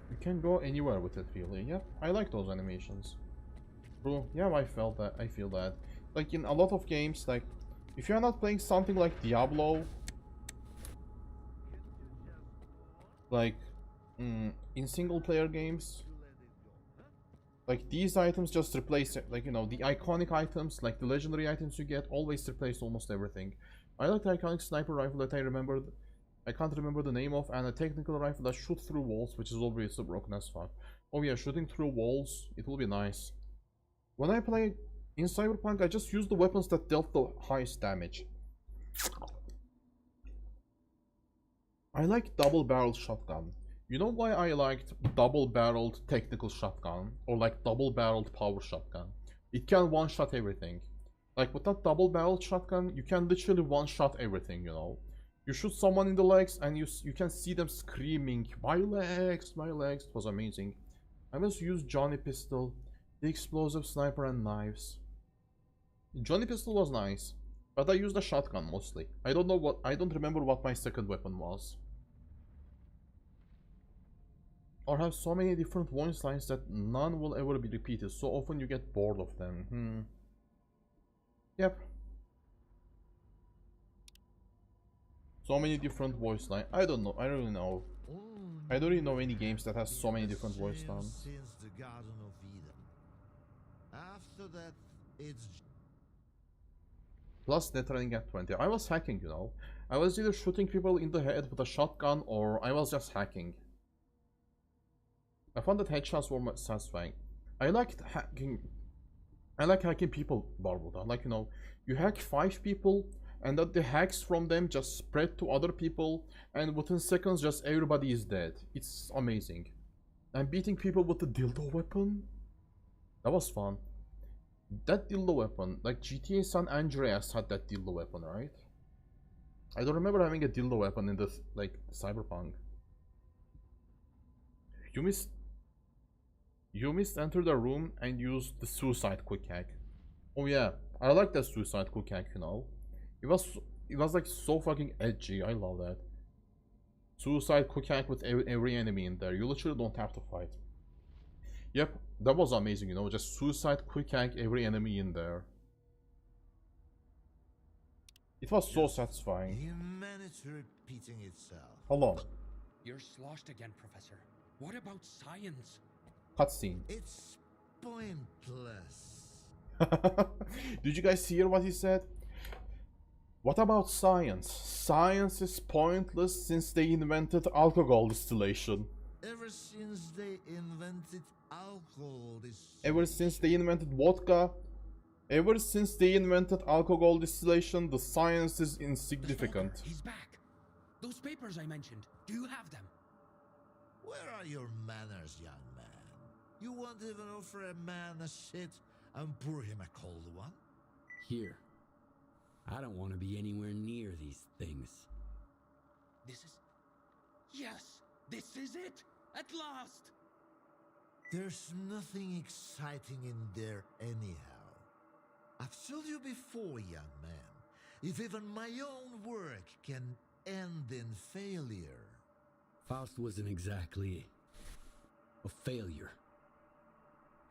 You can go anywhere with it, really. Yeah, I like those animations. Bro, yeah, I feel that. Like in a lot of games, like if you're not playing something like Diablo, like in single player games, like these items just replace it. Like, you know, the iconic items, like the legendary items you get, always replace almost everything. I like the iconic sniper rifle that I can't remember the name of, and a technical rifle that shoots through walls, which is obviously broken as fuck. Oh yeah, shooting through walls, it will be nice. When I play in Cyberpunk, I just use the weapons that dealt the highest damage. I like double-barreled shotgun. You know why I liked double-barreled technical shotgun? Or like double-barreled power shotgun? It can one-shot everything. Like with that double-barreled shotgun, you can literally one-shot everything, you know? You shoot someone in the legs and you can see them screaming, my legs, my legs. It was amazing. I must use Johnny Pistol, the explosive sniper and knives. Johnny Pistol was nice, but I used a shotgun mostly. I don't remember what my second weapon was. Or have so many different voice lines that none will ever be repeated, so often you get bored of them. Yep. So many different voice lines. I don't know. I don't really know. I don't really know any games that has so many different voice lines. Since the Garden of Eden. After that, it's Plus net running at 20. I was hacking, you know. I was either shooting people in the head with a shotgun or I was just hacking. I found that headshots were satisfying. I liked hacking. I like hacking people, Barbuda. Like, you know, you hack 5 people and that the hacks from them just spread to other people and within seconds just everybody is dead. It's amazing. And beating people with the dildo weapon? That was fun. That dildo weapon, like GTA San Andreas had that dildo weapon, right? I don't remember having a dildo weapon in the, like, Cyberpunk. You missed enter the room and use the suicide quick hack. Oh yeah, I like that suicide quick hack, you know. It was like so fucking edgy. I love that. Suicide quick hack with every enemy in there. You literally don't have to fight. Yep, that was amazing, you know, just suicide quick hack every enemy in there. It was so satisfying. humanity repeating itself. Hello. You're sloshed again, Professor. What about science? Cutscene. It's pointless. Did you guys hear what he said? What about science? Science is pointless since they invented alcohol distillation. Ever since they invented alcohol, Ever since they invented vodka, ever since they invented alcohol distillation, the science is insignificant. Stalker, he's back. Those papers I mentioned, do you have them? Where are your manners, young man? You won't even offer a man a shit and pour him a cold one? Here. I don't want to be anywhere near these things. This is... Yes, this is it! At last! There's nothing exciting in there anyhow. I've told you before, young man, if even my own work can end in failure. Faust wasn't exactly a failure,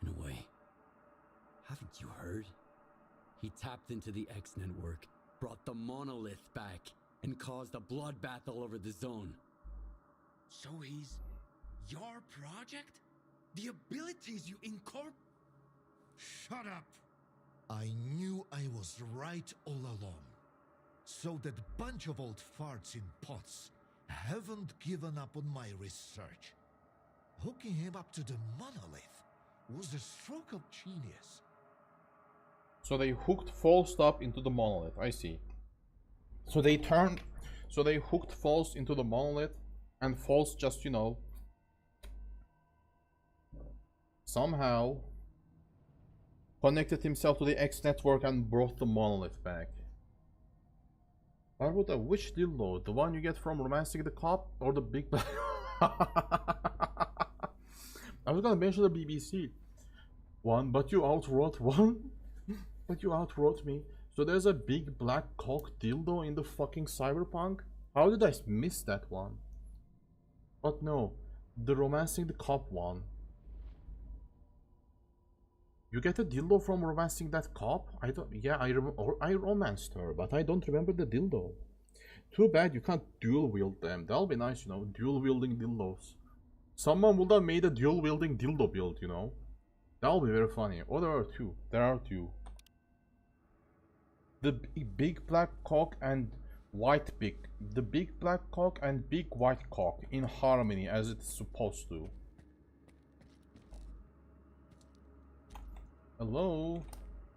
in a way. Haven't you heard? He tapped into the X network, brought the monolith back, and caused a bloodbath all over the zone. So he's... your project? The abilities you incorporate... Shut up! I knew I was right all along. So that bunch of old farts in pots haven't given up on my research. Hooking him up to the monolith was a stroke of genius. So they hooked Faust up into the monolith, I see. So they hooked Faust into the monolith and Faust just, you know, somehow connected himself to the X network and brought the monolith back. Barbuda, which dildo? The one you get from romancing the cop or the big black? I was gonna mention the BBC one, but you outwrote one. But you outwrote me. So there's a big black cock dildo in the fucking Cyberpunk? How did I miss that one? But no, the romancing the cop one. You get a dildo from romancing that cop? I don't. Yeah, I romanced her, but I don't remember the dildo. Too bad you can't dual wield them. That'll be nice, you know, dual wielding dildos. Someone would have made a dual wielding dildo build, you know. That'll be very funny. Oh, there are two. There are two. big black cock and the big black cock and big white cock in harmony as it's supposed to. Hello?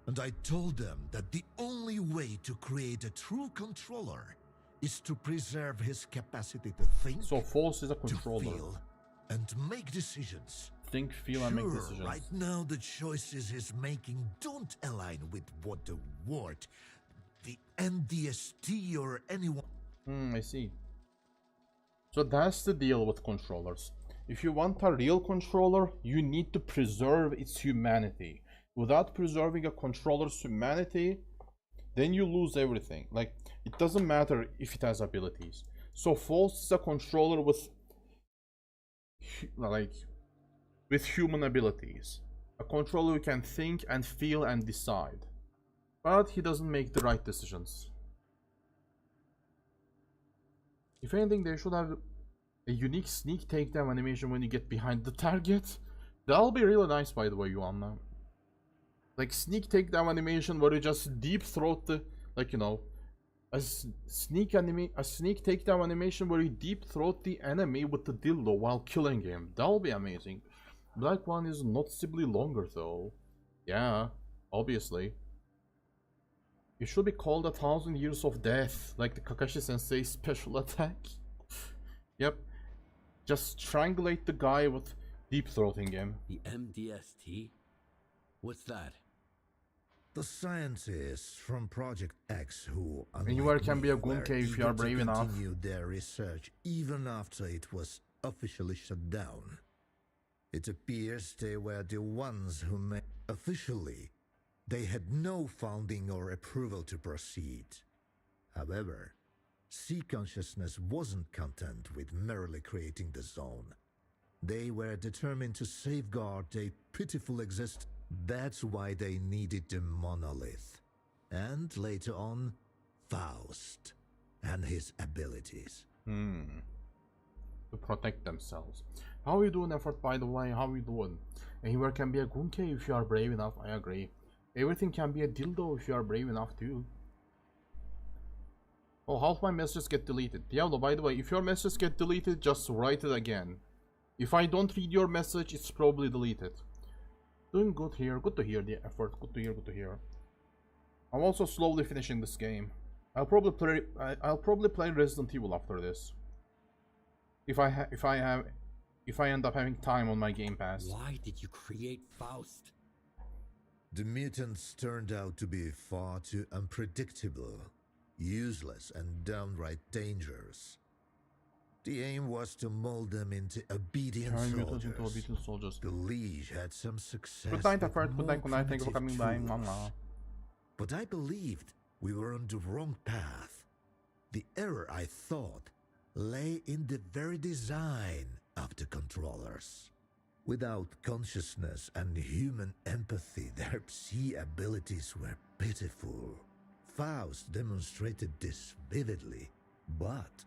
And I told them that the only way to create a true controller is to preserve his capacity to think, So false is a to controller. feel, and make decisions. Think, feel, and make decisions. Right now the choices he's making don't align with what the Ward, the MDST, or anyone... I see. So that's the deal with controllers. If you want a real controller, you need to preserve its humanity. Without preserving a controller's humanity, then you lose everything. Like, it doesn't matter if it has abilities. So false is a controller with human abilities. A controller who can think and feel and decide. But he doesn't make the right decisions. If anything, they should have a unique sneak takedown animation when you get behind the target. That'll be really nice, by the way, Yuanna. Like sneak takedown animation where you just deep throat the, like, you know, a sneak takedown animation where you deep throat the enemy with the dildo while killing him. That'll be amazing. Black one is noticeably longer though. Yeah, obviously. It should be called 1,000 Years of Death, like the Kakashi Sensei special attack. Yep. Just strangulate the guy with deep throating him. The MDST? What's that? The scientists from Project X who, Anywhere can be a were Gunke if you eager are brave to enough. continue their research even after it was officially shut down. It appears they were the ones who made... Officially, they had no funding or approval to proceed. However, Sea Consciousness wasn't content with merely creating the zone. They were determined to safeguard a pitiful existence. That's why they needed the monolith. And later on, Faust and his abilities. To protect themselves. How you doing, Effort, by the way? How you doing? Anywhere can be a Gunke if you are brave enough, I agree. Everything can be a dildo if you are brave enough too. Oh, half my messages get deleted. Diablo, by the way, if your messages get deleted, just write it again. If I don't read your message, it's probably deleted. Doing good here. Good to hear the effort. Good to hear. Good to hear. I'm also slowly finishing this game. I'll probably play Resident Evil after this. If I end up having time on my Game Pass. Why did you create Faust? The mutants turned out to be far too unpredictable, useless, and downright dangerous. The aim was to mold them into obedient soldiers. The Liege had some success. Good night, Effort. Good night. Thank you for coming by. Mama. But I believed we were on the wrong path. The error, I thought, lay in the very design of the controllers. Without consciousness and human empathy, their psi abilities were pitiful. Faust demonstrated this vividly, but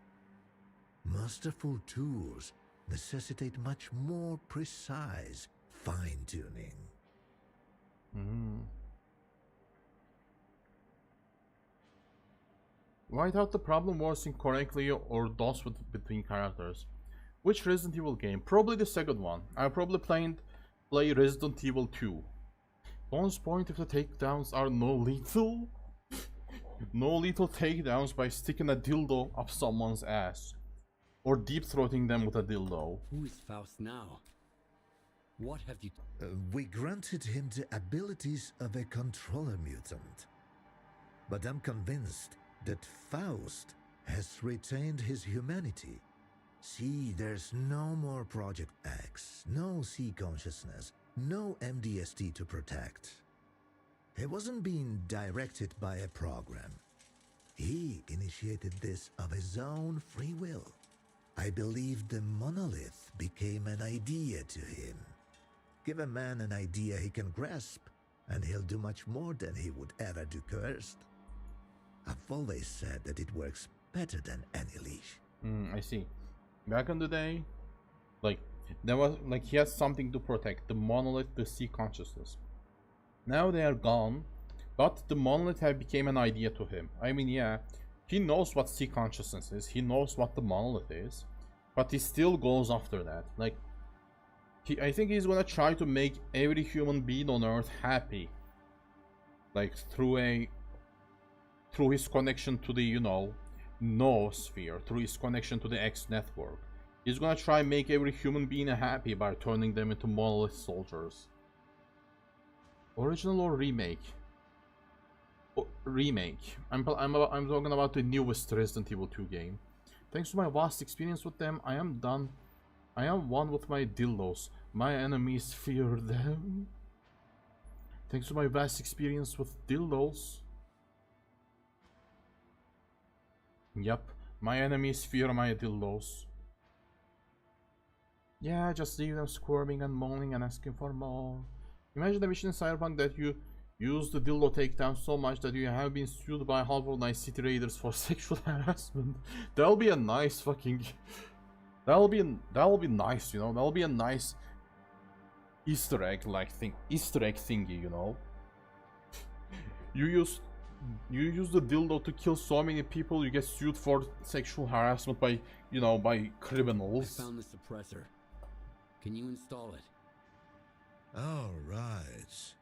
masterful tools necessitate much more precise fine-tuning. Why thought the problem was incorrectly or DOS between characters? Which Resident Evil game? Probably the second one. I probably play Resident Evil 2. Bonus point if the takedowns are no lethal. No lethal takedowns by sticking a dildo up someone's ass. Or deep throating them with a dildo. Who is Faust now? What have you... We granted him the abilities of a controller mutant. But I'm convinced that Faust has retained his humanity. See, there's no more Project X, no Sea Consciousness, no MDST to protect. He wasn't being directed by a program. He initiated this of his own free will. I believe the monolith became an idea to him. Give a man an idea he can grasp, and he'll do much more than he would ever do cursed. I've always said that it works better than any leash. I see. Back in the day, there was he has something to protect, the monolith, the Sea Consciousness. Now they are gone. But the monolith have became an idea to him. I mean, yeah, he knows what sea consciousness is, he knows what the monolith is, but he still goes after that. Like, I think he's gonna try to make every human being on Earth happy. Like, through his connection to the, you know, noosphere, through his connection to the X network. He's gonna try and make every human being happy by turning them into monolith soldiers. Original or remake? Remake. I'm talking about the newest Resident Evil 2 game. Thanks to my vast experience with them, I am one with my dildos. My enemies fear them. Thanks to my vast experience with dildos. Yep, my enemies fear my dildos. Yeah, just leave them squirming and moaning and asking for more. Imagine the mission in Cyberpunk that you use the dildo takedown so much that you have been sued by half of Night City Raiders for sexual harassment. That'll be a nice fucking... That'll be nice, you know? That'll be a nice Easter egg thingy, you know? You use the dildo to kill so many people, you get sued for sexual harassment by, you know, by criminals. I found the suppressor. Can you install it? All right.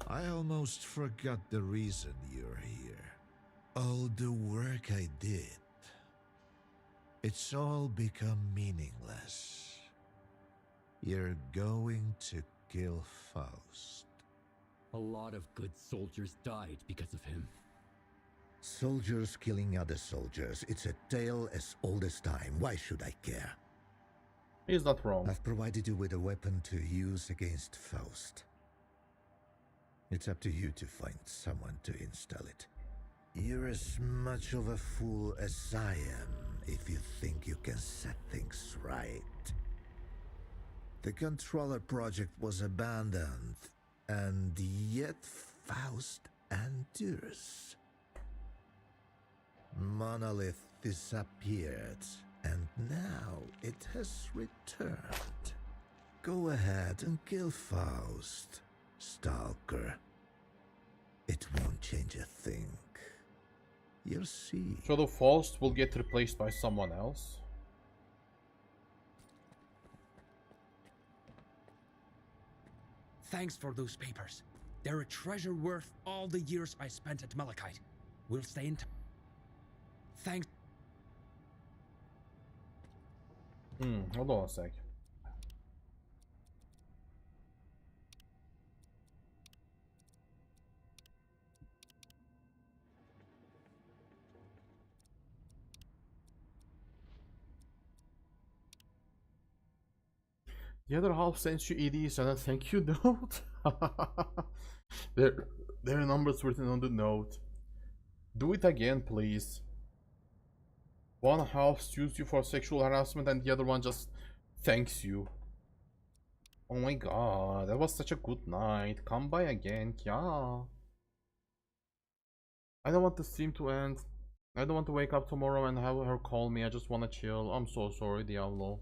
I almost forgot the reason you're here. All the work I did. It's all become meaningless. You're going to kill Faust. A lot of good soldiers died because of him. Soldiers killing other soldiers. It's a tale as old as time. Why should I care? He's not wrong. I've provided you with a weapon to use against Faust. It's up to you to find someone to install it. You're as much of a fool as I am if you think you can set things right. The controller project was abandoned, and yet Faust endures. Monolith disappeared, and now it has returned. Go ahead and kill Faust, Stalker. It won't change a thing. You'll see. So the Faust will get replaced by someone else? Thanks for those papers. They're a treasure worth all the years I spent at Malachite. We'll stay in touch. Thanks. Hold on a sec. The other half sends you EDs and a thank you note. There are numbers written on the note. Do it again, please. One half sues you for sexual harassment and the other one just thanks you. Oh my god, that was such a good night. Come by again, yeah. I don't want the stream to end. I don't want to wake up tomorrow and have her call me. I just want to chill. I'm so sorry, Diablo.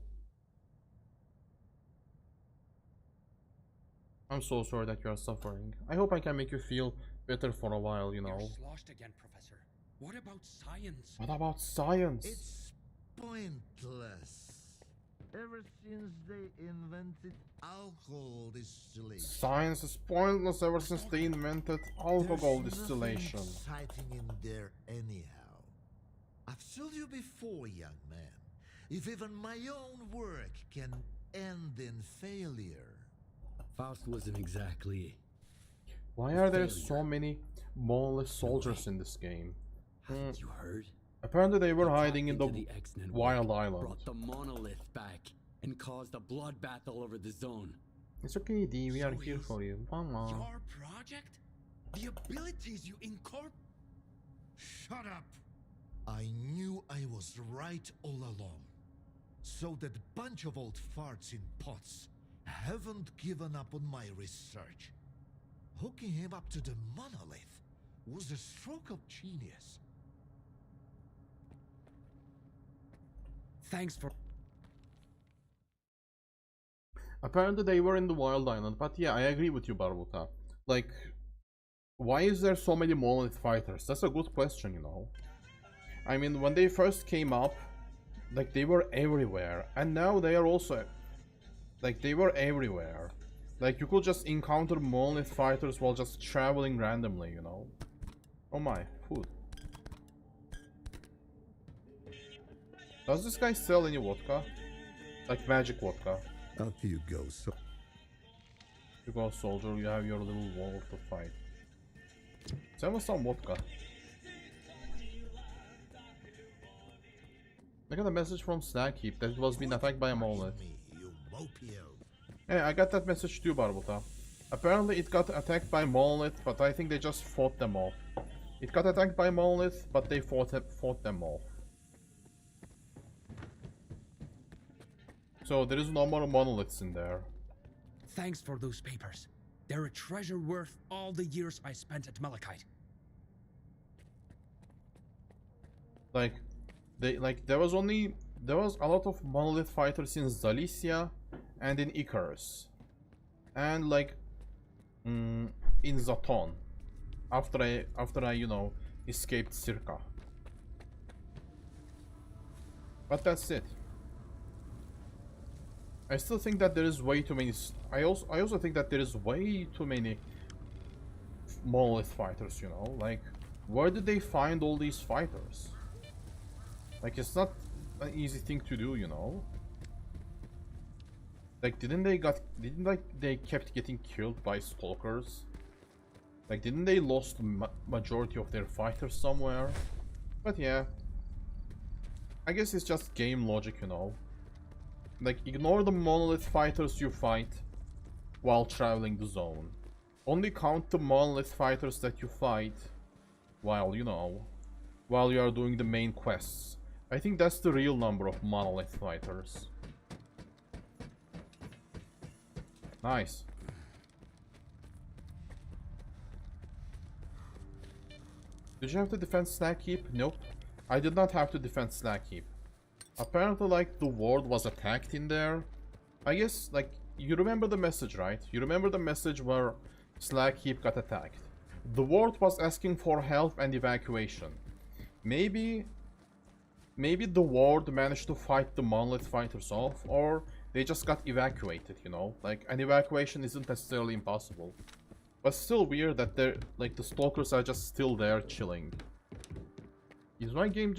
I'm so sorry that you are suffering. I hope I can make you feel better for a while, you know. You're sloshed again, Professor. What about science? What about science? It's pointless. Ever since they invented alcohol distillation. Science is pointless ever since they invented alcohol distillation. There's nothing exciting in there anyhow. I've told you before, young man. If even my own work can end in failure. Faust wasn't exactly... Why are there so many monolith soldiers in this game? Haven't you heard? Apparently they were He hiding in tapped the into X-network, Wild Island. brought the monolith back, and caused a bloodbath all over the zone. It's okay, D. We are here it's for you. Come on. Your project? The abilities you incorporate? Shut up! I knew I was right all along. So that bunch of old farts in pots haven't given up on my research. Hooking him up to the monolith was a stroke of genius. Thanks for... Apparently they were in the Wild Island, but yeah, I agree with you, Barbuta. Like, why is there so many monolith fighters? That's a good question, you know. I mean, when they first came up, like, they were everywhere, and now they are also, like, they were everywhere. Like, you could just encounter monolith fighters while just traveling randomly, you know. Oh my, food. Does this guy sell any vodka? Like magic vodka? Up you go, so. You go, soldier, you have your little wall to fight. Sell us some vodka. I got a message from Snack Heap that it was being attacked by a monolith. Yeah, I got that message too, Barbuta. Apparently it got attacked by monolith, but I think they just fought them off. It got attacked by monolith, but they fought them off. So there is no more monoliths in there. Thanks for those papers. They're a treasure worth all the years I spent at Malachite. Like, there was a lot of monolith fighters in Zalicia and in Icarus, and like in Zaton after I you know, escaped Circa. But that's it. I still think that there is way too many. I also think that there is way too many monolith fighters. You know, like, where did they find all these fighters? Like, it's not an easy thing to do, you know. Like, didn't they kept getting killed by stalkers? Like, didn't they lost majority of their fighters somewhere? But yeah, I guess it's just game logic, you know. Like, ignore the monolith fighters you fight while traveling the zone. Only count the monolith fighters that you fight while, you know, while you are doing the main quests. I think that's the real number of monolith fighters. Nice. Did you have to defend Snack Heap? Nope. I did not have to defend Snack Heap. Apparently, like, the ward was attacked in there. I guess, like, you remember the message, right? You remember the message where Snack Heap got attacked. The ward was asking for help and evacuation. Maybe the ward managed to fight the monolith fighters off, or they just got evacuated, you know? Like, an evacuation isn't necessarily impossible. But still weird that they're, like, the stalkers are just still there chilling. Is my game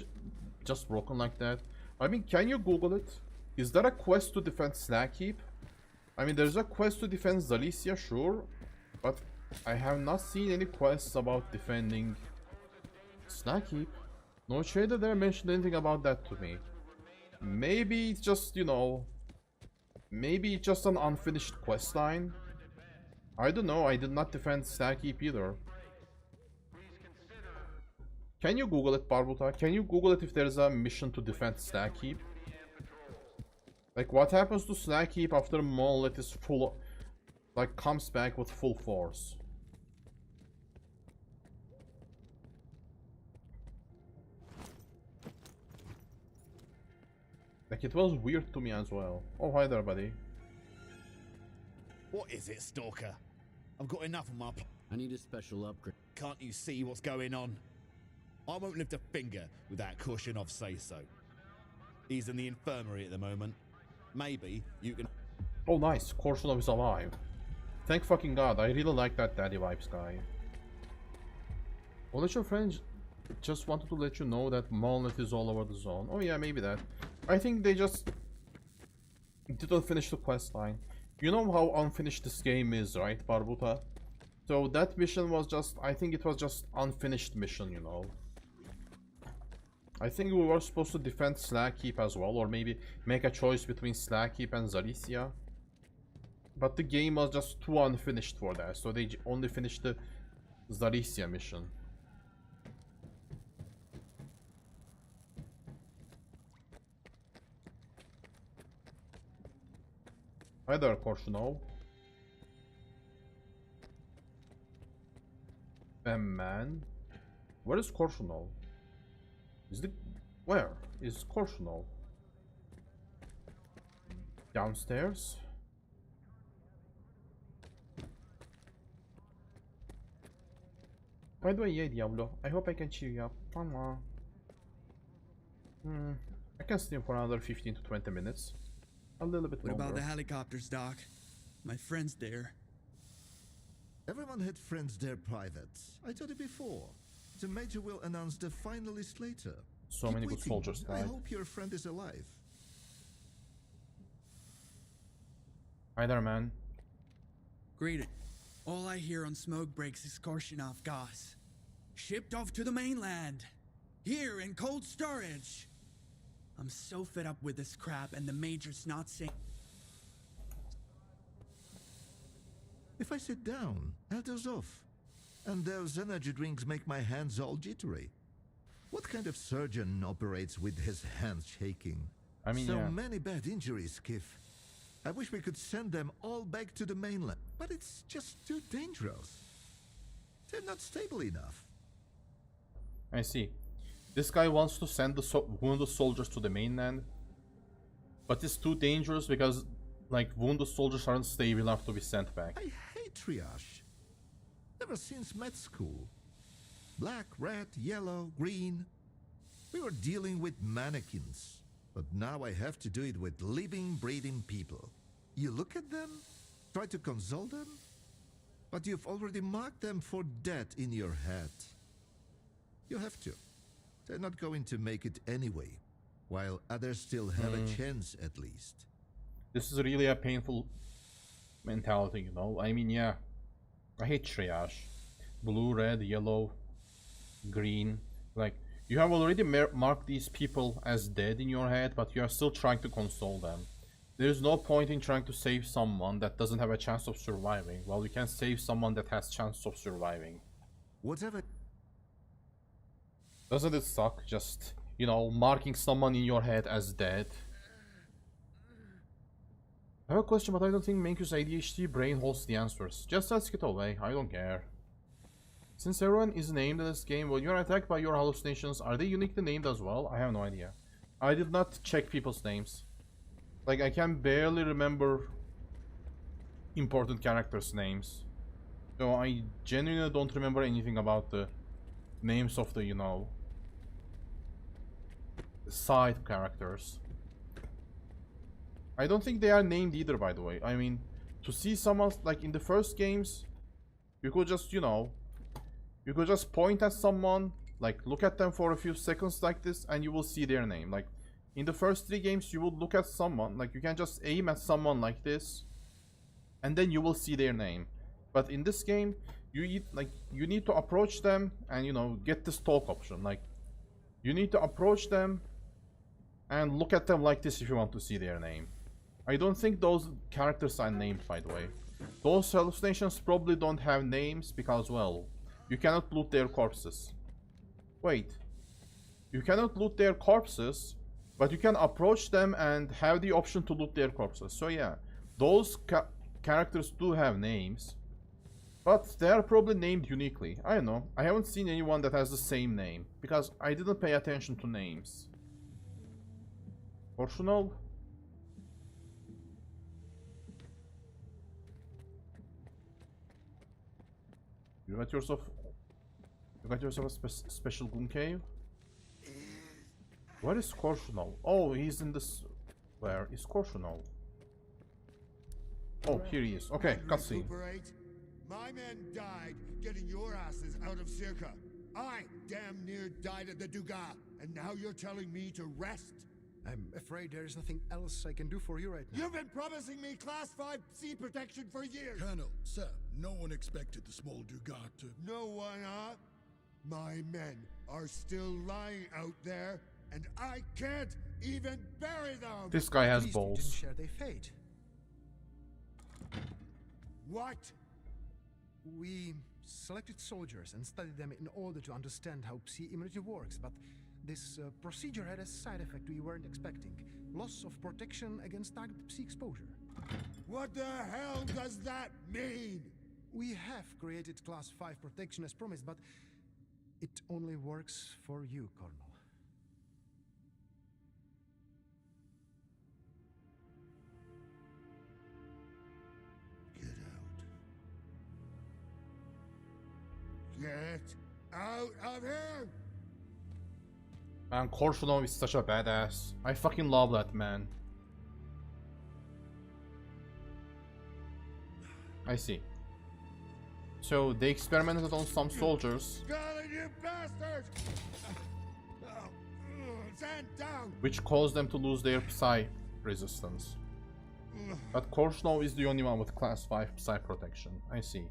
just broken like that? I mean, can you Google it? Is there a quest to defend Snack Heap? I mean, there's a quest to defend Zalicia, sure. But I have not seen any quests about defending Snack Heap. No shader there mentioned anything about that to me. Maybe it's just, you know, maybe it's just an unfinished quest line. I don't know, I did not defend Snack Heap either. Can you Google it, Barbuta? Can you Google it if there's a mission to defend Snack Heap? Like, what happens to Snack Heap after Monolith is full, like, comes back with full force? Like, it was weird to me as well. Oh, hi there, buddy. What is it, Stalker? I've got enough on my plate. I need a special upgrade. Can't you see what's going on? I won't lift a finger without Korshunov say so. He's in the infirmary at the moment. Maybe you can... Oh, nice. Korshunov is alive. Thank fucking god. I really like that Daddy Vibes guy. Well, let your friends just wanted to let you know that Monolith is all over the zone. Oh yeah, maybe that. I think they just didn't finish the quest line. You know how unfinished this game is, right, Barbuta? So that mission was just, I think it was just unfinished mission, you know. I think we were supposed to defend Snack Heap as well, or maybe make a choice between Snack Heap and Zalicia. But the game was just too unfinished for that, so they only finished the Zalicia mission. Hi there, Korshunov. Man, where is Korshunov? Where is Korshunov? Downstairs? By the way, yeah, Diablo, I hope I can cheer you up. Come on. I can stream for another 15 to 20 minutes. A little bit What longer. about the helicopters, Doc? My friend's there. Everyone had friends there privates. I told you before. The Major will announce the finalist later. So Keep many good waiting. soldiers I died. hope your friend is alive. Hi there, man. Greeting. All I hear on smoke breaks is Korshinov gas. Shipped off to the mainland. Here in cold storage. I'm so fed up with this crap and the Major's not saying... If I sit down, I'll doze off. And those energy drinks make my hands all jittery. What kind of surgeon operates with his hands shaking? I mean, so yeah. many bad injuries, Skiff. I wish we could send them all back to the mainland, but it's just too dangerous. They're not stable enough. I see. This guy wants to send the wounded soldiers to the mainland, but it's too dangerous because, like, wounded soldiers aren't stable enough to be sent back. I hate triage. Ever since med school. Black, red, yellow, green. We were dealing with mannequins. But now I have to do it with living, breathing people. You look at them, try to console them, but you've already marked them for death in your head. You have to. They're not going to make it anyway, while others still have a chance at least. This is really a painful mentality, you know? I mean, yeah. I hate triage. Blue, red, yellow, green. Like, you have already marked these people as dead in your head, but you are still trying to console them. There is no point in trying to save someone that doesn't have a chance of surviving, while you can save someone that has chance of surviving. Whatever. Doesn't it suck, just, you know, marking someone in your head as dead? I have a question, but I don't think Manky's ADHD brain holds the answers. Just ask it away, I don't care. Since everyone is named in this game, when you are attacked by your hallucinations, are they uniquely named as well? I have no idea. I did not check people's names. Like, I can barely remember important characters' names. So I genuinely don't remember anything about the names of the, you know, side characters. I don't think they are named either, by the way. I mean, to see someone, like in the first games, you could just, you know, you could just point at someone, like look at them for a few seconds like this, and you will see their name. Like, in the first 3 games, you would look at someone, like you can just aim at someone like this, and then you will see their name. But in this game, you need to approach them and, you know, get this talk option. Like, you need to approach them and look at them like this if you want to see their name. I don't think those characters are named, by the way. Those hallucinations probably don't have names because, well, you cannot loot their corpses. Wait. You cannot loot their corpses, but you can approach them and have the option to loot their corpses. So yeah, those characters do have names, but they are probably named uniquely. I don't know. I haven't seen anyone that has the same name, because I didn't pay attention to names. Portional? You got yourself a special goon cave? Where is Korshunov? Oh, he's in this... Where is Korshunov? Oh, here he is. Okay, cutscene. My men died getting your asses out of Sirka. I damn near died at the Duga, and now you're telling me to rest? I'm afraid there is nothing else I can do for you right now. You've been promising me Class 5 sea protection for years! Colonel, sir, no one expected the small Dugat to... No one, huh? My men are still lying out there, and I can't even bury them! This guy has At least balls. You didn't share their fate. What? We selected soldiers and studied them in order to understand how Psi immunity works, but this procedure had a side effect we weren't expecting. Loss of protection against targeted Psi exposure. What the hell does that mean? We have created Class 5 protection as promised, but it only works for you, Colonel. Get Here! Man, Korshunov is such a badass. I fucking love that man. I see. So they experimented on some soldiers, Stalin, you bastards! Stand down! which caused them to lose their Psy resistance. But Korshunov is the only one with class 5 Psy protection. I see.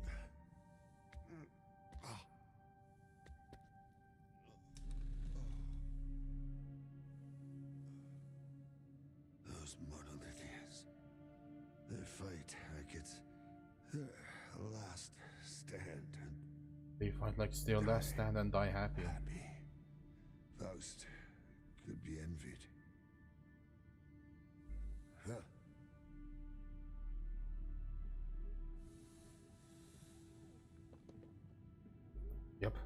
Those monolithians. They fight like it's their last stand. They fight like it's their last stand and die happy. Faust could be envied. Huh. Yep.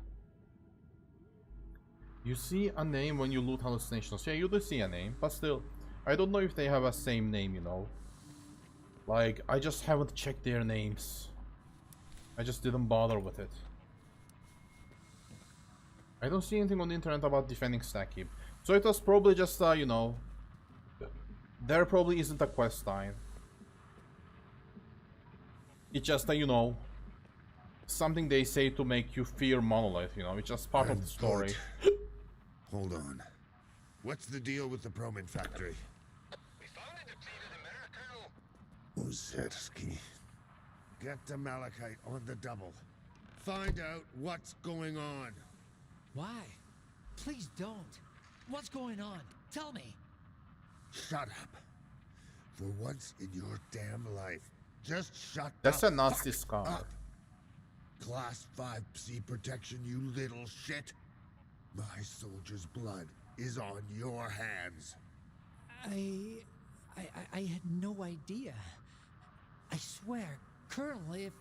You see a name when you loot hallucinations. Yeah, you do see a name, but still, I don't know if they have a same name, you know. Like, I just haven't checked their names. I just didn't bother with it. I don't see anything on the internet about defending Stack Keep. So it was probably just, you know, there probably isn't a quest line. It's just, you know, something they say to make you fear Monolith, you know, it's just part of the story. Hold on. What's the deal with the Promin factory? We found it depleted in Colonel. Ozersky. Get to Malachite on the double. Find out what's going on. Why? Please don't. What's going on? Tell me. Shut up. For once in your damn life, just shut That's the a nasty fuck scar. up. Class 5C protection, you little shit. My soldier's blood is on your hands. I had no idea. I swear, Colonel, if...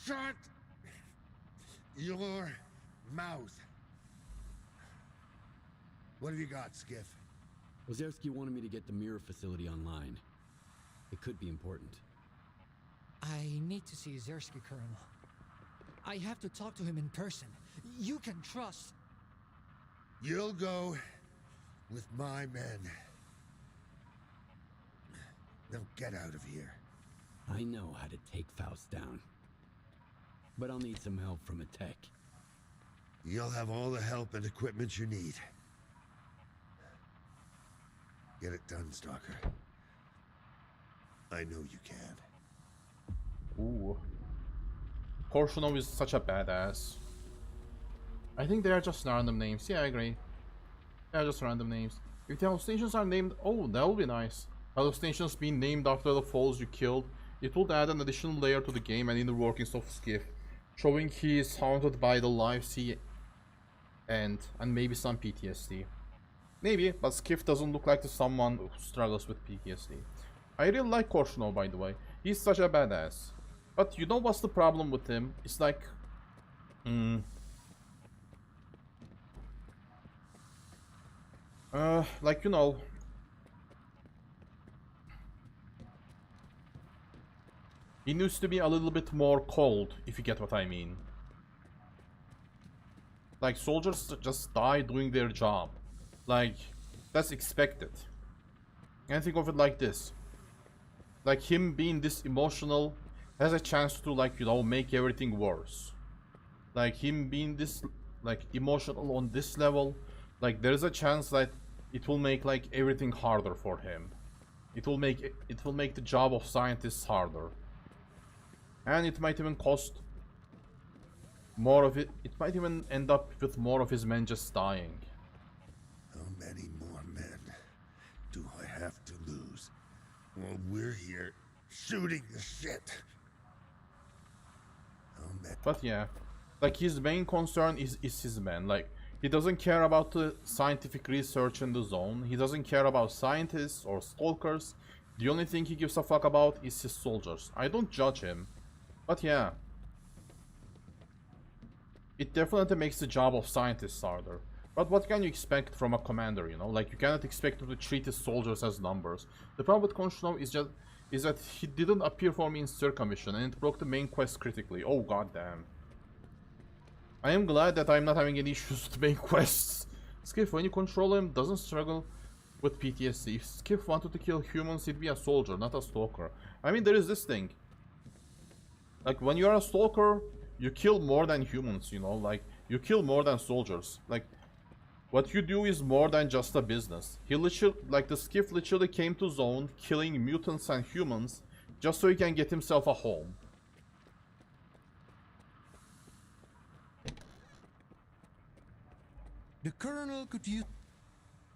Shut your mouth. What have you got, Skiff? Ozersky wanted me to get the mirror facility online. It could be important. I need to see Zersky, Colonel. I have to talk to him in person. You can trust... You'll go with my men. Now get out of here. I know how to take Faust down. But I'll need some help from a tech. You'll have all the help and equipment you need. Get it done, Stalker. I know you can. Ooh. Korshunov is such a badass. I think they are just random names. Yeah, I agree. They are just random names. If the hallucinations are named... Oh, that would be nice. Hallucinations being named after the foes you killed. It would add an additional layer to the game and inner workings of Skiff. Showing he is haunted by the lives he and maybe some PTSD. Maybe, but Skiff doesn't look like someone who struggles with PTSD. I really like Korshunov, by the way. He's such a badass. But you know what's the problem with him? It's like... like, you know... He needs to be a little bit more cold, if you get what I mean. Like, soldiers just die doing their job. Like, that's expected. And think of it like this. Like, him being this emotional has a chance to, like, you know, make everything worse. Like, him being this, like, emotional on this level, like, there's a chance that it will make, like, everything harder for him. It will make the job of scientists harder. And it might even cost more of it. It might even end up with more of his men just dying. How many more men do I have to lose while we're here shooting the shit? But yeah, like, his main concern is his men. Like, he doesn't care about the scientific research in the zone. He doesn't care about scientists or stalkers. The only thing he gives a fuck about is his soldiers. I don't judge him. But yeah, it definitely makes the job of scientists harder. But what can you expect from a commander, you know? Like, you cannot expect him to treat his soldiers as numbers. The problem with Korshunov is that he didn't appear for me in Circa mission, and it broke the main quest critically. Oh goddamn. I am glad that I'm not having any issues to make quests. Skiff, when you control him, doesn't struggle with PTSD. If Skiff wanted to kill humans, he'd be a soldier, not a stalker. I mean, there is this thing. Like, when you're a stalker, you kill more than humans, you know? Like, you kill more than soldiers. Like, what you do is more than just a business. He literally, like, the Skiff literally came to Zone, killing mutants and humans, just so he can get himself a home. The Colonel could use...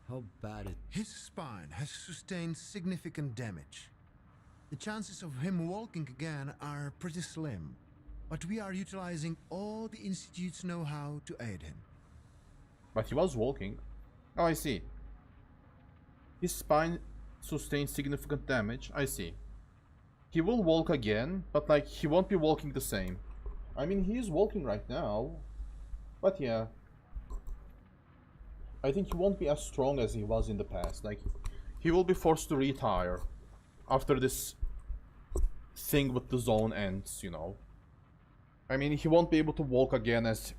How bad it... His spine has sustained significant damage. The chances of him walking again are pretty slim, but we are utilizing all the Institute's know-how to aid him. But he was walking. Oh, I see. His spine sustained significant damage. I see. He will walk again, but like, he won't be walking the same. I mean, he is walking right now. But yeah. I think he won't be as strong as he was in the past. Like, he will be forced to retire after this thing with the Zone ends, you know. I mean, he won't be able to walk again as...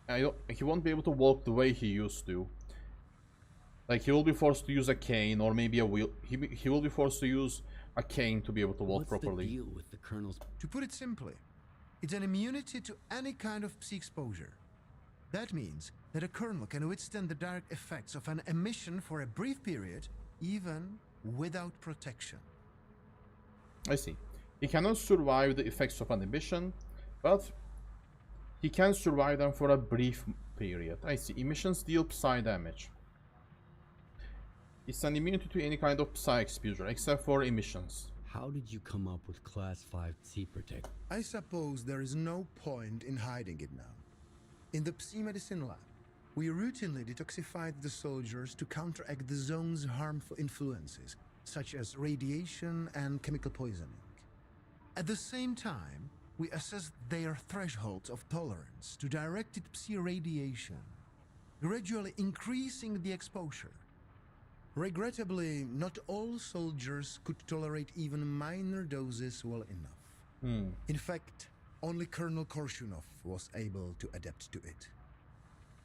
he won't be able to walk the way he used to. Like, he will be forced to use a cane or maybe a wheel. He will be forced to use a cane to be able to walk properly. What's the deal with the Colonel's... To put it simply, it's an immunity to any kind of psi exposure. That means that a Colonel can withstand the direct effects of an emission for a brief period, even without protection. I see. He cannot survive the effects of an emission, but he can survive them for a brief period. I see. Emissions deal psi damage. It's an immunity to any kind of psi exposure, except for emissions. How did you come up with Class 5 Psi Protect? I suppose there is no point in hiding it now. In the Psi Medicine Lab, we routinely detoxified the soldiers to counteract the Zone's harmful influences, such as radiation and chemical poisoning. At the same time, we assessed their thresholds of tolerance to directed Psi radiation, gradually increasing the exposure. Regrettably, not all soldiers could tolerate even minor doses well enough. In fact, only Colonel Korshunov was able to adapt to it.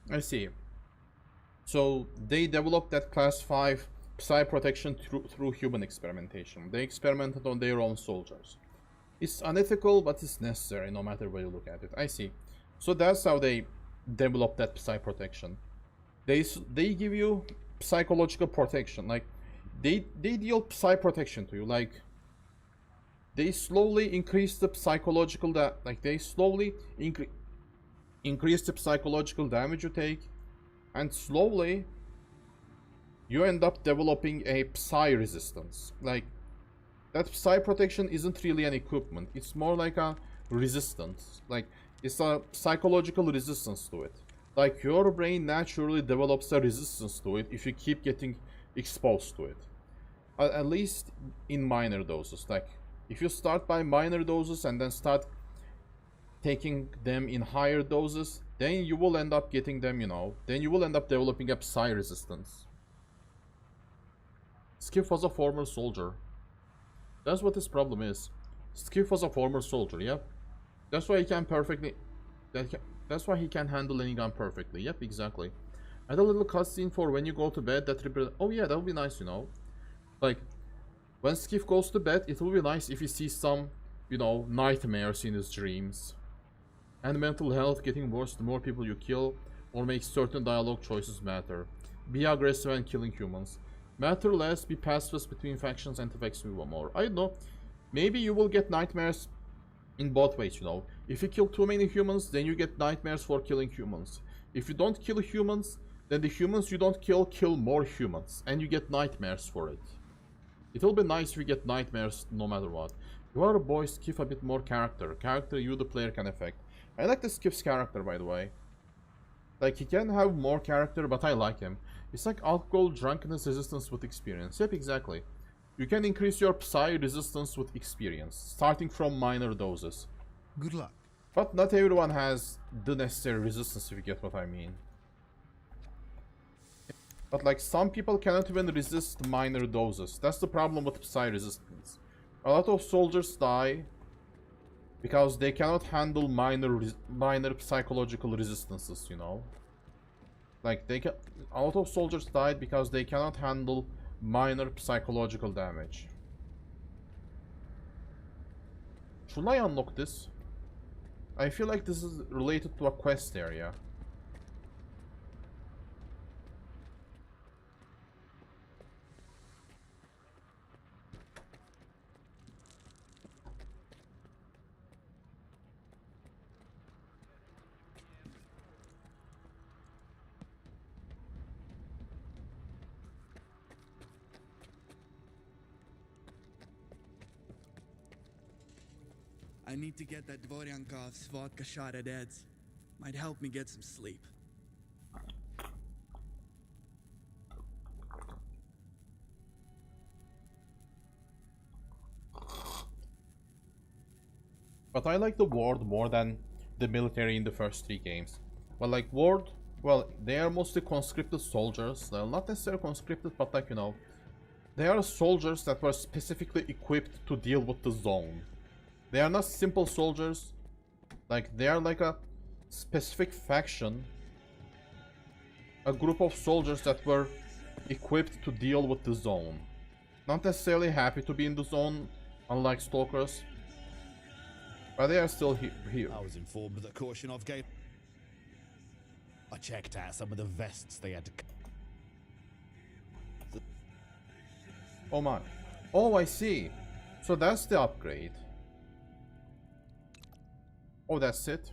I see. So they developed that Class 5 Psi protection through human experimentation. They experimented on their own soldiers. It's unethical, but it's necessary no matter where you look at it. I see. So that's how they developed that Psi protection. They give you psychological protection. Like, they deal Psi protection to you. Like, they slowly increase the psychological they slowly increase the psychological damage you take, and slowly you end up developing a Psi resistance. Like, that Psi protection isn't really an equipment, it's more like a resistance. Like, it's a psychological resistance to it. Like, your brain naturally develops a resistance to it if you keep getting exposed to it. At least in minor doses. Like, if you start by minor doses and then start taking them in higher doses, then you will end up getting them, you know, then you will end up developing a Psi resistance. Skiff was a former soldier. That's what his problem is. Skiff was a former soldier, yep. That's why he can perfectly... That's why he can handle any gun perfectly. Yep, exactly. Add a little cutscene for when you go to bed that represents... Oh yeah, that would be nice, you know. Like, when Skiff goes to bed, it would be nice if he sees some, you know, nightmares in his dreams. And mental health getting worse the more people you kill, or make certain dialogue choices matter. Be aggressive and killing humans. Matter less, be pacifist between factions and affects you more. I don't know. Maybe you will get nightmares in both ways, you know. If you kill too many humans, then you get nightmares for killing humans. If you don't kill humans, then the humans you don't kill more humans. And you get nightmares for it. It will be nice if you get nightmares no matter what. You are a boy, Skiff a bit more character. Character you the player can affect. I like the Skiff's character, by the way. Like, he can have more character, but I like him. It's like alcohol, drunkenness, resistance with experience. Yep, exactly. You can increase your Psi resistance with experience, starting from minor doses. Good luck. But not everyone has the necessary resistance, if you get what I mean. But like, some people cannot even resist minor doses. That's the problem with Psi resistance. A lot of soldiers die because they cannot handle minor psychological resistances, you know. Like a lot of soldiers died because they cannot handle minor psychological damage. Should I unlock this? I feel like this is related to a quest area. I need to get that Dvoryankov's vodka shot at Ed's. Might help me get some sleep. But I like the Ward more than the military in the first 3 games. Well, like Ward, well, they are mostly conscripted soldiers. Well, not necessarily conscripted, but like, you know, they are soldiers that were specifically equipped to deal with the zone. They are not simple soldiers. Like, they are like a specific faction. A group of soldiers that were equipped to deal with the zone. Not necessarily happy to be in the zone, unlike Stalkers. But they are still here. I was informed that Korshunov gave... I checked out some of the vests they had to... Oh my. Oh, I see. So that's the upgrade. Oh, that's it?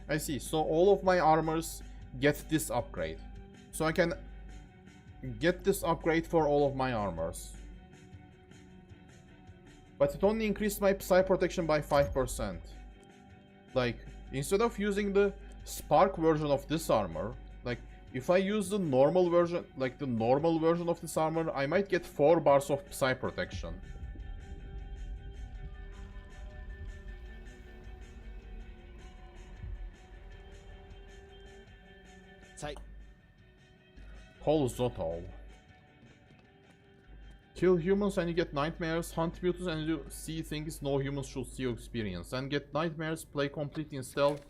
I see. So all of my armors get this upgrade. So I can get this upgrade for all of my armors. But it only increased my Psy protection by 5%. Like, instead of using the Spark version of this armor, like, if I use the normal version, like the normal version of this armor, I might get 4 bars of Psy protection. Take. Call Zotov. Kill humans and you get nightmares, hunt mutants and you see things no humans should see or experience. And get nightmares, play complete in stealth.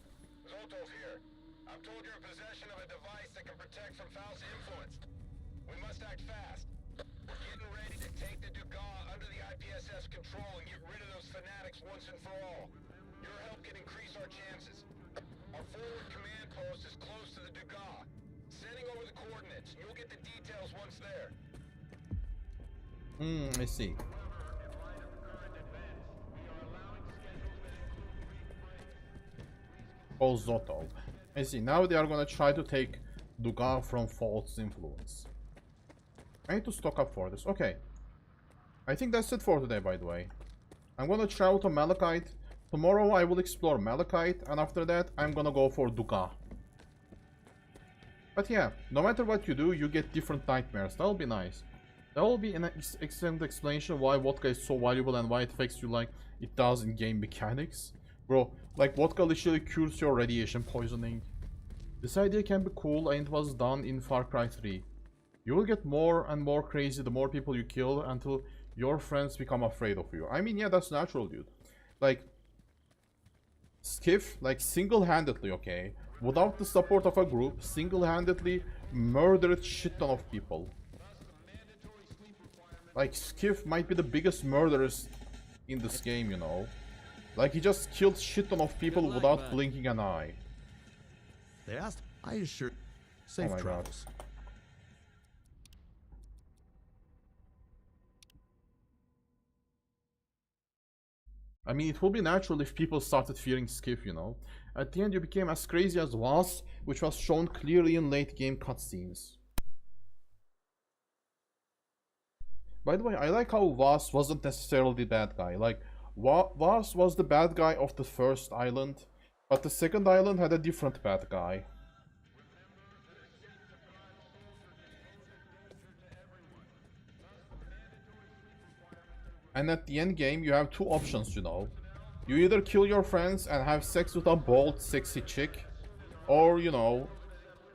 Zoltov here. I'm told you're in possession of a device that can protect from Faust's influence. We must act fast. We're getting ready to take the Dugas under the IPSS control and get rid of those fanatics once and for all. Your help can increase our chances. Our forward command post is close to the Dugas. Sending over the coordinates. You'll get the details once there. I see. Oh, Zotov. I see. Now they are gonna try to take Dugas from Faust's influence. I need to stock up for this. Okay. I think that's it for today, by the way. I'm gonna travel to Malachite. Tomorrow I will explore Malachite, and after that I'm gonna go for Dugas. But yeah, no matter what you do, you get different nightmares. That'll be nice. That will be an excellent explanation why vodka is so valuable and why it affects you like it does in game mechanics. Bro, like vodka literally cures your radiation poisoning. This idea can be cool and it was done in Far Cry 3. You will get more and more crazy the more people you kill until your friends become afraid of you. I mean, yeah, that's natural, dude. Like, Skiff, like, single-handedly, okay, without the support of a group, single-handedly murdered shit ton of people. Like, Skiff might be the biggest murderers in this game, you know. Like, he just killed shit ton of people without blinking an eye. They asked, I assure... Safe Oh my travels. God. I mean, it would be natural if people started fearing Skiff, you know. At the end, you became as crazy as Vas, which was shown clearly in late-game cutscenes. By the way, I like how Vas wasn't necessarily the bad guy. Like, Vas was the bad guy of the first island, but the second island had a different bad guy. And at the end game, you have 2 options, you know. You either kill your friends and have sex with a bald, sexy chick, or, you know,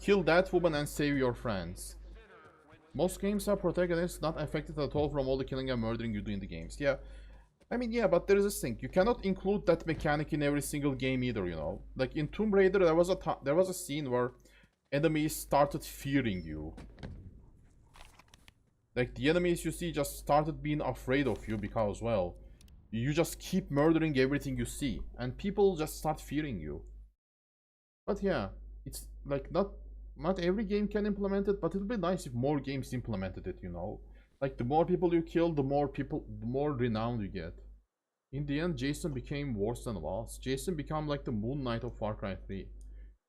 kill that woman and save your friends. Most games have protagonists not affected at all from all the killing and murdering you do in the games. Yeah, I mean, yeah, but there is this thing. You cannot include that mechanic in every single game either, you know? Like in Tomb Raider, there was a scene where enemies started fearing you. Like the enemies you see just started being afraid of you because, well, you just keep murdering everything you see, and people just start fearing you. But yeah, it's like not every game can implement it, but it'll be nice if more games implemented it, you know? Like the more people you kill, the more renown you get. In the end, Jason became worse than Voss. Jason became like the Moon Knight of Far Cry 3.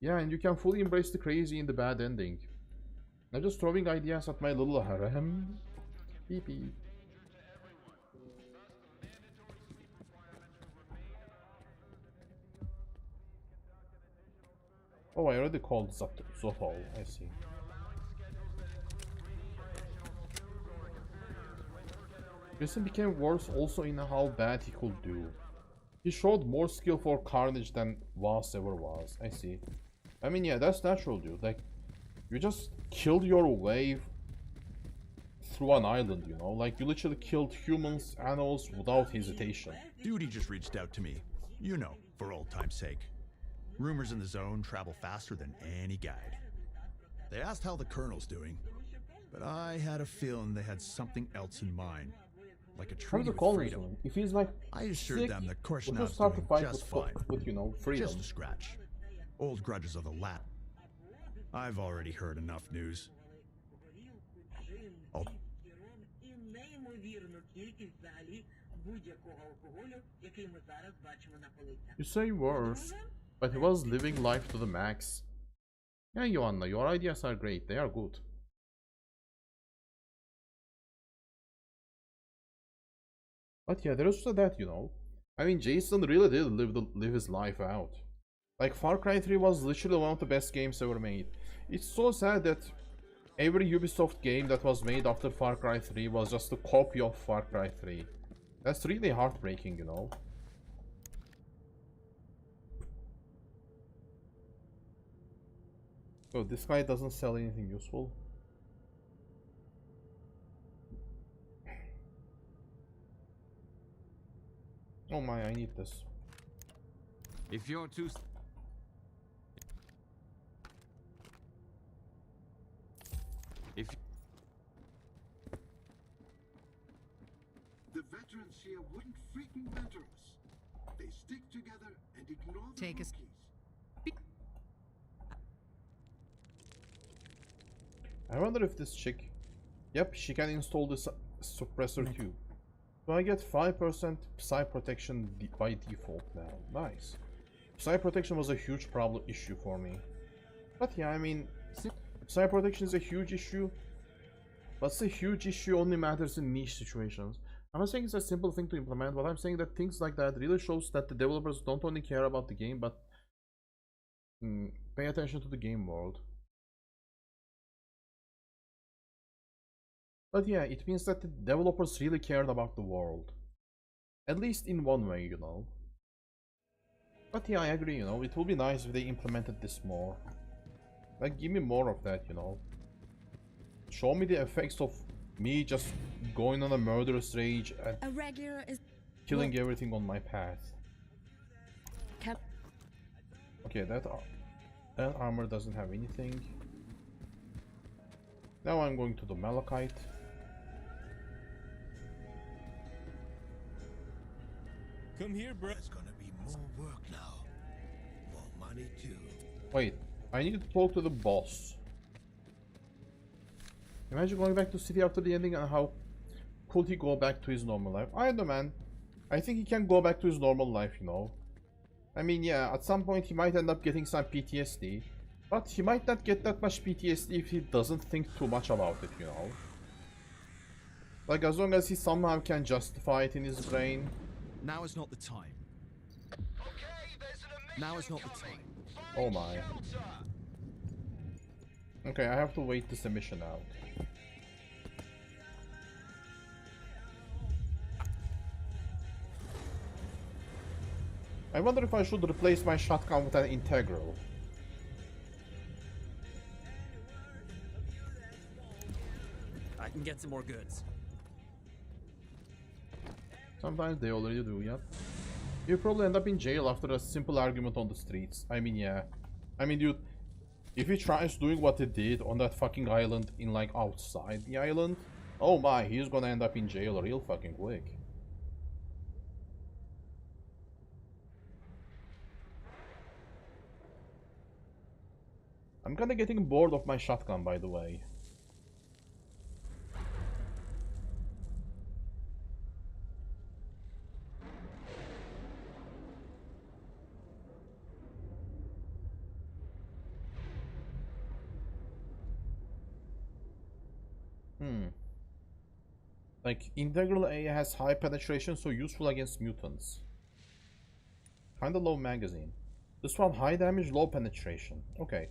Yeah, and you can fully embrace the crazy in the bad ending. I'm just throwing ideas at my little harem. Beep beep. Oh, I already called Zotol, I see. Jason became worse also in how bad he could do. He showed more skill for Carnage than Voss ever was, I see. I mean, yeah, that's natural, dude. Like, you just killed your way through an island, you know? Like, you literally killed humans, animals without hesitation. Duty just reached out to me. You know, for old time's sake. Rumors in the zone travel faster than any guide. They asked how the Colonel's doing, but I had a feeling they had something else in mind. Like a treaty with freedom. If he's like I assured sick, them that we'll Korshnav's just start to doing fight just fine. with, you know, freedom. Just a scratch. Old grudges of the lat. I've already heard enough news. I'll You say worse, but he was living life to the max. Yeah, Joanna, your ideas are great. They are good. But yeah, there is also that, you know. I mean, Jason really did live his life out. Like, Far Cry 3 was literally one of the best games ever made. It's so sad that every Ubisoft game that was made after Far Cry 3 was just a copy of Far Cry 3. That's really heartbreaking, you know. So this guy doesn't sell anything useful. Oh my, I need this. If you're too... If... The veterans here wouldn't freaking mentor us. They stick together and ignore the Take us. I wonder if this chick... Yep, she can install this suppressor too. So I get 5% Psy protection by default now. Nice. Psy protection was a huge issue for me. But yeah, I mean, Psy protection is a huge issue. But it's a huge issue only matters in niche situations. I'm not saying it's a simple thing to implement, but I'm saying that things like that really shows that the developers don't only care about the game, but pay attention to the game world. But yeah, it means that the developers really cared about the world. At least in one way, you know. But yeah, I agree, you know, it would be nice if they implemented this more. Like, give me more of that, you know. Show me the effects of me just going on a murderous rage and killing everything on my path. Okay, that armor doesn't have anything. Now I'm going to the Malachite. Come here, bro. There's gonna be more work now. More money too. Wait, I need to talk to the boss. Imagine going back to city after the ending and how could he go back to his normal life? I don't know, man. I think he can go back to his normal life, you know. I mean, yeah, at some point he might end up getting some PTSD. But he might not get that much PTSD if he doesn't think too much about it, you know. Like, as long as he somehow can justify it in his brain. Now is not the time. Now is not the time. Oh my. Okay, I have to wait this emission out. I wonder if I should replace my shotgun with an integral. I can get some more goods. Sometimes they already do, yep. You probably end up in jail after a simple argument on the streets. I mean, yeah. I mean, dude, if he tries doing what he did on that fucking island in, like, outside the island, oh my, he's gonna end up in jail real fucking quick. I'm kinda getting bored of my shotgun, by the way. Like, Integral A has high penetration, so useful against mutants. Kinda low magazine. This one, high damage, low penetration. Okay.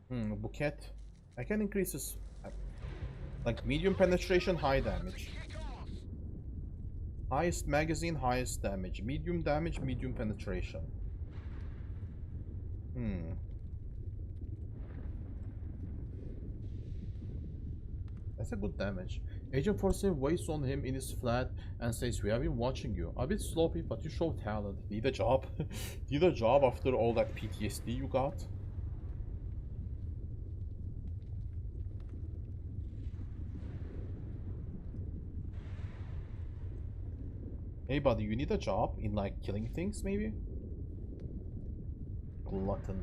Bouquet. I can increase this. Like, medium penetration, high damage. Highest magazine, highest damage. Medium damage, medium penetration. That's a good damage. Agent 47 waits on him in his flat and says, "We have been watching you. A bit sloppy, but you show talent. Need a job?" Need a job after all that PTSD you got? Hey buddy, you need a job in, like, killing things, maybe? Glutton.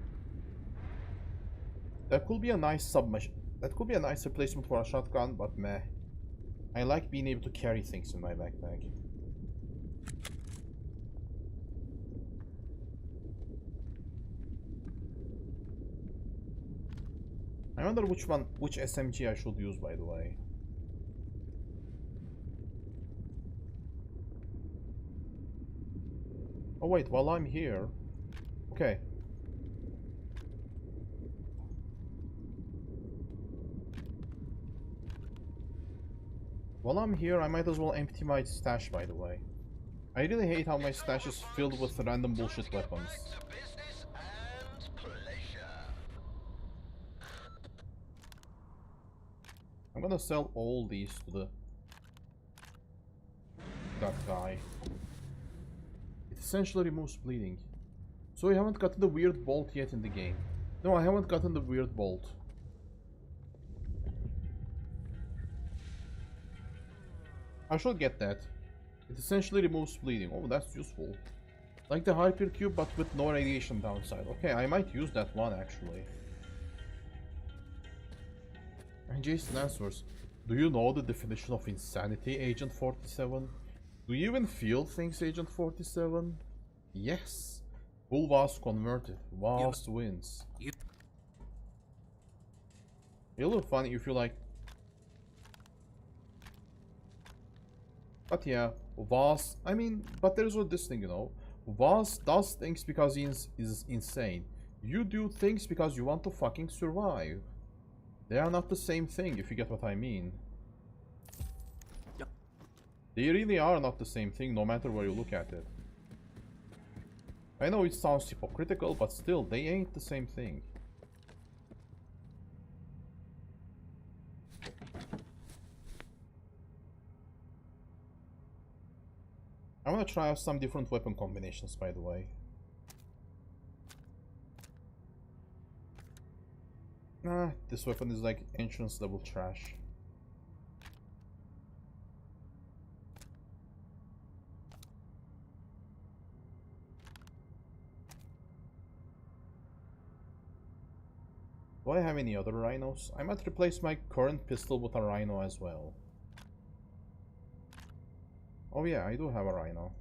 That could be a nice submachine. That could be a nice replacement for a shotgun, but meh. I like being able to carry things in my backpack. I wonder which SMG I should use, by the way. Oh wait, while I'm here... Okay. While I'm here, I might as well empty my stash, by the way. I really hate how my stash is filled with random bullshit weapons. I'm gonna sell all these to that guy. It essentially removes bleeding. So you haven't gotten the weird bolt yet in the game. No, I haven't gotten the weird bolt. I should get that. It essentially removes bleeding. Oh, that's useful. Like the hypercube, but with no radiation downside. Okay, I might use that one, actually. And Jason answers, "Do you know the definition of insanity, Agent 47? Do you even feel things, Agent 47? Yes. Bull was converted. Vast wins." It'll look funny if you, like... But yeah, Vaz... I mean, but there's this thing, you know. Vaz does things because he is insane. You do things because you want to fucking survive. They are not the same thing, if you get what I mean. They really are not the same thing, no matter where you look at it. I know it sounds hypocritical, but still, they ain't the same thing. I wanna try out some different weapon combinations, by the way. Nah, this weapon is like entrance level trash. Do I have any other rhinos? I might replace my current pistol with a rhino as well. Oh yeah, I do have a rhino.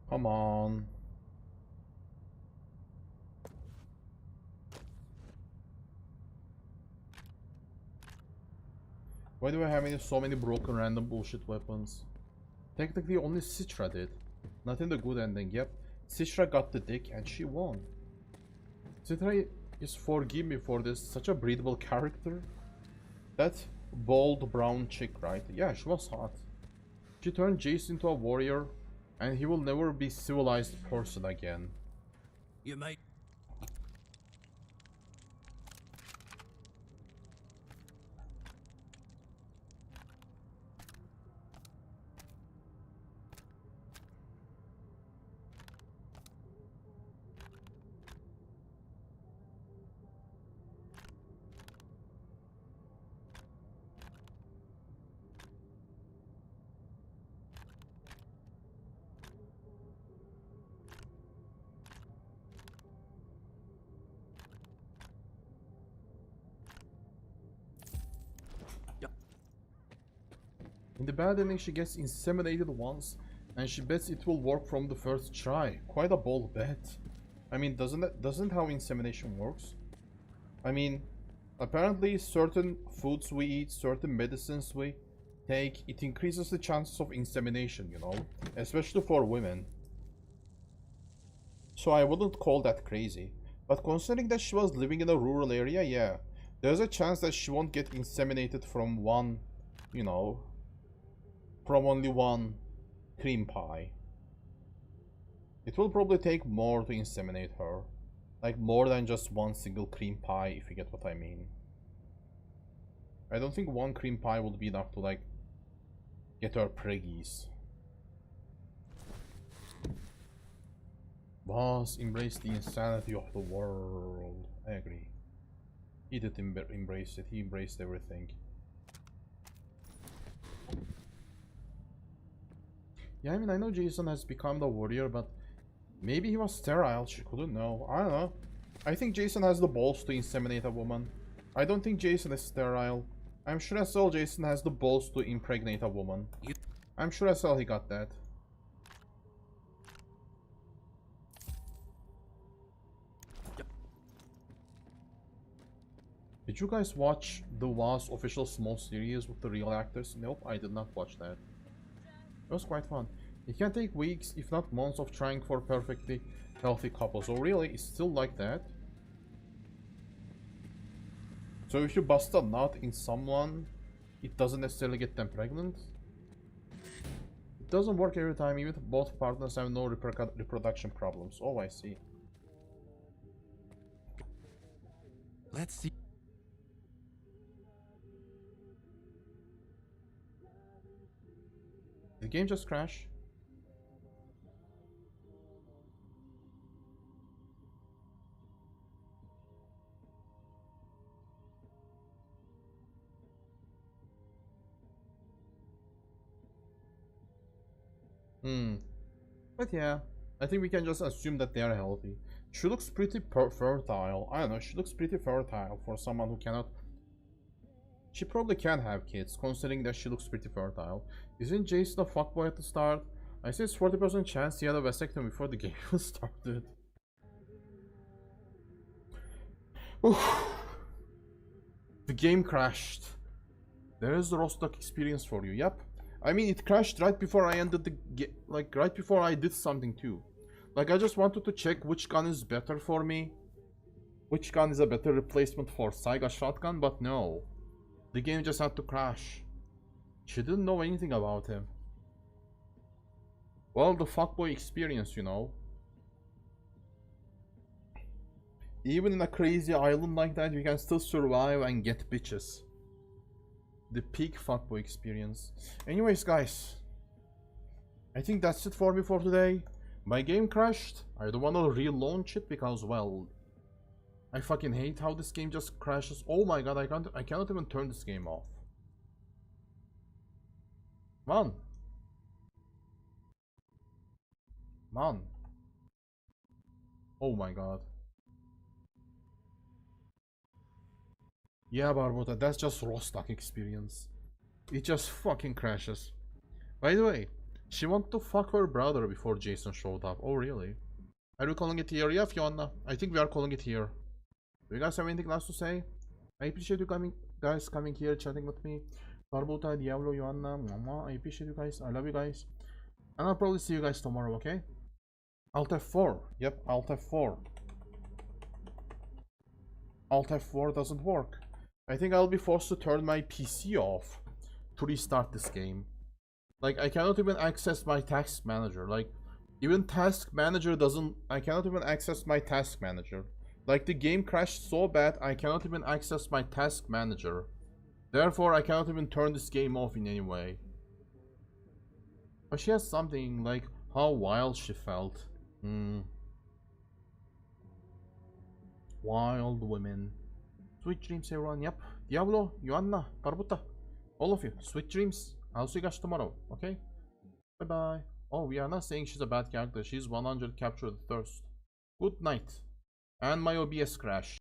Come on. Why do I have so many broken random bullshit weapons? Technically only Citra did. Not in the good ending, yep. Citra got the dick and she won. Citra is forgive me for this, such a breathable character. That bald brown chick, right? Yeah, she was hot. She turned Jace into a warrior, and he will never be civilized person again. You might. In the bad ending, she gets inseminated once, and she bets it will work from the first try. Quite a bold bet. I mean, doesn't how insemination works? I mean, apparently certain foods we eat, certain medicines we take, it increases the chances of insemination, you know, especially for women. So I wouldn't call that crazy. But considering that she was living in a rural area, yeah, there's a chance that she won't get inseminated from one, you know, from only one cream pie. It will probably take more to inseminate her. Like more than just one single cream pie, if you get what I mean. I don't think one cream pie would be enough to like get her preggies. Boss, embrace the insanity of the world. I agree. He did embrace it. He embraced everything. Yeah, I mean, I know Jason has become the warrior, but maybe he was sterile. She couldn't know. I don't know. I think Jason has the balls to inseminate a woman. I don't think Jason is sterile. I'm sure as well Jason has the balls to impregnate a woman. I'm sure as well he got that. Did you guys watch the WAS official small series with the real actors? Nope, I did not watch that. It was quite fun. It can take weeks, if not months, of trying for perfectly healthy couples. Oh really? It's still like that? So if you bust a nut in someone, it doesn't necessarily get them pregnant? It doesn't work every time, even if both partners have no reproduction problems. Oh, I see. Let's see. Did the game just crash? But yeah, I think we can just assume that they are healthy. She looks pretty fertile. I don't know, she looks pretty fertile for someone who cannot... She probably can have kids, considering that she looks pretty fertile. Isn't Jason a fuckboy at the start? I say it's 40% chance he had a vasectomy before the game was started. Oof. The game crashed. There is the Rostock experience for you. Yep. I mean, it crashed right before I ended the game. Like, right before I did something too. Like, I just wanted to check which gun is better for me. Which gun is a better replacement for Saiga shotgun, but no. The game just had to crash. She didn't know anything about him. Well, the fuckboy experience, you know. Even in a crazy island like that, you can still survive and get bitches. The peak fuckboy experience. Anyways, guys, I think that's it for me for today. My game crashed. I don't want to relaunch it because, well, I fucking hate how this game just crashes. Oh my god, I cannot even turn this game off. Man. Man. Oh my god. Yeah, Barbota, that's just Rostock experience. It just fucking crashes. By the way, she wanted to fuck her brother before Jason showed up. Oh, really? Are we calling it here? Yeah, Fiona. I think we are calling it here. Do you guys have anything else to say? I appreciate you guys coming here, chatting with me. Barbota, Diablo, Joanna, Mama. I appreciate you guys. I love you guys. And I'll probably see you guys tomorrow, okay? Alt F4. Yep, Alt F4. Alt F4 doesn't work. I think I'll be forced to turn my PC off to restart this game. Like, I cannot even access my task manager. Like, even task manager doesn't... I cannot even access my task manager. Like, the game crashed so bad, I cannot even access my task manager. Therefore, I cannot even turn this game off in any way. But she has something, like, how wild she felt. Wild women. Sweet dreams, everyone. Yep. Diablo, Joanna, Barbuta. All of you. Sweet dreams. I'll see you guys tomorrow. Okay? Bye-bye. Oh, we are not saying she's a bad character. She's 100 captured thirst. Good night. And my OBS crashed.